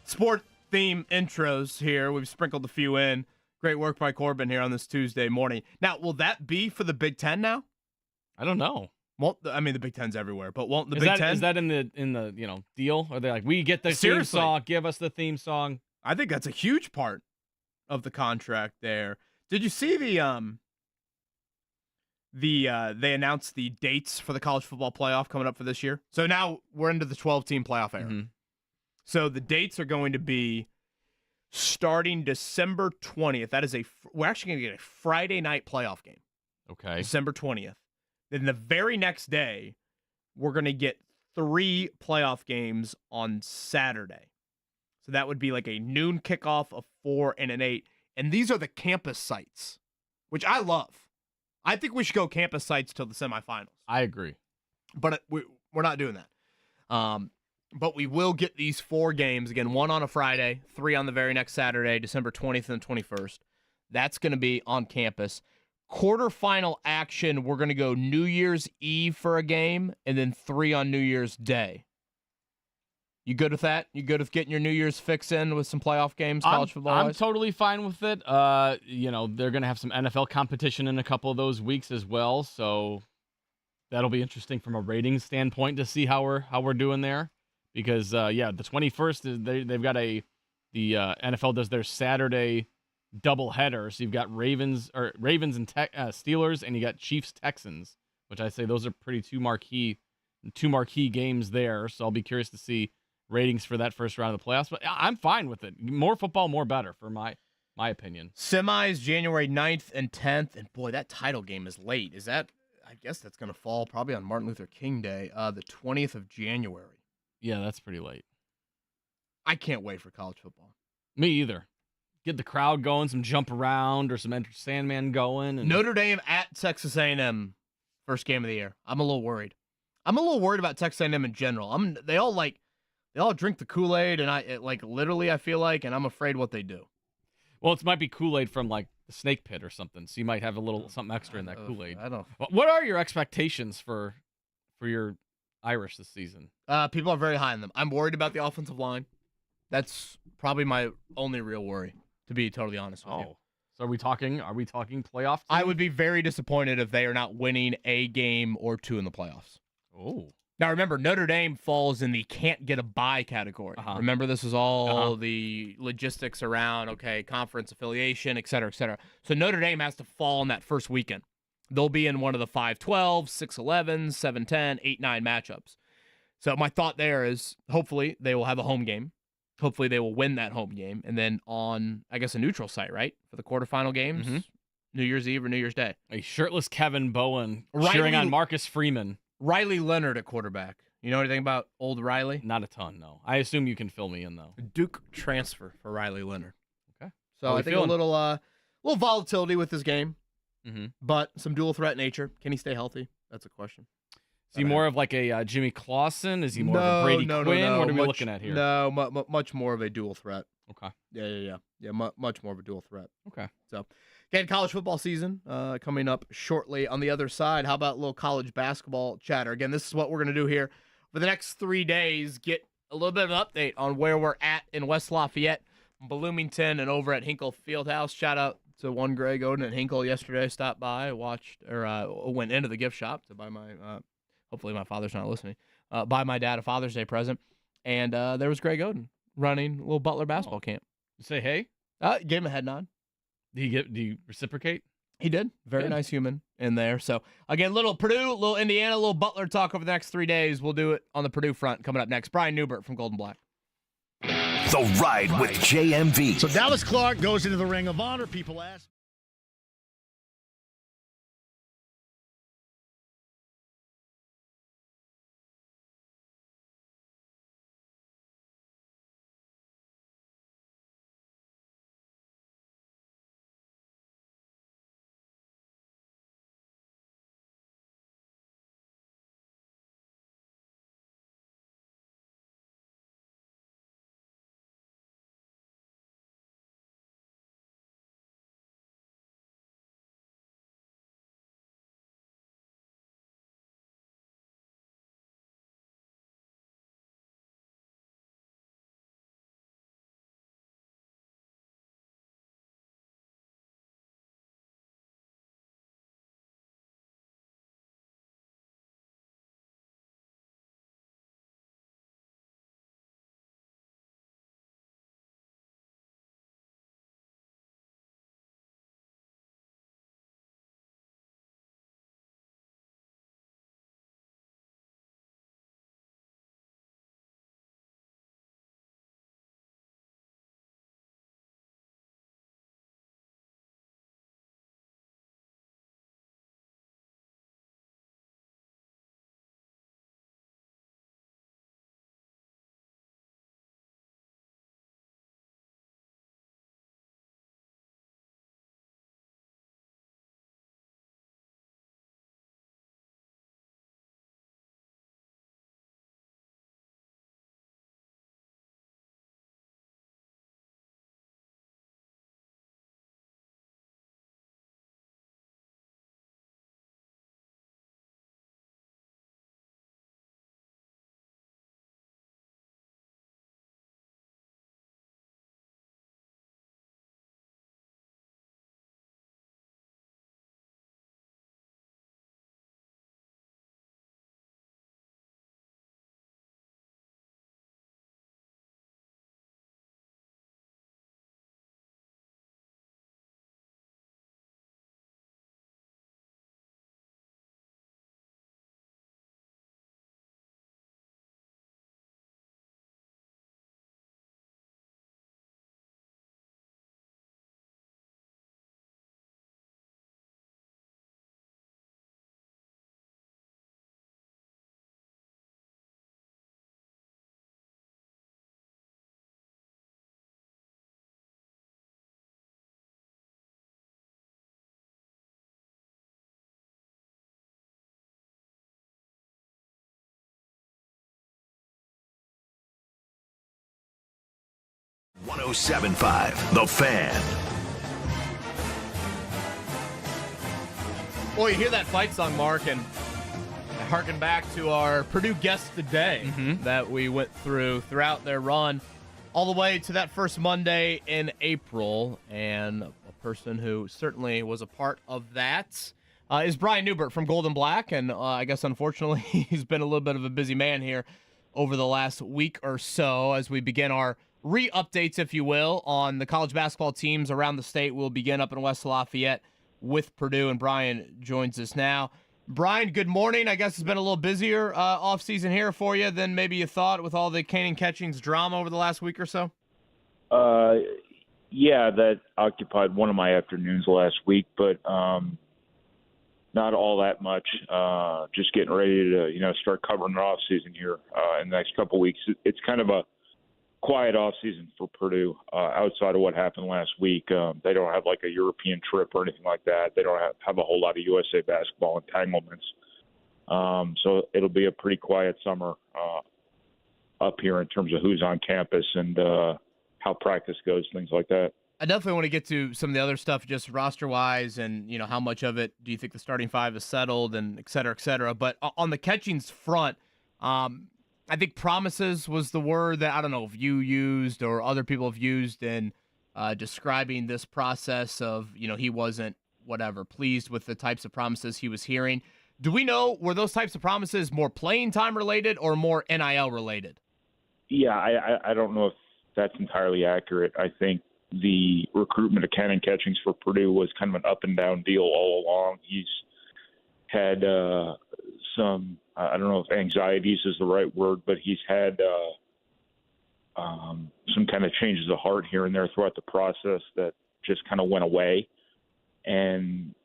Sport theme intros here. We've sprinkled a few in. Great work by Corbin here on this Tuesday morning. Now, will that be for the Big Ten now? I don't know. The Big Ten's everywhere, but won't the Big Ten? Is that in the deal? Are they like, we get the theme song, give us the theme song? I think that's a huge part of the contract there. Did you see they announced the dates for the college football playoff coming up for this year? So now we're into the 12-team playoff era. Mm-hmm. So the dates are going to be starting December 20th. We're actually going to get a Friday night playoff game. Okay. December 20th. Then the very next day, we're going to get 3 playoff games on Saturday. So that would be like a noon kickoff, a 4, and an 8. And these are the campus sites, which I love. I think we should go campus sites till the semifinals. I agree. But we're not doing that. But we will get these 4 games, again, 1 on a Friday, 3 on the very next Saturday, December 20th and 21st. That's going to be on campus. Quarterfinal action, we're going to go New Year's Eve for a game, and then 3 on New Year's Day. You good with that? You good with getting your New Year's fix in with some playoff games, college football? I'm totally fine with it. They're going to have some NFL competition in a couple of those weeks as well, so that'll be interesting from a ratings standpoint to see how we're doing there. Because the 21st they've got the NFL does their Saturday doubleheader. So you've got Ravens and Steelers, and you got Chiefs Texans, which I say those are two marquee games there. So I'll be curious to see ratings for that first round of the playoffs. But I'm fine with it. More football, more better for my opinion. Semis January 9th and 10th, and boy, that title game is late. Is that? I guess that's going to fall probably on Martin Luther King Day, the 20th of January. Yeah, that's pretty late. I can't wait for college football. Me either. Get the crowd going, some jump around or some Enter Sandman going. And Notre Dame at Texas A&M, first game of the year. I'm a little worried. I'm a little worried about Texas A&M in general. They all drink the Kool-Aid, and I feel like, and I'm afraid what they do. Well, it might be Kool-Aid from like the snake pit or something, so you might have a little something extra in that Kool-Aid. I don't. What are your expectations for your Irish this season? People are very high on them. I'm worried about the offensive line. That's probably my only real worry, to be totally honest with you. So are we talking playoff team? I would be very disappointed if they are not winning a game or 2 in the playoffs. Oh. Now remember, Notre Dame falls in the can't get a bye category. Uh-huh. Remember, this is all the logistics around, conference affiliation, et cetera, et cetera. So Notre Dame has to fall in that first weekend. They'll be in one of the 5-12, 6-11, 7-10, 8-9 matchups. So my thought there is hopefully they will have a home game. Hopefully they will win that home game. And then on, I guess, a neutral site, right? For the quarterfinal games, New Year's Eve or New Year's Day. A shirtless Kevin Bowen cheering on Marcus Freeman. Riley Leonard at quarterback. You know anything about old Riley? Not a ton, no. I assume you can fill me in, though. Duke transfer for Riley Leonard. Okay. So I think a little volatility with this game. Mm-hmm. But some dual threat nature. Can he stay healthy? That's a question. Is he more of like a Jimmy Clausen? Is he more of a Brady Quinn? No. What are we looking at here? No, much more of a dual threat. Okay. Yeah, much more of a dual threat. Okay. So, again, college football season coming up shortly. On the other side, how about a little college basketball chatter? Again, this is what we're going to do here for the next 3 days. Get a little bit of an update on where we're at in West Lafayette, Bloomington, and over at Hinkle Fieldhouse. Shout out to one Greg Oden at Hinkle yesterday. Stopped by, went into the gift shop to buy my, hopefully my father's not listening, buy my dad a Father's Day present. And there was Greg Oden running a little Butler basketball camp. You say hey? Gave him a head nod. Do you reciprocate? He did. Very nice human in there. So, again, little Purdue, little Indiana, little Butler talk over the next 3 days. We'll do it on the Purdue front coming up next. Brian Newbert from Golden Black. The Ride with JMV. So Dallas Clark goes into the Ring of Honor. People ask. 107.5 The Fan. Well, you hear that fight song, Mark, and I harken back to our Purdue guest today that we went throughout their run all the way to that first Monday in April. And a person who certainly was a part of that is Brian Newbert from Golden Black. And I guess, unfortunately, he's been a little bit of a busy man here over the last week or so as we begin our re-updates, if you will, on the college basketball teams around the state. We'll begin up in West Lafayette with Purdue, and Brian joins us now. Brian, good morning. I guess it's been a little busier offseason here for you than maybe you thought with all the Kanan Catchings drama over the last week or so? Yeah, that occupied one of my afternoons last week, but not all that much. Just getting ready to, start covering the offseason here in the next couple of weeks. It's kind of a quiet offseason for Purdue outside of what happened last week. They don't have like a European trip or anything like that. They don't have a whole lot of USA basketball entanglements. So it'll be a pretty quiet summer up here in terms of who's on campus and how practice goes, things like that. I definitely want to get to some of the other stuff just roster-wise and, how much of it do you think the starting five is settled and et cetera, et cetera. But on the Catchings front, I think promises was the word that I don't know if you used or other people have used in describing this process of, he wasn't pleased with the types of promises he was hearing. Do we know, were those types of promises more playing time related or more NIL related? Yeah, I don't know if that's entirely accurate. I think the recruitment of Kanan Catchings for Purdue was kind of an up and down deal all along. He's had some, I don't know if anxieties is the right word, but he's had some kind of changes of heart here and there throughout the process that just kind of went away. And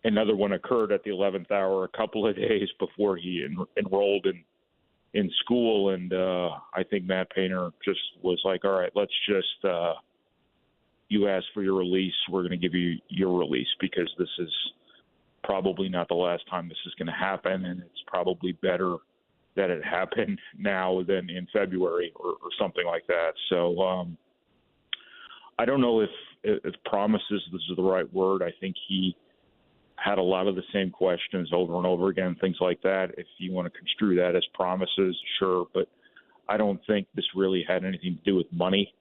another one occurred at the 11th hour a couple of days before he enrolled in school. And I think Matt Painter just was like, all right, let's just, you asked for your release. We're going to give you your release because this is probably not the last time this is going to happen. And it's probably better that it happened now than in February or something like that. So I don't know if promises this is the right word. I think he had a lot of the same questions over and over again, things like that. If you want to construe that as promises, sure. But I don't think this really had anything to do with money.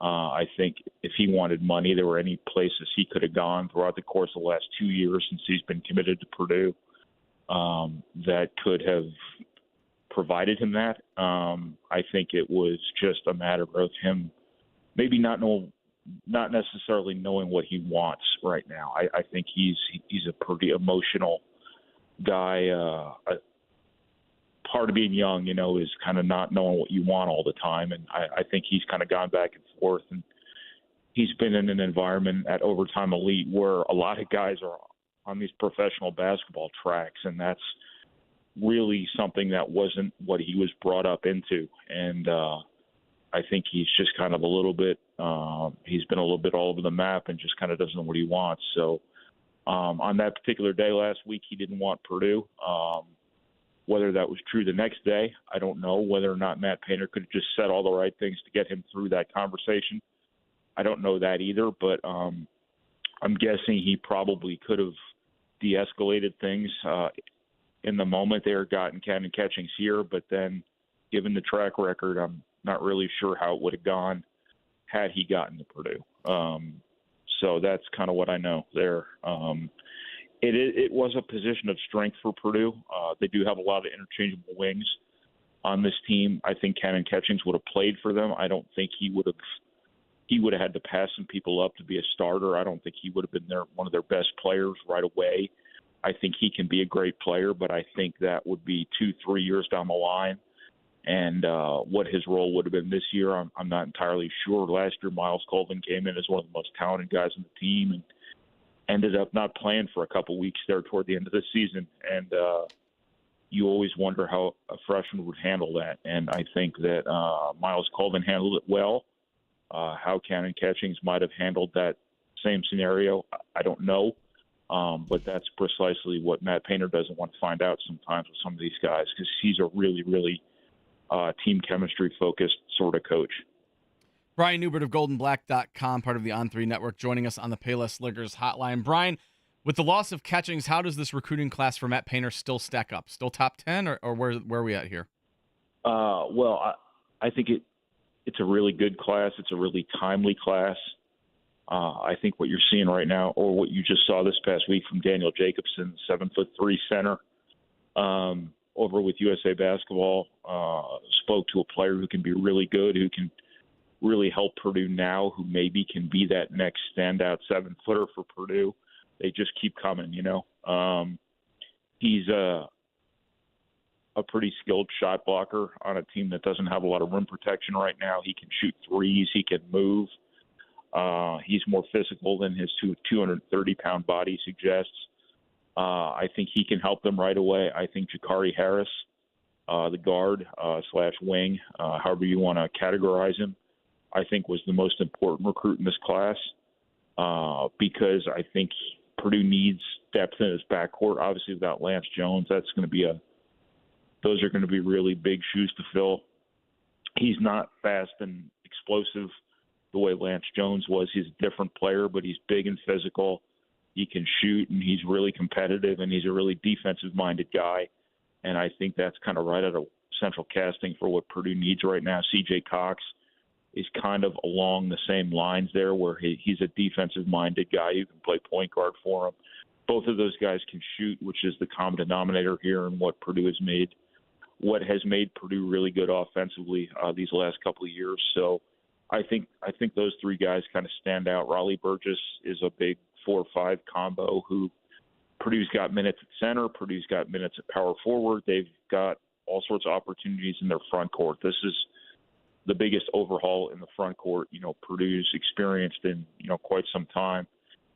I think if he wanted money, there were any places he could have gone throughout the course of the last 2 years since he's been committed to Purdue that could have provided him that. I think it was just a matter of him maybe not necessarily knowing what he wants right now. I think he's a pretty emotional guy. Part of being young, is kind of not knowing what you want all the time. And I think he's kind of gone back and forth. And he's been in an environment at Overtime Elite where a lot of guys are on these professional basketball tracks. And that's really something that wasn't what he was brought up into. And I think he's just kind of a little bit he's been a little bit all over the map and just kind of doesn't know what he wants. So on that particular day last week, he didn't want Purdue. Whether that was true the next day, I don't know. Whether or not Matt Painter could have just said all the right things to get him through that conversation, I don't know that either. But I'm guessing he probably could have de-escalated things in the moment there, gotten Kanan Catchings here. But then, given the track record, I'm not really sure how it would have gone had he gotten to Purdue. So that's kind of what I know there. It was a position of strength for Purdue. They do have a lot of interchangeable wings on this team. I think Kanan Catchings would have played for them. I don't think he would have had to pass some people up to be a starter. I don't think he would have been one of their best players right away. I think he can be a great player, but I think that would be 2-3 years down the line. And what his role would have been this year, I'm not entirely sure. Last year, Miles Colvin came in as one of the most talented guys on the team and ended up not playing for a couple weeks there toward the end of the season. And you always wonder how a freshman would handle that. And I think that Miles Colvin handled it well. How Kanan Catchings might have handled that same scenario, I don't know. But that's precisely what Matt Painter doesn't want to find out sometimes with some of these guys, because he's a really, really team chemistry focused sort of coach. Brian Newbert of goldenblack.com, part of the On3 network, joining us on the Payless Liquors hotline. Brian, with the loss of Catchings, how does this recruiting class for Matt Painter still stack up? Still top 10, or where are we at here? Well, I think it's a really good class. It's a really timely class. I think what you're seeing right now, or what you just saw this past week from Daniel Jacobson, 7'3" center, over with USA Basketball, spoke to a player who can be really good, who can really help Purdue now, who maybe can be that next standout 7-footer for Purdue. They just keep coming, you know. He's a pretty skilled shot blocker on a team that doesn't have a lot of rim protection right now. He can shoot threes. He can move. He's more physical than his 230-pound body suggests. I think he can help them right away. I think Jakari Harris, the guard / wing, however you want to categorize him, I think was the most important recruit in this class because I think Purdue needs depth in his backcourt. Obviously, without Lance Jones, those are going to be really big shoes to fill. He's not fast and explosive the way Lance Jones was. He's a different player, but he's big and physical. He can shoot, and he's really competitive, and he's a really defensive-minded guy. And I think that's kind of right out of central casting for what Purdue needs right now. C.J. Cox is kind of along the same lines there, where he's a defensive-minded guy who can play point guard for him. Both of those guys can shoot, which is the common denominator here in what Purdue has made. What has made Purdue really good offensively these last couple of years. So I think those three guys kind of stand out. Raleigh Burgess is a big 4-5 combo who Purdue's got minutes at center. Purdue's got minutes at power forward. They've got all sorts of opportunities in their front court. This is the biggest overhaul in the front court, Purdue's experienced in, quite some time.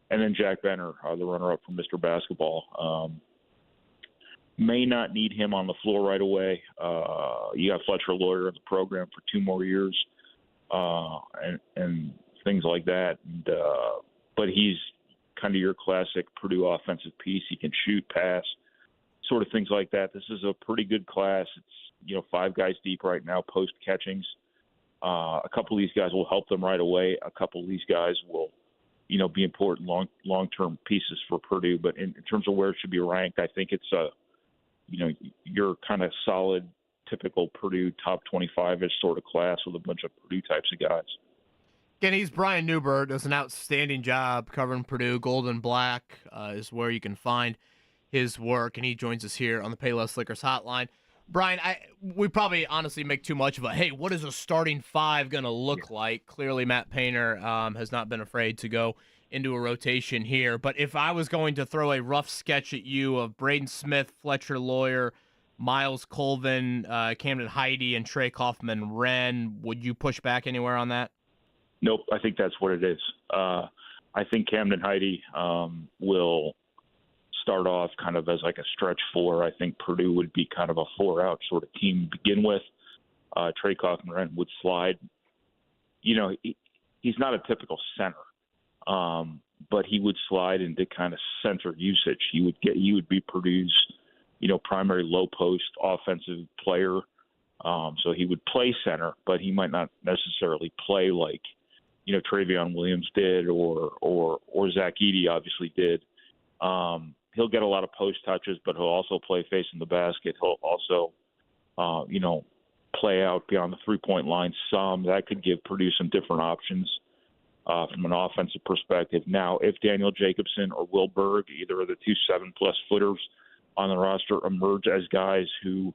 And then Jack Benner, the runner-up from Mr. Basketball. May not need him on the floor right away. You got Fletcher Lawyer in the program for 2 more years and things like that. But he's kind of your classic Purdue offensive piece. He can shoot, pass, sort of things like that. This is a pretty good class. It's, 5 guys deep right now, post-catchings. A couple of these guys will help them right away. A couple of these guys will, be important long-term pieces for Purdue. But in terms of where it should be ranked, I think it's your kind of solid, typical Purdue top 25-ish sort of class with a bunch of Purdue types of guys. Again, he's Brian Newbert. Does an outstanding job covering Purdue. Gold and Black is where you can find his work, and he joins us here on the Payless Liquors hotline. Brian, we probably honestly make too much of a, hey, what is a starting 5 going to look like? Clearly, Matt Painter has not been afraid to go into a rotation here. But if I was going to throw a rough sketch at you of Braden Smith, Fletcher Lawyer, Miles Colvin, Camden Heide, and Trey Kaufman-Wren, would you push back anywhere on that? Nope, I think that's what it is. I think Camden Heide will start off kind of as like a stretch 4. I think Purdue would be kind of a 4-out sort of team to begin with. Trey Kaufman-Wren would slide. He's not a typical center, but he would slide into kind of center usage. He would be Purdue's, primary low post offensive player. So he would play center, but he might not necessarily play like, Travion Williams did or Zach Edey obviously did. He'll get a lot of post touches, but he'll also play facing the basket. He'll also, play out beyond the 3-point line some. That could give Purdue some different options from an offensive perspective. Now, if Daniel Jacobson or Will Berg, either of the 2 7+ footers on the roster, emerge as guys who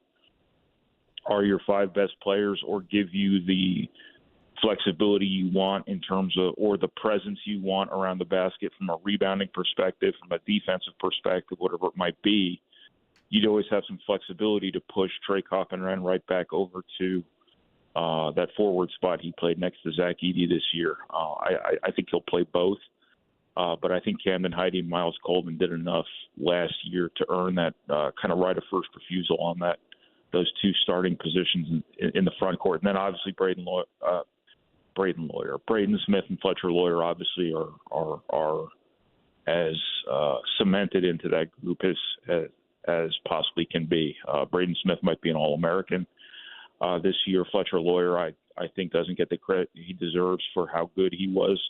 are your 5 best players or give you the flexibility you want in terms of, or the presence you want around the basket from a rebounding perspective, from a defensive perspective, whatever it might be, you'd always have some flexibility to push Trey Kaufman-Wren right back over to that forward spot he played next to Zach Edey this year. I think he'll play both, but I think Camden Heide and Miles Colvin did enough last year to earn that kind of right of first refusal on those 2 starting positions in the front court. And then obviously Braden Smith and Fletcher Lawyer obviously are as cemented into that group as possibly can be. Braden Smith might be an All-American. this year. Fletcher Lawyer, I think, doesn't get the credit he deserves for how good he was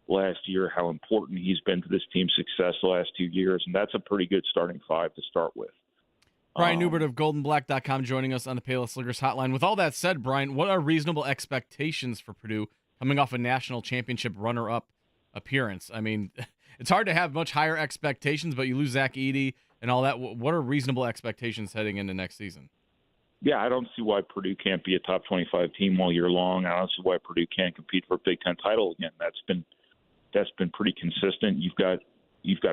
last year, how important he's been to this team's success the last 2 years, and that's a pretty good starting five to start with. Brian Newbert of GoldenBlack.com joining us on the Payless Liquors Hotline. With all that said, Brian, what are reasonable expectations for Purdue coming off a national championship runner-up appearance? I mean, it's hard to have much higher expectations, but you lose Zach Edey and all that. What are reasonable expectations heading into next season? Yeah, I don't see why Purdue can't be a top 25 team all year long. I don't see why Purdue can't compete for a Big Ten title again. That's been pretty consistent. You've got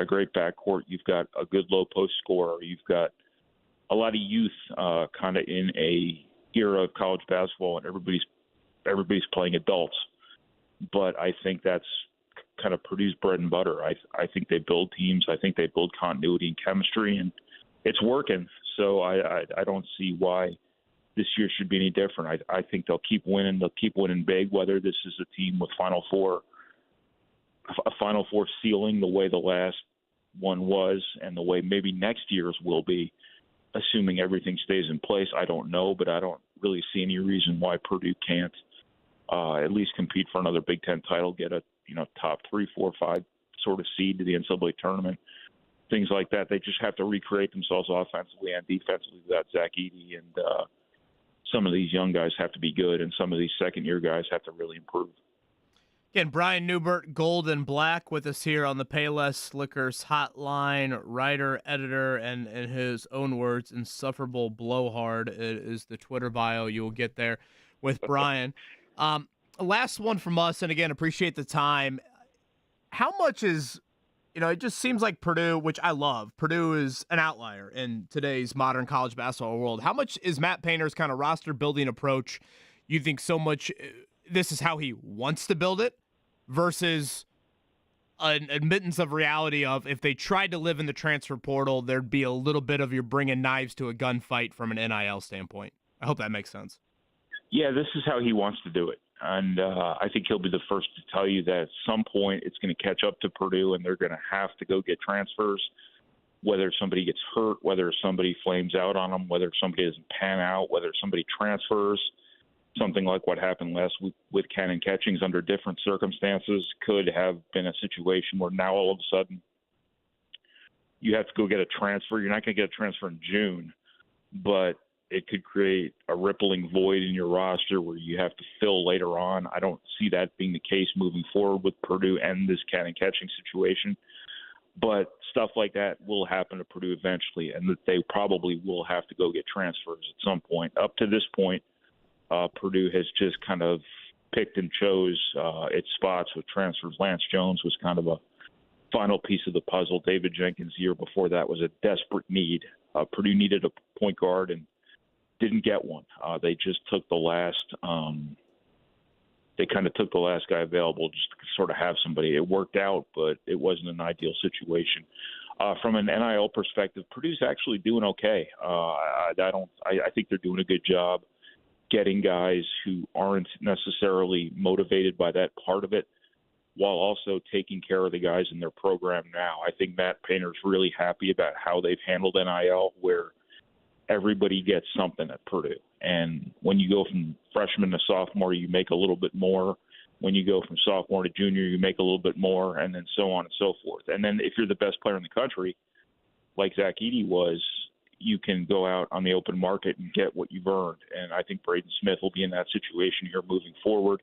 a great backcourt. You've got a good low post scorer. You've got a lot of youth kind of in a era of college basketball, and everybody's playing adults. But I think that's kind of Purdue's bread and butter. I think they build teams. I think they build continuity and chemistry, and it's working. So I don't see why this year should be any different. I think they'll keep winning. They'll keep winning big, whether this is a team with a Final Four ceiling the way the last one was and the way maybe next year's will be, assuming everything stays in place. I don't know, but I don't really see any reason why Purdue can't at least compete for another Big Ten title, get a top 3, 4, 5 sort of seed to the NCAA tournament, things like that. They just have to recreate themselves offensively and defensively without Zach Edey, and some of these young guys have to be good, and some of these second-year guys have to really improve. Again, Brian Newbert, Gold and Black, with us here on the Payless Liquors Hotline. Writer, editor, and in his own words, insufferable blowhard is the Twitter bio you will get there with Brian. Last one from us, and again, appreciate the time. How much is, it just seems like Purdue, which I love, Purdue is an outlier in today's modern college basketball world. How much is Matt Painter's kind of roster building approach, you think so much this is how he wants to build it, versus an admittance of reality of if they tried to live in the transfer portal, there'd be a little bit of you're bringing knives to a gunfight from an NIL standpoint? I hope that makes sense. Yeah, this is how he wants to do it. And I think he'll be the first to tell you that at some point it's going to catch up to Purdue and they're going to have to go get transfers, whether somebody gets hurt, whether somebody flames out on them, whether somebody doesn't pan out, whether somebody transfers. Something like what happened last week with Cannon Catchings under different circumstances could have been a situation where now all of a sudden you have to go get a transfer. You're not going to get a transfer in June, but it could create a rippling void in your roster where you have to fill later on. I don't see that being the case moving forward with Purdue and this Cannon Catching situation. But stuff like that will happen to Purdue eventually, and that they probably will have to go get transfers at some point. Up to this point, Purdue has just kind of picked and chose its spots with transfers. Lance Jones was kind of a final piece of the puzzle. David Jenkins the year before that was a desperate need. Purdue needed a point guard and didn't get one. They just took the last they kind of took the last guy available just to sort of have somebody. It worked out, but it wasn't an ideal situation. From an NIL perspective, Purdue's actually doing okay. I think they're doing a good job getting guys who aren't necessarily motivated by that part of it, while also taking care of the guys in their program now. I think Matt Painter's really happy about how they've handled NIL, where everybody gets something at Purdue. And when you go from freshman to sophomore, you make a little bit more. When you go from sophomore to junior, you make a little bit more, and then so on and so forth. And then if you're the best player in the country, like Zach Edey was, you can go out on the open market and get what you've earned. And I think Braden Smith will be in that situation here moving forward.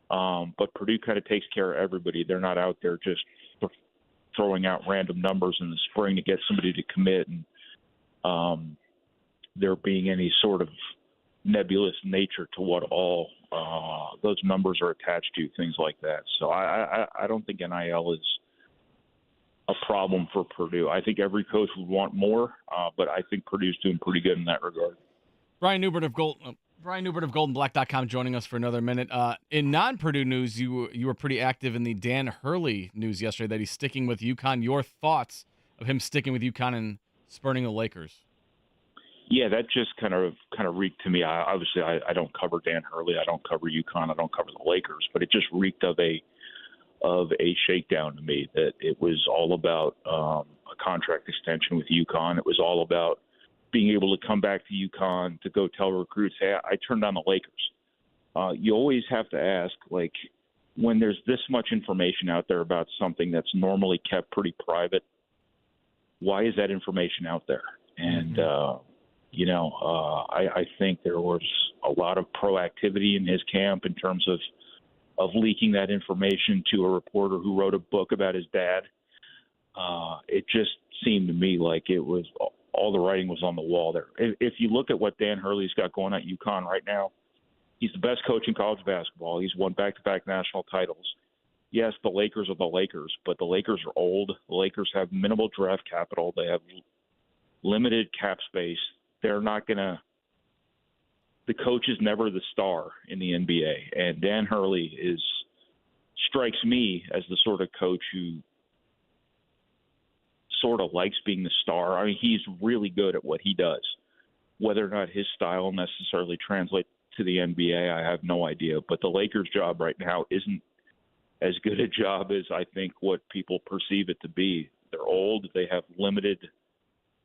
But Purdue kind of takes care of everybody. They're not out there just throwing out random numbers in the spring to get somebody to commit, and there being any sort of nebulous nature to what all those numbers are attached to, things like that. So I don't think NIL is a problem for Purdue. I think every coach would want more, but I think Purdue's doing pretty good in that regard. Brian Newbert of GoldenBlack.com joining us for another minute. In non-Purdue news, you were pretty active in the Dan Hurley news yesterday that he's sticking with UConn. Your thoughts of him sticking with UConn and spurning the Lakers? Yeah, that just kind of reeked to me. Obviously, I don't cover Dan Hurley. I don't cover UConn. I don't cover the Lakers. But it just reeked of a shakedown to me, that it was all about a contract extension with UConn. It was all about being able to come back to UConn to go tell recruits, hey, I turned down the Lakers. You always have to ask, like, when there's this much information out there about something that's normally kept pretty private, why is that information out there? And, I think there was a lot of proactivity in his camp in terms of leaking that information to a reporter who wrote a book about his dad. It just seemed to me like it was all the writing was on the wall there. If you look at what Dan Hurley's got going at UConn right now, he's the best coach in college basketball. He's won back-to-back national titles. Yes, the Lakers are the Lakers, but the Lakers are old. The Lakers have minimal draft capital. They have limited cap space. They're not going to – the coach is never the star in the NBA. And Dan Hurley strikes me as the sort of coach who sort of likes being the star. I mean, he's really good at what he does. Whether or not his style necessarily translates to the NBA, I have no idea. But the Lakers' job right now isn't as good a job as I think what people perceive it to be. They're old. They have limited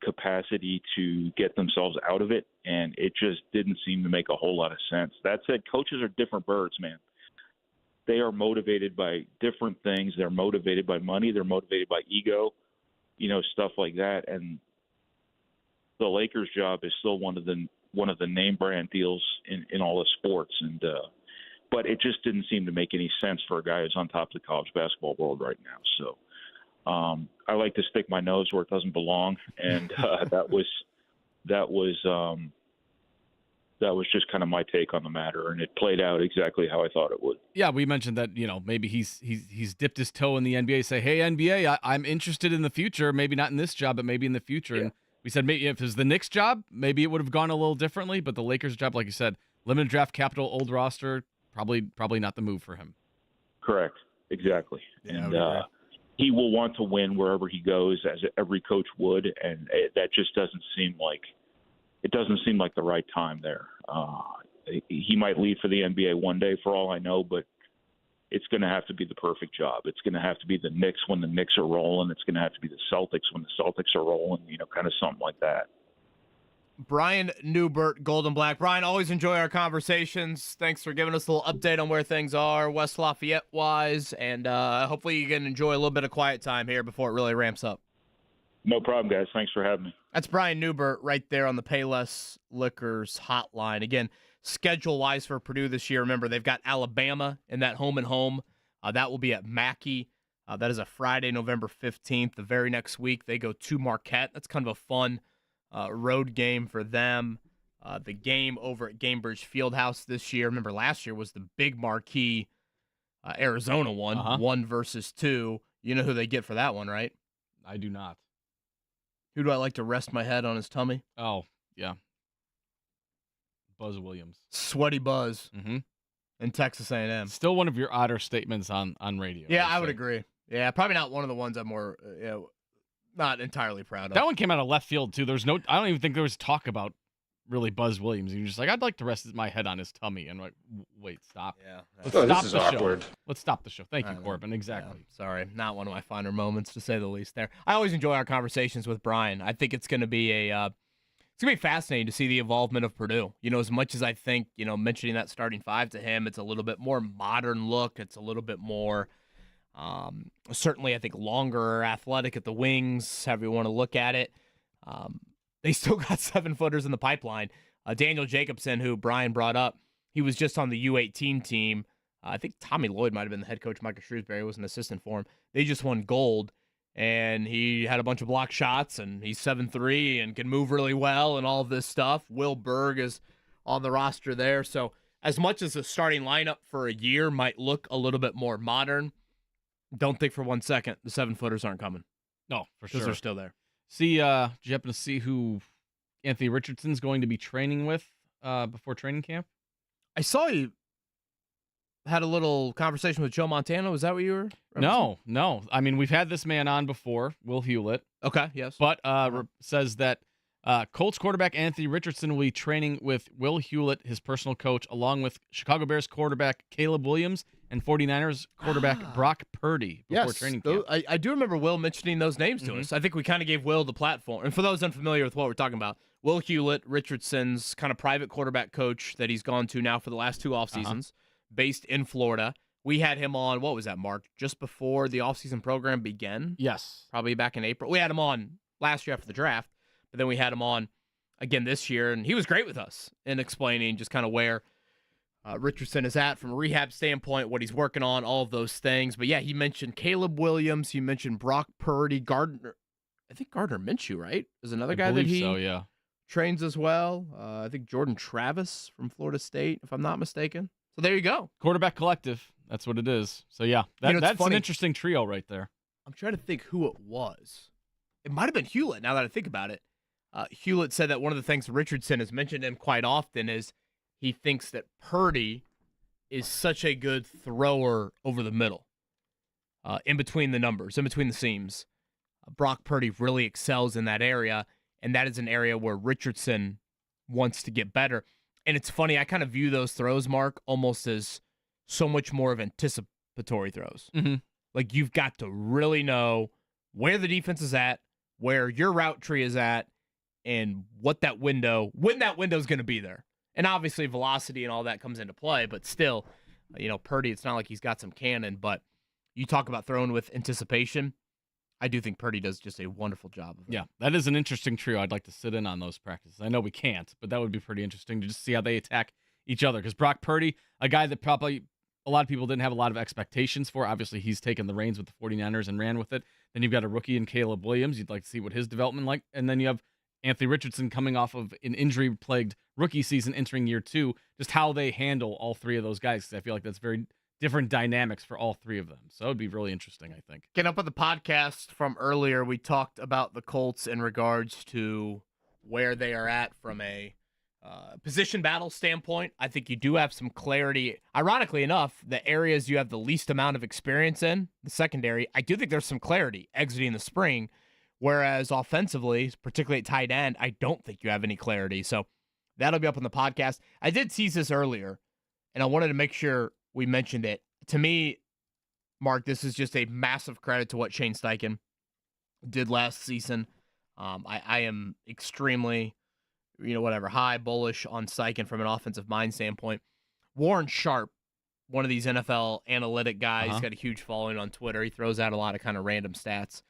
capacity to get themselves out of it, and it just didn't seem to make a whole lot of sense. That said, coaches are different birds, man. They are motivated by different things. They're motivated by money. They're motivated by ego, stuff like that. And the Lakers' job is still one of the name brand deals in all the sports. And but it just didn't seem to make any sense for a guy who's on top of the college basketball world right now. So I like to stick my nose where it doesn't belong, and that was just kind of my take on the matter, and it played out exactly how I thought it would. Yeah, we mentioned that maybe he's dipped his toe in the NBA. Say, hey NBA, I'm interested in the future. Maybe not in this job, but maybe in the future. Yeah. And we said maybe if it was the Knicks job, maybe it would have gone a little differently. But the Lakers job, like you said, limited draft capital, old roster, probably not the move for him. Correct. Exactly. Yeah, and he will want to win wherever he goes, as every coach would, and that just doesn't seem like the right time there. He might leave for the NBA one day, for all I know, but it's going to have to be the perfect job. It's going to have to be the Knicks when the Knicks are rolling. It's going to have to be the Celtics when the Celtics are rolling. Kind of something like that. Brian Newbert, Golden Black. Brian, always enjoy our conversations. Thanks for giving us a little update on where things are West Lafayette-wise, and hopefully you can enjoy a little bit of quiet time here before it really ramps up. No problem, guys. Thanks for having me. That's Brian Newbert right there on the Payless Liquors hotline. Again, schedule-wise for Purdue this year, remember, they've got Alabama in that home-and-home. That will be at Mackey. That is a Friday, November 15th. The very next week, they go to Marquette. That's kind of a fun road game for them. The game over at Gamebridge Fieldhouse this year. Remember, last year was the big marquee Arizona one, 1-2. You know who they get for that one, right? I do not. Who do I like to rest my head on his tummy? Oh, yeah. Buzz Williams. Sweaty Buzz. Mm-hmm. In Texas A&M. Still one of your odder statements on radio. Yeah, I would agree. Yeah, probably not one of the ones I'm more not entirely proud of. That one came out of left field, too. I don't even think there was talk about really Buzz Williams. And you're just like, I'd like to rest my head on his tummy. And I'm like, wait, stop. Yeah. This is awkward. Let's stop the show. Thank you, Corbin. Exactly. Yeah, sorry. Not one of my finer moments, to say the least there. I always enjoy our conversations with Brian. I think it's going to be it's going to be fascinating to see the involvement of Purdue. As much as I think, mentioning that starting five to him, it's a little bit more modern look. It's a little bit more certainly, I think, longer, athletic at the wings, however you want to look at it. They still got 7-footers in the pipeline. Daniel Jacobson, who Brian brought up, he was just on the U18 team. I think Tommy Lloyd might have been the head coach. Michael Shrewsbury was an assistant for him. They just won gold, and he had a bunch of block shots, and he's 7'3" and can move really well and all of this stuff. Will Berg is on the roster there. So as much as the starting lineup for a year might look a little bit more modern, don't think for 1 second the 7-footers aren't coming. No, for sure. Because they're still there. See, did you happen to see who Anthony Richardson's going to be training with before training camp? I saw you had a little conversation with Joe Montana. Was that what you were referencing? No. I mean, we've had this man on before, Will Hewlett. Okay, yes. But says that Colts quarterback Anthony Richardson will be training with Will Hewlett, his personal coach, along with Chicago Bears quarterback Caleb Williams and 49ers quarterback Brock Purdy before training camp. I do remember Will mentioning those names to us. I think we kind of gave Will the platform. And for those unfamiliar with what we're talking about, Will Hewlett, Richardson's kind of private quarterback coach that he's gone to now for the last 2 off seasons, based in Florida. We had him on, what was that, Mark? Just before the offseason program began? Yes. Probably back in April. We had him on last year after the draft, but then we had him on again this year, and he was great with us in explaining just kind of where Richardson is at from a rehab standpoint, what he's working on, all of those things. But yeah, he mentioned Caleb Williams. He mentioned Brock Purdy, Gardner. I think Gardner Minshew, right? Is another guy that he trains as well. I think Jordan Travis from Florida State, if I'm not mistaken. So there you go. Quarterback collective. That's what it is. So yeah, that's funny. An interesting trio right there. I'm trying to think who it was. It might have been Hewlett, now that I think about it. Hewlett said that one of the things Richardson has mentioned him quite often is he thinks that Purdy is such a good thrower over the middle, in between the numbers, in between the seams. Brock Purdy really excels in that area, and that is an area where Richardson wants to get better. And it's funny, I kind of view those throws, Mark, almost as so much more of anticipatory throws. Mm-hmm. Like, you've got to really know where the defense is at, where your route tree is at, and when that window is going to be there. And obviously velocity and all that comes into play, but still, Purdy, it's not like he's got some cannon, but you talk about throwing with anticipation. I do think Purdy does just a wonderful job of it. Yeah, that is an interesting trio. I'd like to sit in on those practices. I know we can't, but that would be pretty interesting to just see how they attack each other. Because Brock Purdy, a guy that probably a lot of people didn't have a lot of expectations for. Obviously, he's taken the reins with the 49ers and ran with it. Then you've got a rookie in Caleb Williams. You'd like to see what his development like. And then you have Anthony Richardson coming off of an injury-plagued rookie season entering year 2, just how they handle all 3 of those guys. Because I feel like that's very different dynamics for all 3 of them. So it would be really interesting, I think. Getting up on the podcast from earlier, we talked about the Colts in regards to where they are at from a position battle standpoint. I think you do have some clarity. Ironically enough, the areas you have the least amount of experience in, the secondary, I do think there's some clarity exiting the spring. Whereas offensively, particularly at tight end, I don't think you have any clarity. So that'll be up on the podcast. I did tease this earlier, and I wanted to make sure we mentioned it. To me, Mark, this is just a massive credit to what Shane Steichen did last season. I am extremely, high, bullish on Steichen from an offensive mind standpoint. Warren Sharp, one of these NFL analytic guys, got a huge following on Twitter. He throws out a lot of kind of random stats.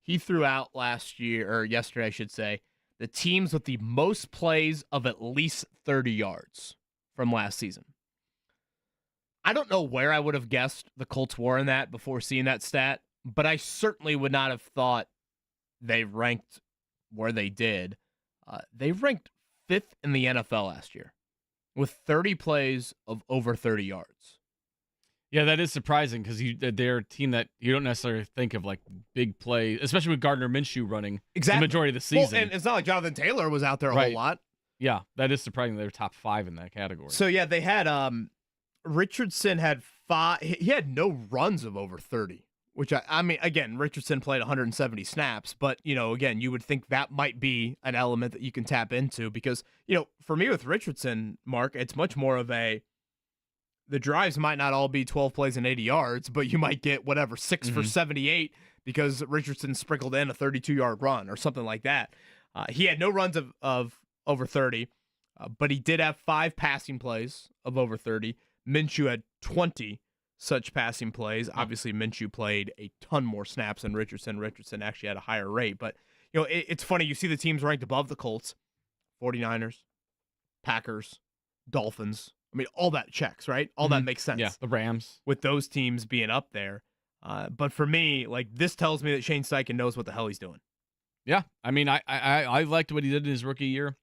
He threw out yesterday, I should say, the teams with the most plays of at least 30 yards from last season. I don't know where I would have guessed the Colts were in that before seeing that stat, but I certainly would not have thought they ranked where they did. They ranked 5th in the NFL last year with 30 plays of over 30 yards. Yeah, that is surprising because they're a team that you don't necessarily think of like big play, especially with Gardner Minshew running the majority of the season. Well, and it's not like Jonathan Taylor was out there a whole lot. Yeah, that is surprising. They're top 5 in that category. So yeah, they had Richardson had 5. He had no runs of over 30, which I mean, again, Richardson played 170 snaps, but again, you would think that might be an element that you can tap into because for me with Richardson, Mark, it's much more of the drives might not all be 12 plays and 80 yards, but you might get 6 for 78 because Richardson sprinkled in a 32-yard run or something like that. He had no runs of over 30, but he did have 5 passing plays of over 30. Minshew had 20 such passing plays. Obviously, Minshew played a ton more snaps than Richardson. Richardson actually had a higher rate. But, it's funny. You see the teams ranked above the Colts, 49ers, Packers, Dolphins. I mean, all that checks, right? All that makes sense. Yeah, the Rams. With those teams being up there. But for me, this tells me that Shane Steichen knows what the hell he's doing. Yeah, I mean, I liked what he did in his rookie year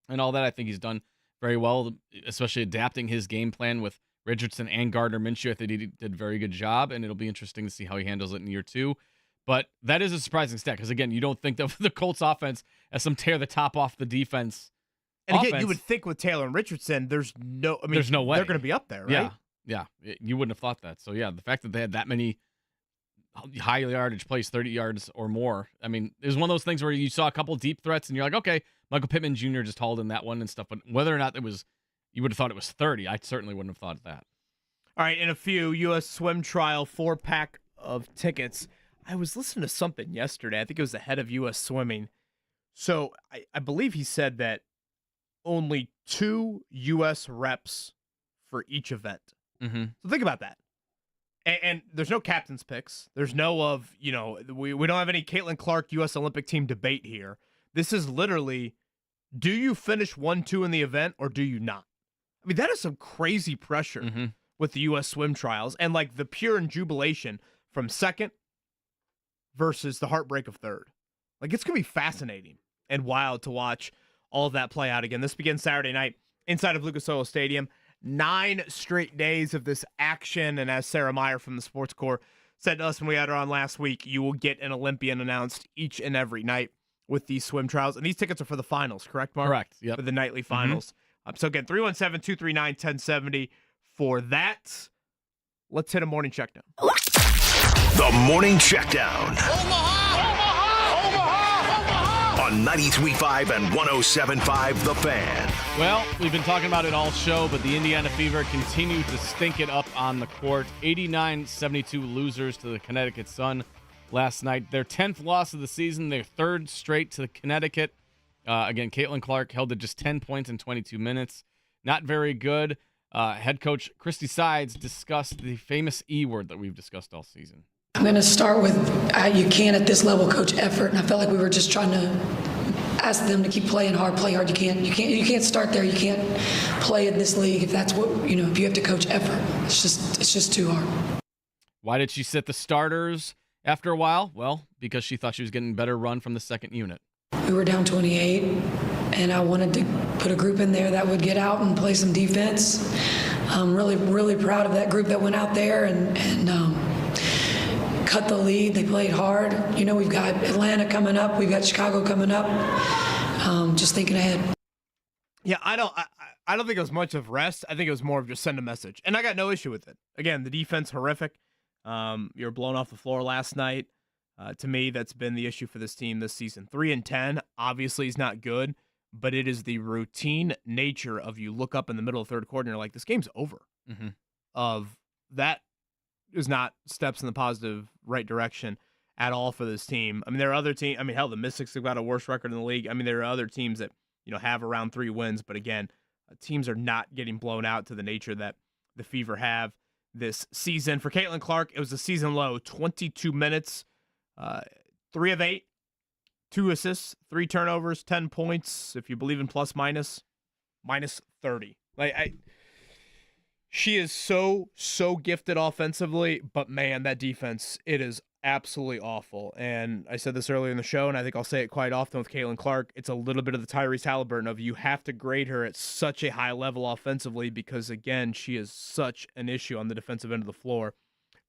and all that. I think he's done very well, especially adapting his game plan with Richardson and Gardner Minshew. I think he did a very good job, and it'll be interesting to see how he handles it in year 2. But that is a surprising stat because, again, you don't think of the Colts offense as some tear the top off the defense. And again, you would think with Taylor and Richardson, there's no way they're going to be up there, right? Yeah, you wouldn't have thought that. So yeah, the fact that they had that many high yardage plays, 30 yards or more. I mean, it was one of those things where you saw a couple deep threats and you're like, okay, Michael Pittman Jr. just hauled in that one and stuff. But whether or not you would have thought it was 30, I certainly wouldn't have thought of that. All right, in a few, U.S. Swim Trial 4-pack of tickets. I was listening to something yesterday. I think it was the head of U.S. Swimming. So I believe he said that only 2 U.S. reps for each event. Mm-hmm. So think about that. And there's no captain's picks. There's no we don't have any Caitlin Clark U.S. Olympic team debate here. This is literally, do you finish 1-2 in the event or do you not? I mean, that is some crazy pressure with the U.S. swim trials and like the pure jubilation from second versus the heartbreak of third. Like, it's going to be fascinating and wild to watch all of that play out again. This begins Saturday night inside of Lucas Oil Stadium. 9 straight days of this action, and as Sarah Meyer from the Sports Corps said to us when we had her on last week, you will get an Olympian announced each and every night with these swim trials. And these tickets are for the finals, correct, Mark? Correct, yep. For the nightly finals. So again, 317-239-1070 for that. Let's hit a morning check down. The Morning Checkdown. On 93.5 and 107.5 The Fan. Well, we've been talking about it all show, but the Indiana Fever continue to stink it up on the court. 89-72 losers to the Connecticut Sun last night. Their 10th loss of the season, their 3rd straight to Connecticut. Again, Caitlin Clark held to just 10 points in 22 minutes. Not very good. Head coach Christy Sides discussed the famous E word that we've discussed all season. I'm going to start with you can't at this level coach effort, and I felt like we were just trying to ask them to keep playing hard, play hard. You can't start there. You can't play in this league if that's what if you have to coach effort. It's just too hard. Why did she sit the starters after a while? Well, because she thought she was getting better run from the second unit. We were down 28, and I wanted to put a group in there that would get out and play some defense. I'm really, really proud of that group that went out there and cut the lead. They played hard. We've got Atlanta coming up. We've got Chicago coming up. Just thinking ahead. Yeah, I don't think it was much of rest. I think it was more of just send a message. And I got no issue with it. Again, the defense, horrific. You were blown off the floor last night. To me, that's been the issue for this team this season. 3-10, obviously, is not good, but it is the routine nature of you look up in the middle of the third quarter and you're like, this game's over. Of that is not steps in the positive right direction at all for this team. I mean, there are other teams. I mean, hell, the Mystics have got a worse record in the league. I mean, there are other teams that, have around 3 wins, but again, teams are not getting blown out to the nature that the Fever have this season. For Caitlin Clark, it was a season low, 22 minutes, 3 of 8, 2 assists, 3 turnovers, 10 points. If you believe in plus minus, minus 30. She is so gifted offensively, but man, that defense, it is absolutely awful. And I said this earlier in the show, and I think I'll say it quite often with Caitlin Clark. It's a little bit of the Tyrese Halliburton of you have to grade her at such a high level offensively because, again, she is such an issue on the defensive end of the floor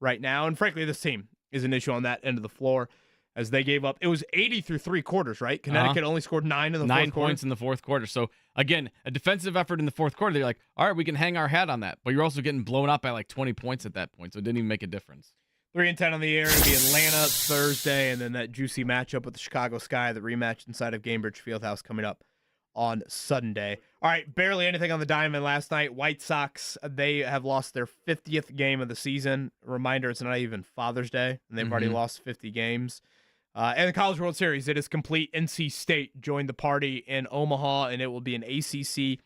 right now. And frankly, this team is an issue on that end of the floor as they gave up. It was 80 through 3 quarters, right? Connecticut only scored 9 in the fourth quarter. 9 points in the fourth quarter. So, again, a defensive effort in the fourth quarter. They're like, all right, we can hang our hat on that. But you're also getting blown up by like 20 points at that point, so it didn't even make a difference. 3-10 on the air. It'll be Atlanta Thursday, and then that juicy matchup with the Chicago Sky, the rematch inside of Gainbridge Fieldhouse coming up on Sunday. All right, barely anything on the diamond last night. White Sox, they have lost their 50th game of the season. Reminder, it's not even Father's Day, and they've already lost 50 games. And the College World Series, it is complete. NC State joined the party in Omaha, and it will be an ACC,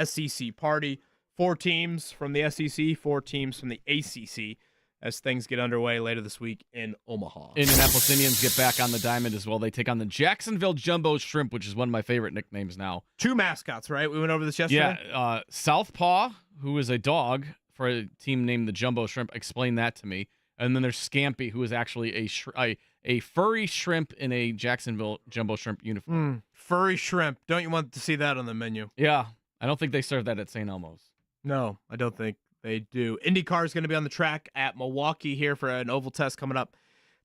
SEC party. 4 teams from the SEC, 4 teams from the ACC as things get underway later this week in Omaha. Indianapolis Indians get back on the diamond as well. They take on the Jacksonville Jumbo Shrimp, which is one of my favorite nicknames now. 2 mascots, right? We went over this yesterday? Yeah, Southpaw, who is a dog for a team named the Jumbo Shrimp, explained that to me. And then there's Scampy, who is actually a furry shrimp in a Jacksonville Jumbo Shrimp uniform. Furry shrimp. Don't you want to see that on the menu? Yeah. I don't think they serve that at St. Elmo's. No, I don't think they do. IndyCar is going to be on the track at Milwaukee here for an oval test coming up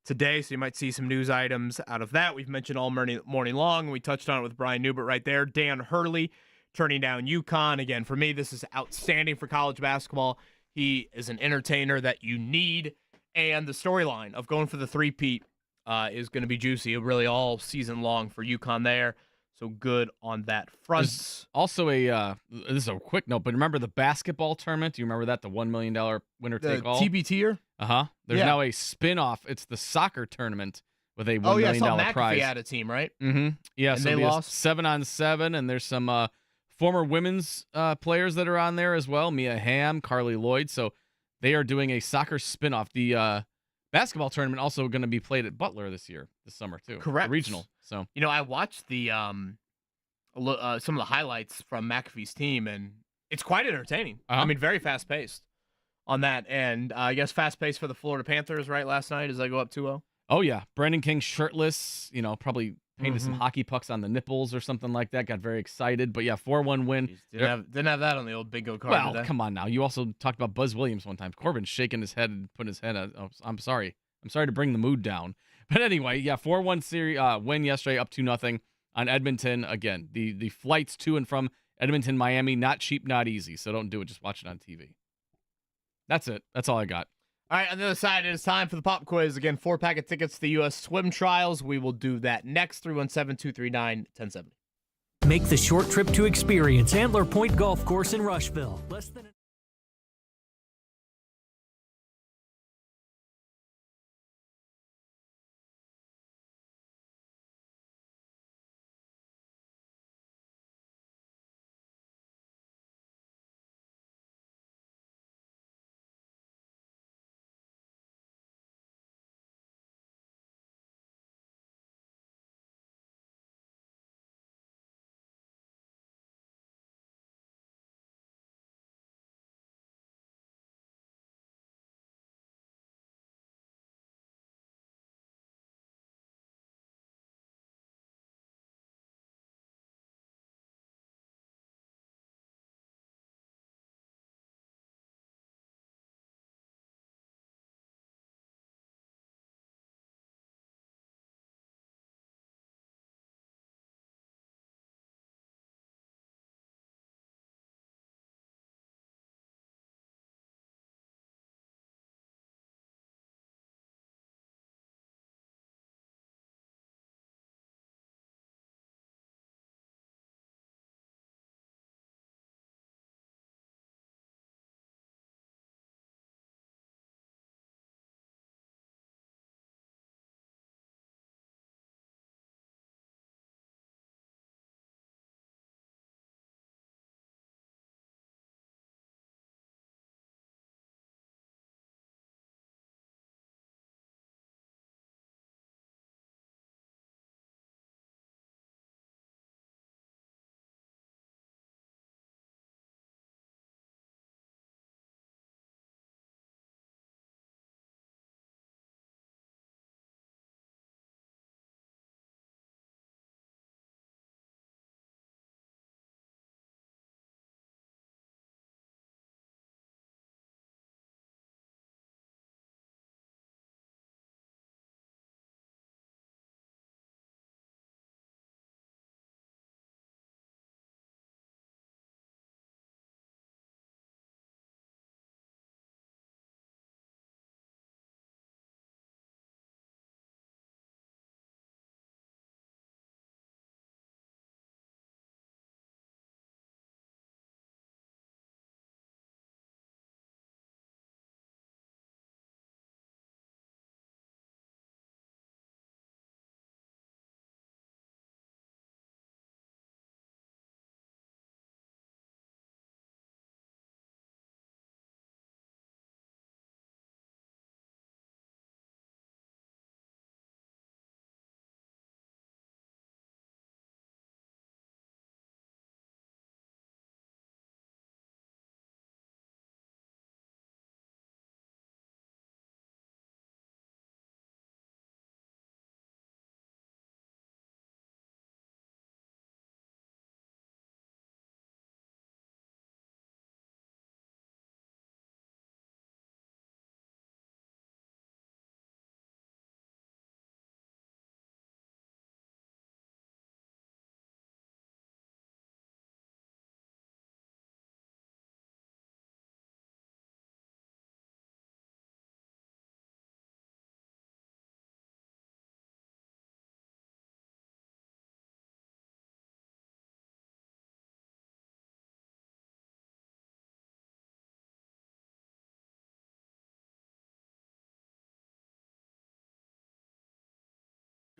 today, so you might see some news items out of that. We've mentioned all morning long. We touched on it with Brian Newbert right there. Dan Hurley turning down UConn. Again, for me, this is outstanding for college basketball. He is an entertainer that you need, and the storyline of going for the three-peat is going to be juicy really all season long for UConn there. So good on that front. There's also this is a quick note, but remember the basketball tournament? Do you remember that? The $1 million winner take all? TBTer? There's now a spin-off. It's the soccer tournament with a $1 Oh, yeah, I million saw McAfee prize. had a team, right? Mm-hmm. Yeah, And so they there's lost? 7-on-7, and there's some former women's players that are on there as well. Mia Hamm, Carly Lloyd. So they are doing a soccer spinoff. The basketball tournament also going to be played at Butler this summer too. Correct. The regional. So I watched the some of the highlights from McAfee's team, and it's quite entertaining. Uh-huh. I mean, very fast paced on that, and I guess fast paced for the Florida Panthers right last night as they go up 2-0. Oh yeah, Brandon King shirtless. Probably painted some hockey pucks on the nipples or something like that. Got very excited. But yeah, 4-1 win. Didn't have that on the old bingo card Well, today. come on now. You also talked about Buzz Williams one time. Corbin's shaking his head and putting his head out. Oh, I'm sorry. I'm sorry to bring the mood down. But anyway, yeah, 4-1 series win yesterday, up 2-0 on Edmonton. Again, the flights to and from Edmonton, Miami, not cheap, not easy. So don't do it. Just watch it on TV. That's it. That's all I got. All right, on the other side, it is time for the pop quiz. Again, 4-pack of tickets to the U.S. swim trials. We will do that next. 317-239-1070. Make the short trip to Experience Antler Point Golf Course in Rushville. Less than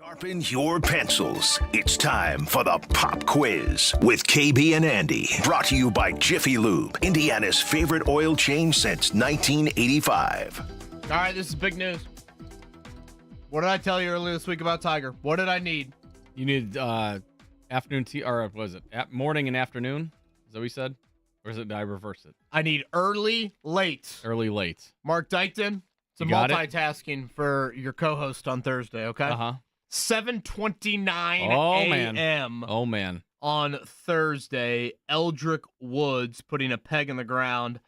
Sharpen your pencils. It's time for the Pop Quiz with KB and Andy. Brought to you by Jiffy Lube, Indiana's favorite oil change since 1985. All right, this is big news. What did I tell you earlier this week about Tiger? What did I need? You need afternoon tea, or was it morning and afternoon? Is that what you said? Or did I reverse it? I need early, late. Early, late. Mark Dykton, some multitasking for your co-host on Thursday, okay? Uh-huh. 7:29 a.m. Oh, man. On Thursday, Eldrick Woods putting a peg in the ground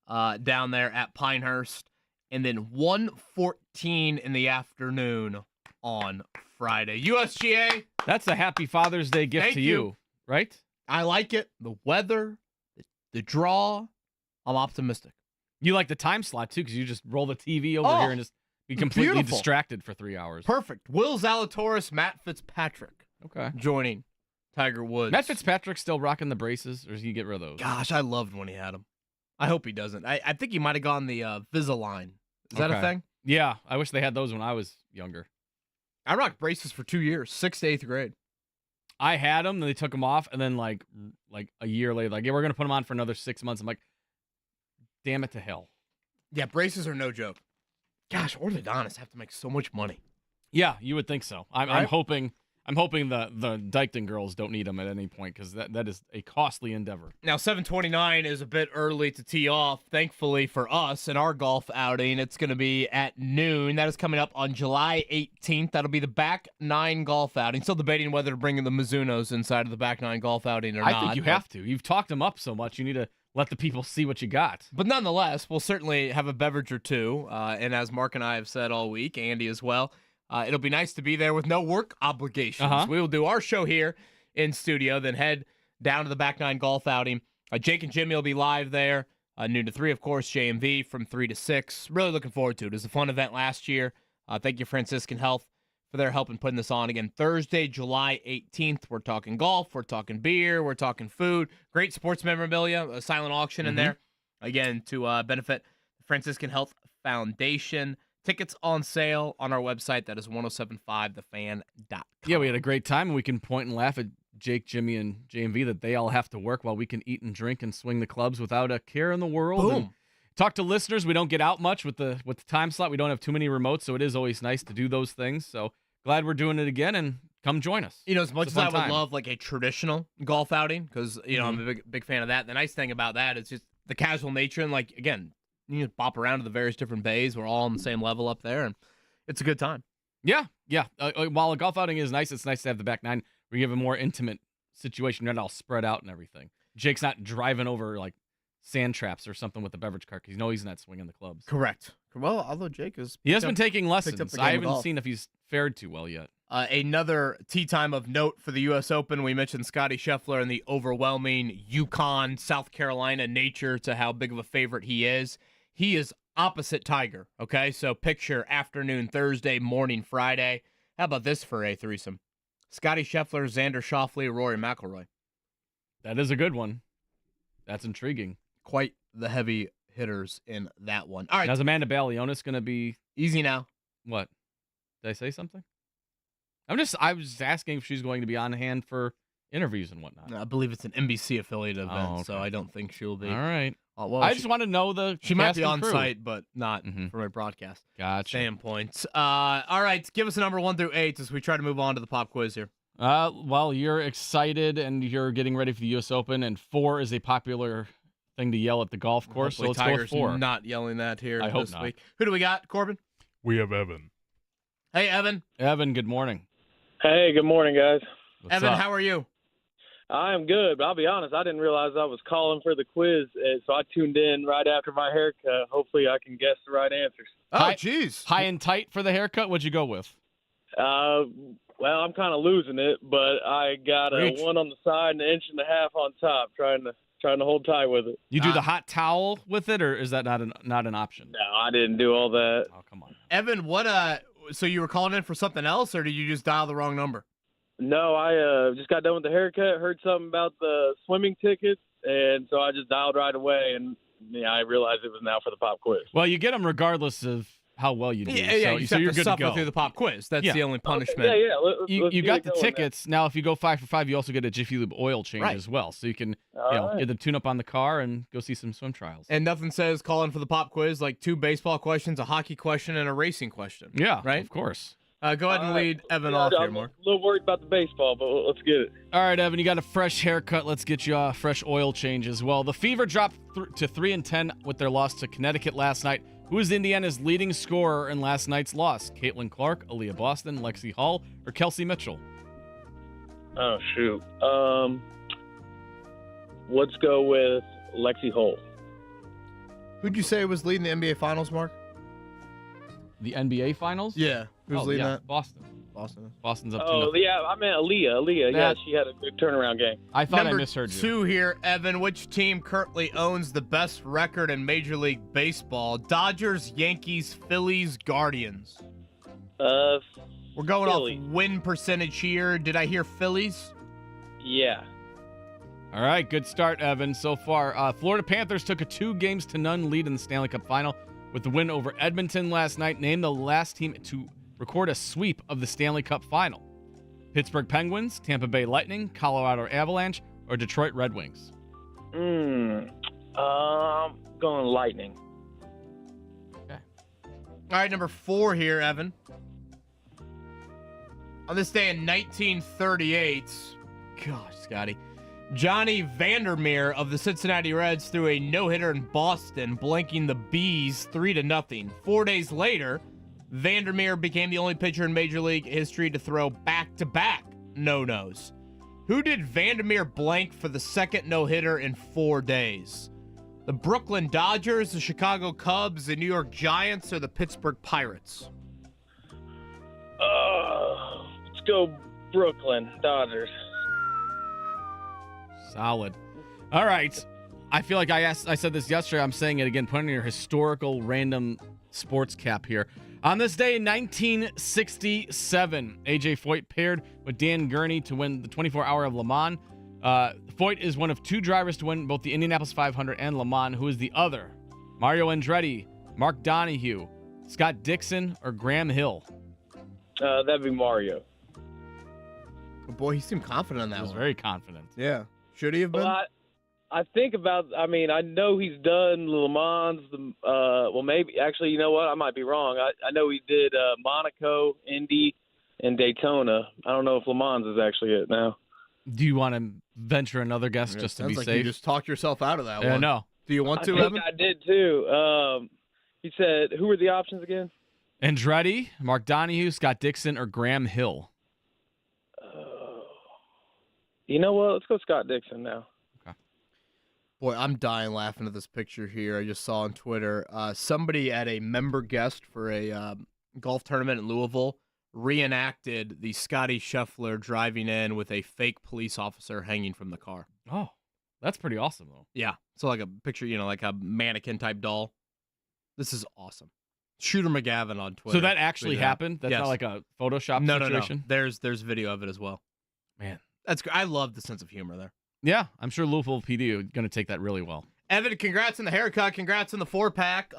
down there at Pinehurst. And then 1:14 in the afternoon on Friday. USGA. That's a happy Father's Day gift to you, right? I like it. The weather, the draw. I'm optimistic. You like the time slot, too, because you just roll the TV over here and just be completely distracted for 3 hours. Perfect. Will Zalatoris, Matt Fitzpatrick. Okay. Joining Tiger Woods. Matt Fitzpatrick still rocking the braces, or does he get rid of those? Gosh, I loved when he had them. I hope he doesn't. I think he might have gone the Invisalign. Is that a thing? Yeah. I wish they had those when I was younger. I rocked braces for 2 years, 6th to 8th grade. I had them, then they took them off, and then like a year later, yeah, we're going to put them on for another 6 months. I'm like, damn it to hell. Yeah, braces are no joke. Gosh, orthodontists have to make so much money. Yeah, you would think so. I'm hoping the Dykton girls don't need them at any point, because that is a costly endeavor. Now, 7:29 is a bit early to tee off. Thankfully for us in our golf outing, it's going to be at noon. That is coming up on July 18th. That'll be the back nine golf outing. Still debating whether to bring in the Mizunos inside of the back nine golf outing or not. I think you have to. You've talked them up so much. You need to let the people see what you got. But nonetheless, we'll certainly have a beverage or two. And as Mark and I have said all week, Andy as well, it'll be nice to be there with no work obligations. We will do our show here in studio, then head down to the back nine golf outing. Jake and Jimmy will be live there, noon to 3, of course, JMV from 3 to 6. Really looking forward to it. It was a fun event last year. Thank you, Franciscan Health, for their help in putting this on again. Thursday, July 18th, we're talking golf, we're talking beer, we're talking food. Great sports memorabilia, a silent auction in there, again, to benefit the Franciscan Health Foundation. Tickets on sale on our website. That is 1075thefan.com. Yeah, we had a great time, and we can point and laugh at Jake, Jimmy, and JMV that they all have to work while we can eat and drink and swing the clubs without a care in the world. Boom. And talk to listeners. We don't get out much with the time slot. We don't have too many remotes, so it is always nice to do those things. So glad we're doing it again, and come join us. You know, as much as I would love like a traditional golf outing, because I'm a big fan of that. The nice thing about that is just the casual nature, and like again, you just bop around to the various different bays. We're all on the same level up there, and it's a good time. Yeah. While a golf outing is nice, it's nice to have the back nine where you have a more intimate situation. You're not all spread out and everything. Jake's not driving over like sand traps or something with the beverage cart because he's not swinging the clubs. Correct. Well, although Jake has been taking lessons. I haven't seen if he's fared too well yet. Another tee time of note for the U.S. Open. We mentioned Scotty Scheffler and the overwhelming Yukon, South Carolina nature to how big of a favorite he is. He is opposite Tiger, okay? So picture afternoon Thursday, morning Friday. How about this for a threesome? Scotty Scheffler, Xander Schauffele, Rory McIlroy. That is a good one. That's intriguing. Quite the heavy hitters in that one. All right. Now, is Amanda Balionis going to be... Easy now. What? Did I say something? I was just asking if she's going to be on hand for interviews and whatnot. I believe it's an NBC affiliate event, so I don't think she'll be. All right. Well, I just want to know the She might be on crew. site, but not from a broadcast standpoint. Gotcha. All right, give us a number 1 through 8 as we try to move on to the pop quiz here. Well, you're excited and you're getting ready for the U.S. Open, and 4 is a popular thing to yell at the golf course. Hopefully so let's Tiger's go with 4. Not yelling that here I hope this not. week. Who do we got, Corbin? We have Evan. Hey, Evan. Evan, good morning. Hey, good morning, guys. What's Evan, up? how are you? I'm good, but I'll be honest, I didn't realize I was calling for the quiz, so I tuned in right after my haircut. Hopefully I can guess the right answers. Oh, jeez. High and tight for the haircut? What'd you go with? Well, I'm kind of losing it, but I got a 1 on the side and 1.5 inches on top, trying to hold tight with it. You do the hot towel with it, or is that not an option? No, I didn't do all that. Oh, come on. Evan, so you were calling in for something else, or did you just dial the wrong number? No, I just got done with the haircut, heard something about the swimming tickets, and so I just dialed right away, and I realized it was now for the pop quiz. Well, you get them regardless of how well you do. Yeah, you so have you're to good to suffer go. through the pop quiz. That's the only punishment. Okay, yeah. You got the tickets. Now, if you go 5 for 5, you also get a Jiffy Lube oil change as well. So you can get the tune-up on the car and go see some swim trials. And nothing says calling for the pop quiz like 2 baseball questions, a hockey question, and a racing question. Yeah, right? Of course. Go ahead and lead Evan off here, Mark. I'm a little worried about the baseball, but let's get it. All right, Evan, you got a fresh haircut. Let's get you a fresh oil change as well. The Fever dropped to 3-10 with their loss to Connecticut last night. Who is Indiana's leading scorer in last night's loss? Caitlin Clark, Aaliyah Boston, Lexi Hall, or Kelsey Mitchell? Oh, shoot. Let's go with Lexi Hall. Who'd you say was leading the NBA Finals, Mark? The NBA Finals? Yeah. Who's leading that? Boston. Boston's up 2-0. Oh, yeah, I meant Aaliyah. Yeah, she had a good turnaround game. I thought Number I misheard you. 2 here, Evan. Which team currently owns the best record in Major League Baseball? Dodgers, Yankees, Phillies, Guardians. We're going off win percentage here. Did I hear Phillies? Yeah. All right, good start, Evan, so far. Florida Panthers took a 2-0 lead in the Stanley Cup Final with the win over Edmonton last night. Named the last team to record a sweep of the Stanley Cup Final. Pittsburgh Penguins, Tampa Bay Lightning, Colorado Avalanche, or Detroit Red Wings? Going Lightning. Okay. All right, number 4 here, Evan. On this day in 1938, gosh, Scotty, Johnny Vandermeer of the Cincinnati Reds threw a no-hitter in Boston, blanking the Bees 3-0. 4 days later, Vandermeer became the only pitcher in Major League history to throw back-to-back no-nos. Who did Vandermeer blank for the second no-hitter in 4 days? The Brooklyn Dodgers, the Chicago Cubs, the New York Giants, or the Pittsburgh Pirates? Let's go Brooklyn Dodgers. Solid. All right. I feel like I said this yesterday. I'm saying it again. Put on your historical random sports cap here. On this day in 1967, A.J. Foyt paired with Dan Gurney to win the 24-hour of Le Mans. Foyt is one of 2 drivers to win both the Indianapolis 500 and Le Mans. Who is the other? Mario Andretti, Mark Donohue, Scott Dixon, or Graham Hill? That'd be Mario. Oh boy, he seemed confident on that He was one. very confident. Yeah. Should he have been? Well, I think about, I know he's done Le Mans. Maybe, actually, you know what? I might be wrong. I know he did Monaco, Indy, and Daytona. I don't know if Le Mans is actually it now. Do you want to venture another guess just to be like safe? You just talked yourself out of that one. Yeah, no. Do you want to, I think Evan? I did too. He said, who were the options again? Andretti, Mark Donohue, Scott Dixon, or Graham Hill? You know what? Let's go Scott Dixon now. Boy, I'm dying laughing at this picture here I just saw on Twitter. Somebody at a member guest for a golf tournament in Louisville reenacted the Scotty Scheffler driving in with a fake police officer hanging from the car. Oh, that's pretty awesome, though. Yeah. So like a picture, like a mannequin type doll. This is awesome. Shooter McGavin on Twitter. So that actually happened? That's Yes. not like a Photoshop No. situation? There's video of it as well. Man. That's I love the sense of humor there. Yeah, I'm sure Louisville PD are going to take that really well. Evan, congrats on the haircut. Congrats on the 4-pack.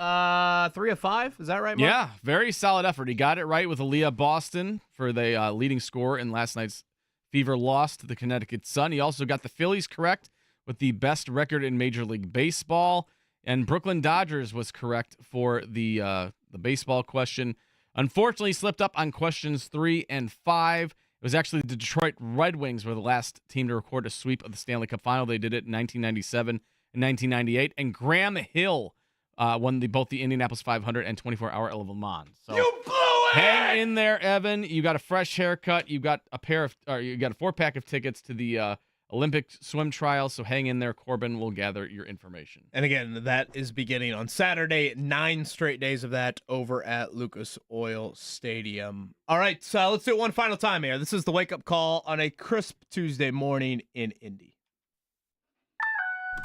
3 of 5. Is that right, Mark? Yeah, very solid effort. He got it right with Aaliyah Boston for the leading scorer in last night's Fever loss to the Connecticut Sun. He also got the Phillies correct with the best record in Major League Baseball. And Brooklyn Dodgers was correct for the baseball question. Unfortunately, he slipped up on questions 3 and 5. It was actually the Detroit Red Wings were the last team to record a sweep of the Stanley Cup Final. They did it in 1997 and 1998. And Graham Hill won both the Indianapolis 500 and 24-hour of Le Mans. So you blew it! Hang in there, Evan. You got a fresh haircut. You got a 4-pack of tickets to the Olympic swim trials. So hang in there. Corbin will gather your information. And again, that is beginning on Saturday. 9 straight days of that over at Lucas Oil Stadium. All right, so let's do it one final time here. This is the wake-up call on a crisp Tuesday morning in Indy.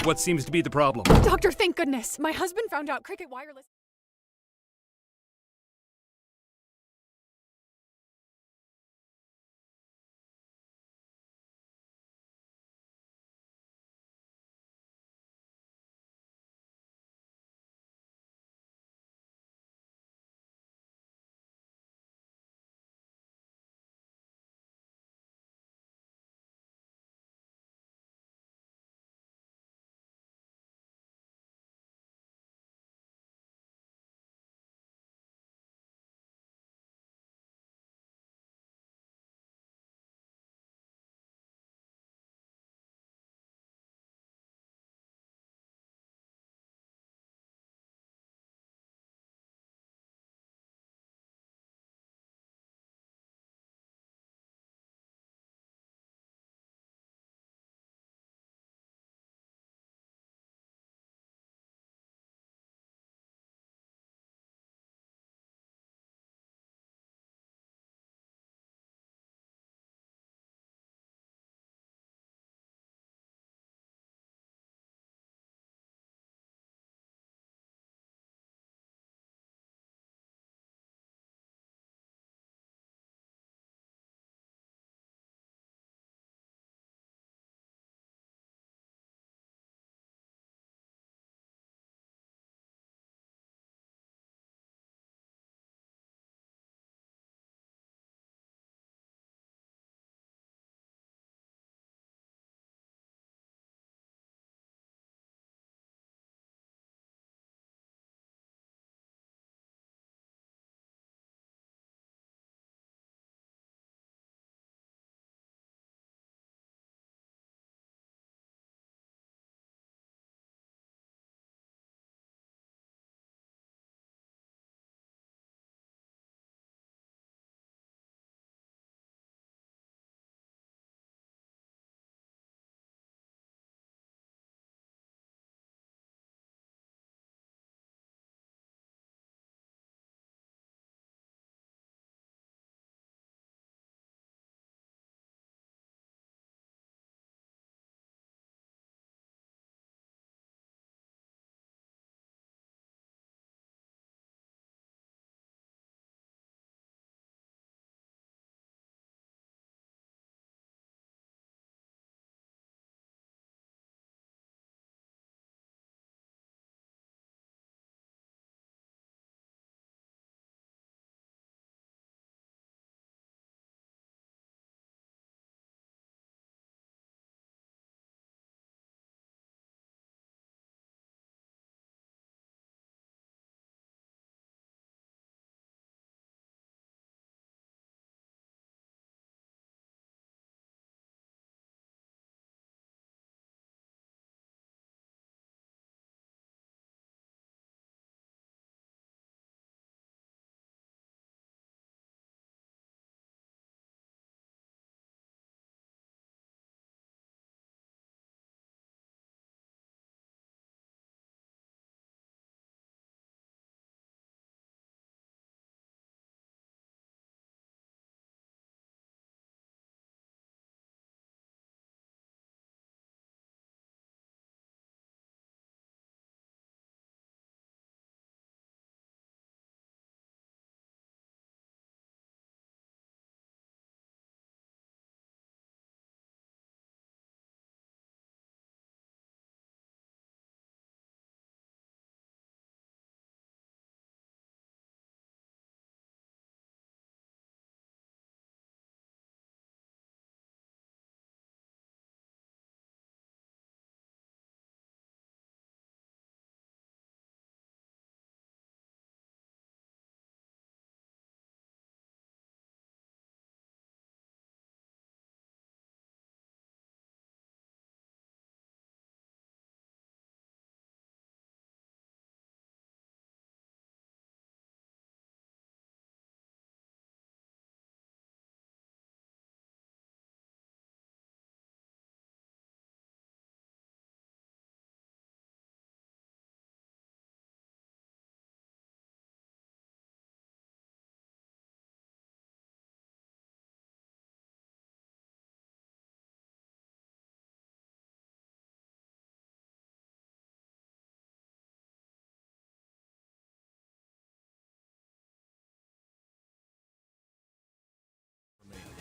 What seems to be the problem? Doctor, thank goodness. My husband found out Cricket Wireless.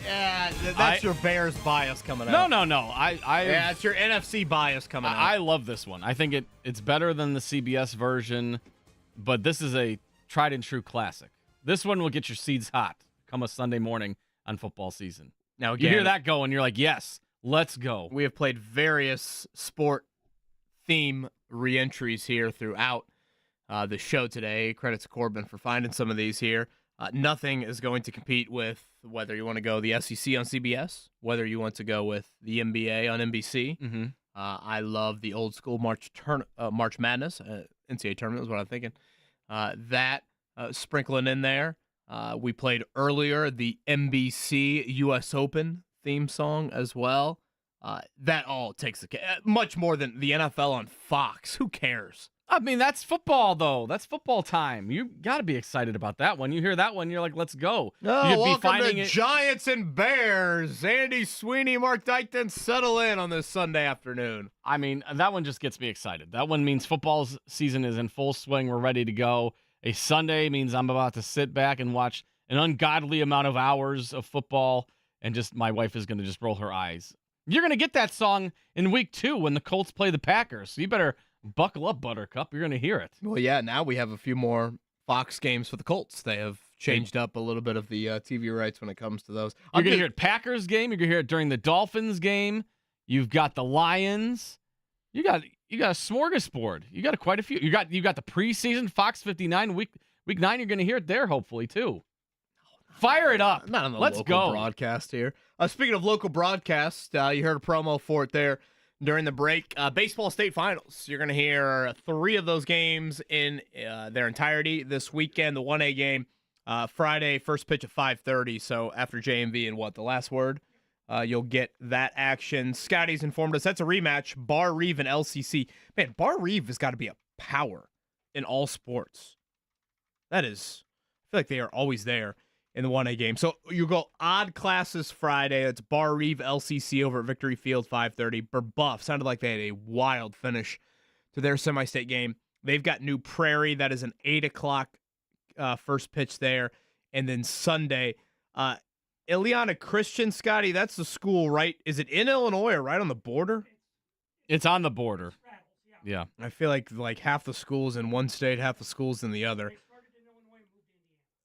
That's your Bears bias coming out. No. Yeah, it's your NFC bias coming out. I love this one. I think it's better than the CBS version, but this is a tried and true classic. This one will get your seeds hot come a Sunday morning on football season. Now, again, you hear that go, and you're like, yes, let's go. We have played various sport theme re-entries here throughout the show today. Credit to Corbin for finding some of these here. Nothing is going to compete with whether you want to go the SEC on CBS, whether you want to go with the NBA on NBC. Mm-hmm. I love the old school March Madness. NCAA tournament is what I'm thinking. That sprinkling in there. We played earlier the NBC U.S. Open theme song as well. That all takes much more than the NFL on Fox. Who cares? I mean, that's football, though. That's football time. You got to be excited about that one. You hear that one, you're like, let's go. Oh, welcome to Giants and Bears. Andy Sweeney, Mark Dykton, settle in on this Sunday afternoon. I mean, that one just gets me excited. That one means football's season is in full swing. We're ready to go. A Sunday means I'm about to sit back and watch an ungodly amount of hours of football, and just my wife is going to just roll her eyes. You're going to get that song in week 2 when the Colts play the Packers, so you better buckle up, Buttercup. You're going to hear it. Well, yeah, now we have a few more Fox games for the Colts. They have changed up a little bit of the TV rights when it comes to those. You're going to hear it Packers game. You're going to hear it during the Dolphins game. You've got the Lions. You got a smorgasbord. You got quite a few. You got the preseason Fox 59 week 9. You're going to hear it there hopefully too. Fire it up. Not on the Let's local go. broadcast here. Speaking of local broadcast, you heard a promo for it there during the break. Baseball state finals. You're going to hear 3 of those games in their entirety this weekend. The 1A game, Friday, first pitch at 5:30. So after JMV and the last word, you'll get that action. Scotty's informed us that's a rematch. Bar Reeve and LCC. Man, Bar Reeve has got to be a power in all sports. That is, I feel like they are always there in the 1A game. So you go odd classes Friday. That's Bar Reeve LCC over at Victory Field, 5:30. Burbuff sounded like they had a wild finish to their semi-state game. They've got New Prairie. That is an 8 o'clock first pitch there. And then Sunday, Ileana Christian, Scotty, that's the school, right? Is it in Illinois or right on the border? It's on the border. Yeah. I feel like half the schools in one state, half the schools in the other.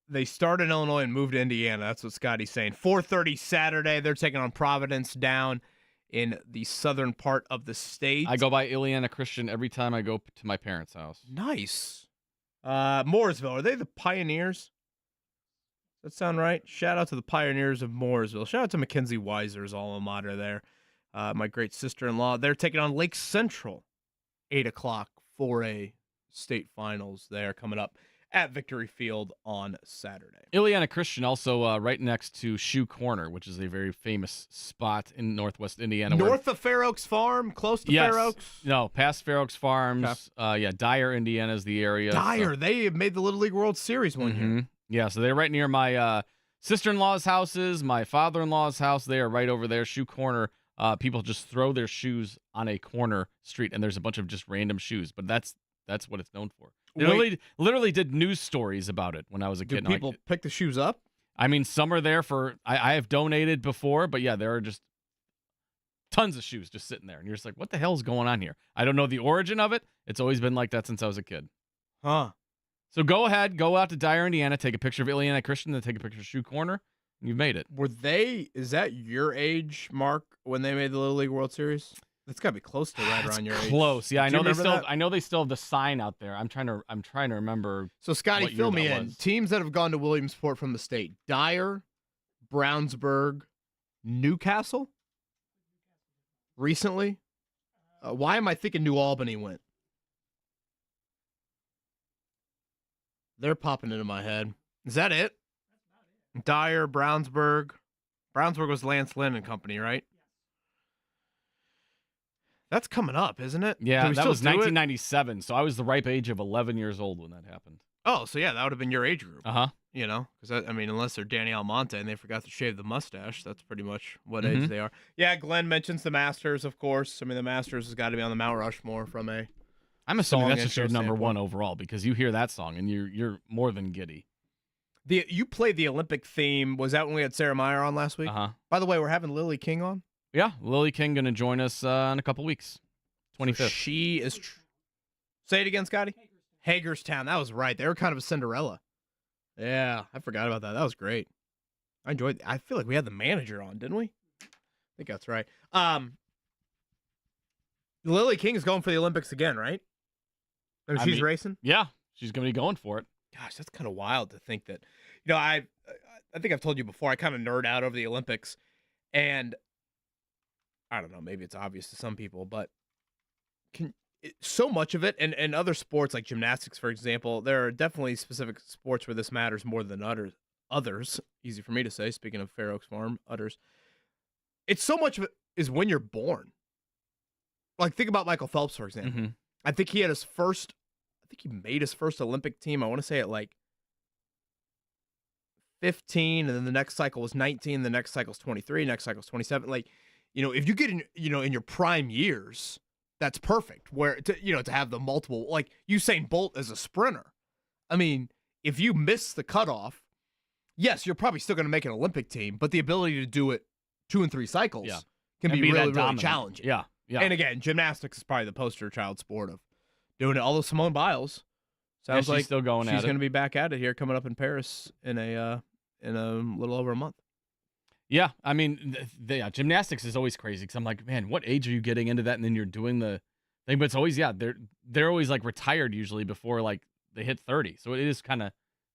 They started in Illinois and moved to Indiana. That's what Scotty's saying. 4:30 Saturday. They're taking on Providence down in the southern part of the state. I go by Ileana Christian every time I go to my parents' house. Nice. Mooresville. Are they the Pioneers? Does that sound right? Shout out to the Pioneers of Mooresville. Shout out to Mackenzie Weiser's alma mater there. My great sister-in-law. They're taking on Lake Central. 8 o'clock 4A state finals there coming up at Victory Field on Saturday. Ileana Christian also right next to Shoe Corner, which is a very famous spot in northwest Indiana. North of Fair Oaks Farm, close to Fair Oaks? No, past Fair Oaks Farms. Okay. Dyer, Indiana is the area. Dyer, they made the Little League World Series one year. Yeah, so they're right near my sister-in-law's houses, my father-in-law's house. They are right over there. Shoe Corner. People just throw their shoes on a corner street, and there's a bunch of just random shoes, but that's what it's known for. They literally did news stories about it when I was a kid. Do people pick the shoes up? I mean, some are there for I have donated before, but yeah, there are just tons of shoes just sitting there, and you're just like, what the hell is going on here? I don't know the origin of it. It's always been like that since I was a kid. Huh. So go ahead, go out to Dyer, Indiana, take a picture of Ileana Christian, then take a picture of Shoe Corner, and you've made it. Is that your age, Mark, when they made the Little League World Series? That's got to be close to right around your age. Close. Yeah, I know they still have the sign out there. I'm trying to remember. So Scotty, fill me in. Teams that have gone to Williamsport from the state: Dyer, Brownsburg, Newcastle. Recently, why am I thinking New Albany went? They're popping into my head. Is that it? Dyer, Brownsburg. Brownsburg was Lance Lynn and company, right? That's coming up, isn't it? Yeah, that was 1997, so I was the ripe age of 11 years old when that happened. Oh, so yeah, that would have been your age group. Uh-huh. You know, because, I mean, unless they're Danny Almonte and they forgot to shave the mustache, that's pretty much what age they are. Yeah, Glenn mentions the Masters, of course. I mean, the Masters has got to be on the Mount Rushmore from a I'm assuming that's just your number one overall, because you hear that song and you're more than giddy. You played the Olympic theme. Was that when we had Sarah Meyer on last week? By the way, we're having Lily King on. Yeah, Lily King going to join us in a couple weeks. 25th. So she is. Say it again, Scotty. Hagerstown. That was right. They were kind of a Cinderella. Yeah, I forgot about that. That was great. I enjoyed it. I feel like we had the manager on, didn't we? I think that's right. Lily King is going for the Olympics again, right? She's racing? Yeah, she's going to be going for it. Gosh, that's kind of wild to think that. I think I've told you before, I kind of nerd out over the Olympics. And I don't know, maybe it's obvious to some people, but so much of it, and other sports like gymnastics, for example, there are definitely specific sports where this matters more than others. Easy for me to say, speaking of Fair Oaks Farm, others. It's so much of it is when you're born. Like, think about Michael Phelps, for example. Mm-hmm. I think he made his first Olympic team, I want to say at like 15, and then the next cycle was 19, the next cycle's 23, next cycle's 27. Like, if you get in, in your prime years, that's perfect. Where to have the multiple, like Usain Bolt as a sprinter. I mean, if you miss the cutoff, yes, you're probably still going to make an Olympic team, but the ability to do it 2 and 3 cycles can be really, really challenging. Yeah. And again, gymnastics is probably the poster child sport of doing it. Although Simone Biles sounds like still going at it. She's going to be back at it here, coming up in Paris in a little over a month. Yeah, I mean, gymnastics is always crazy because I'm like, man, what age are you getting into that? And then you're doing the thing, but it's always they're always like retired usually before like they hit 30. So it is kind of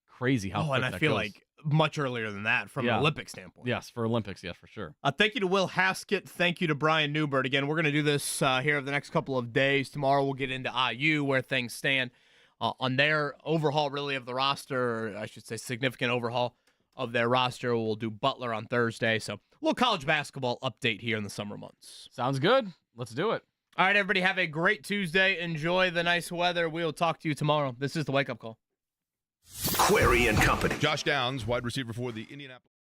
crazy how. And I feel like much earlier than that from an Olympic standpoint. Yes, for Olympics, yes, for sure. Thank you to Will Haskett. Thank you to Brian Newbert. Again, we're going to do this here over the next couple of days. Tomorrow we'll get into IU, where things stand on their overhaul, really, of the roster, or I should say significant overhaul of their roster. We'll do Butler on Thursday. So a little college basketball update here in the summer months. Sounds good. Let's do it. All right, everybody, have a great Tuesday. Enjoy the nice weather. We'll talk to you tomorrow. This is the Wake Up Call. Query and Company. Josh Downs, wide receiver for the Indianapolis.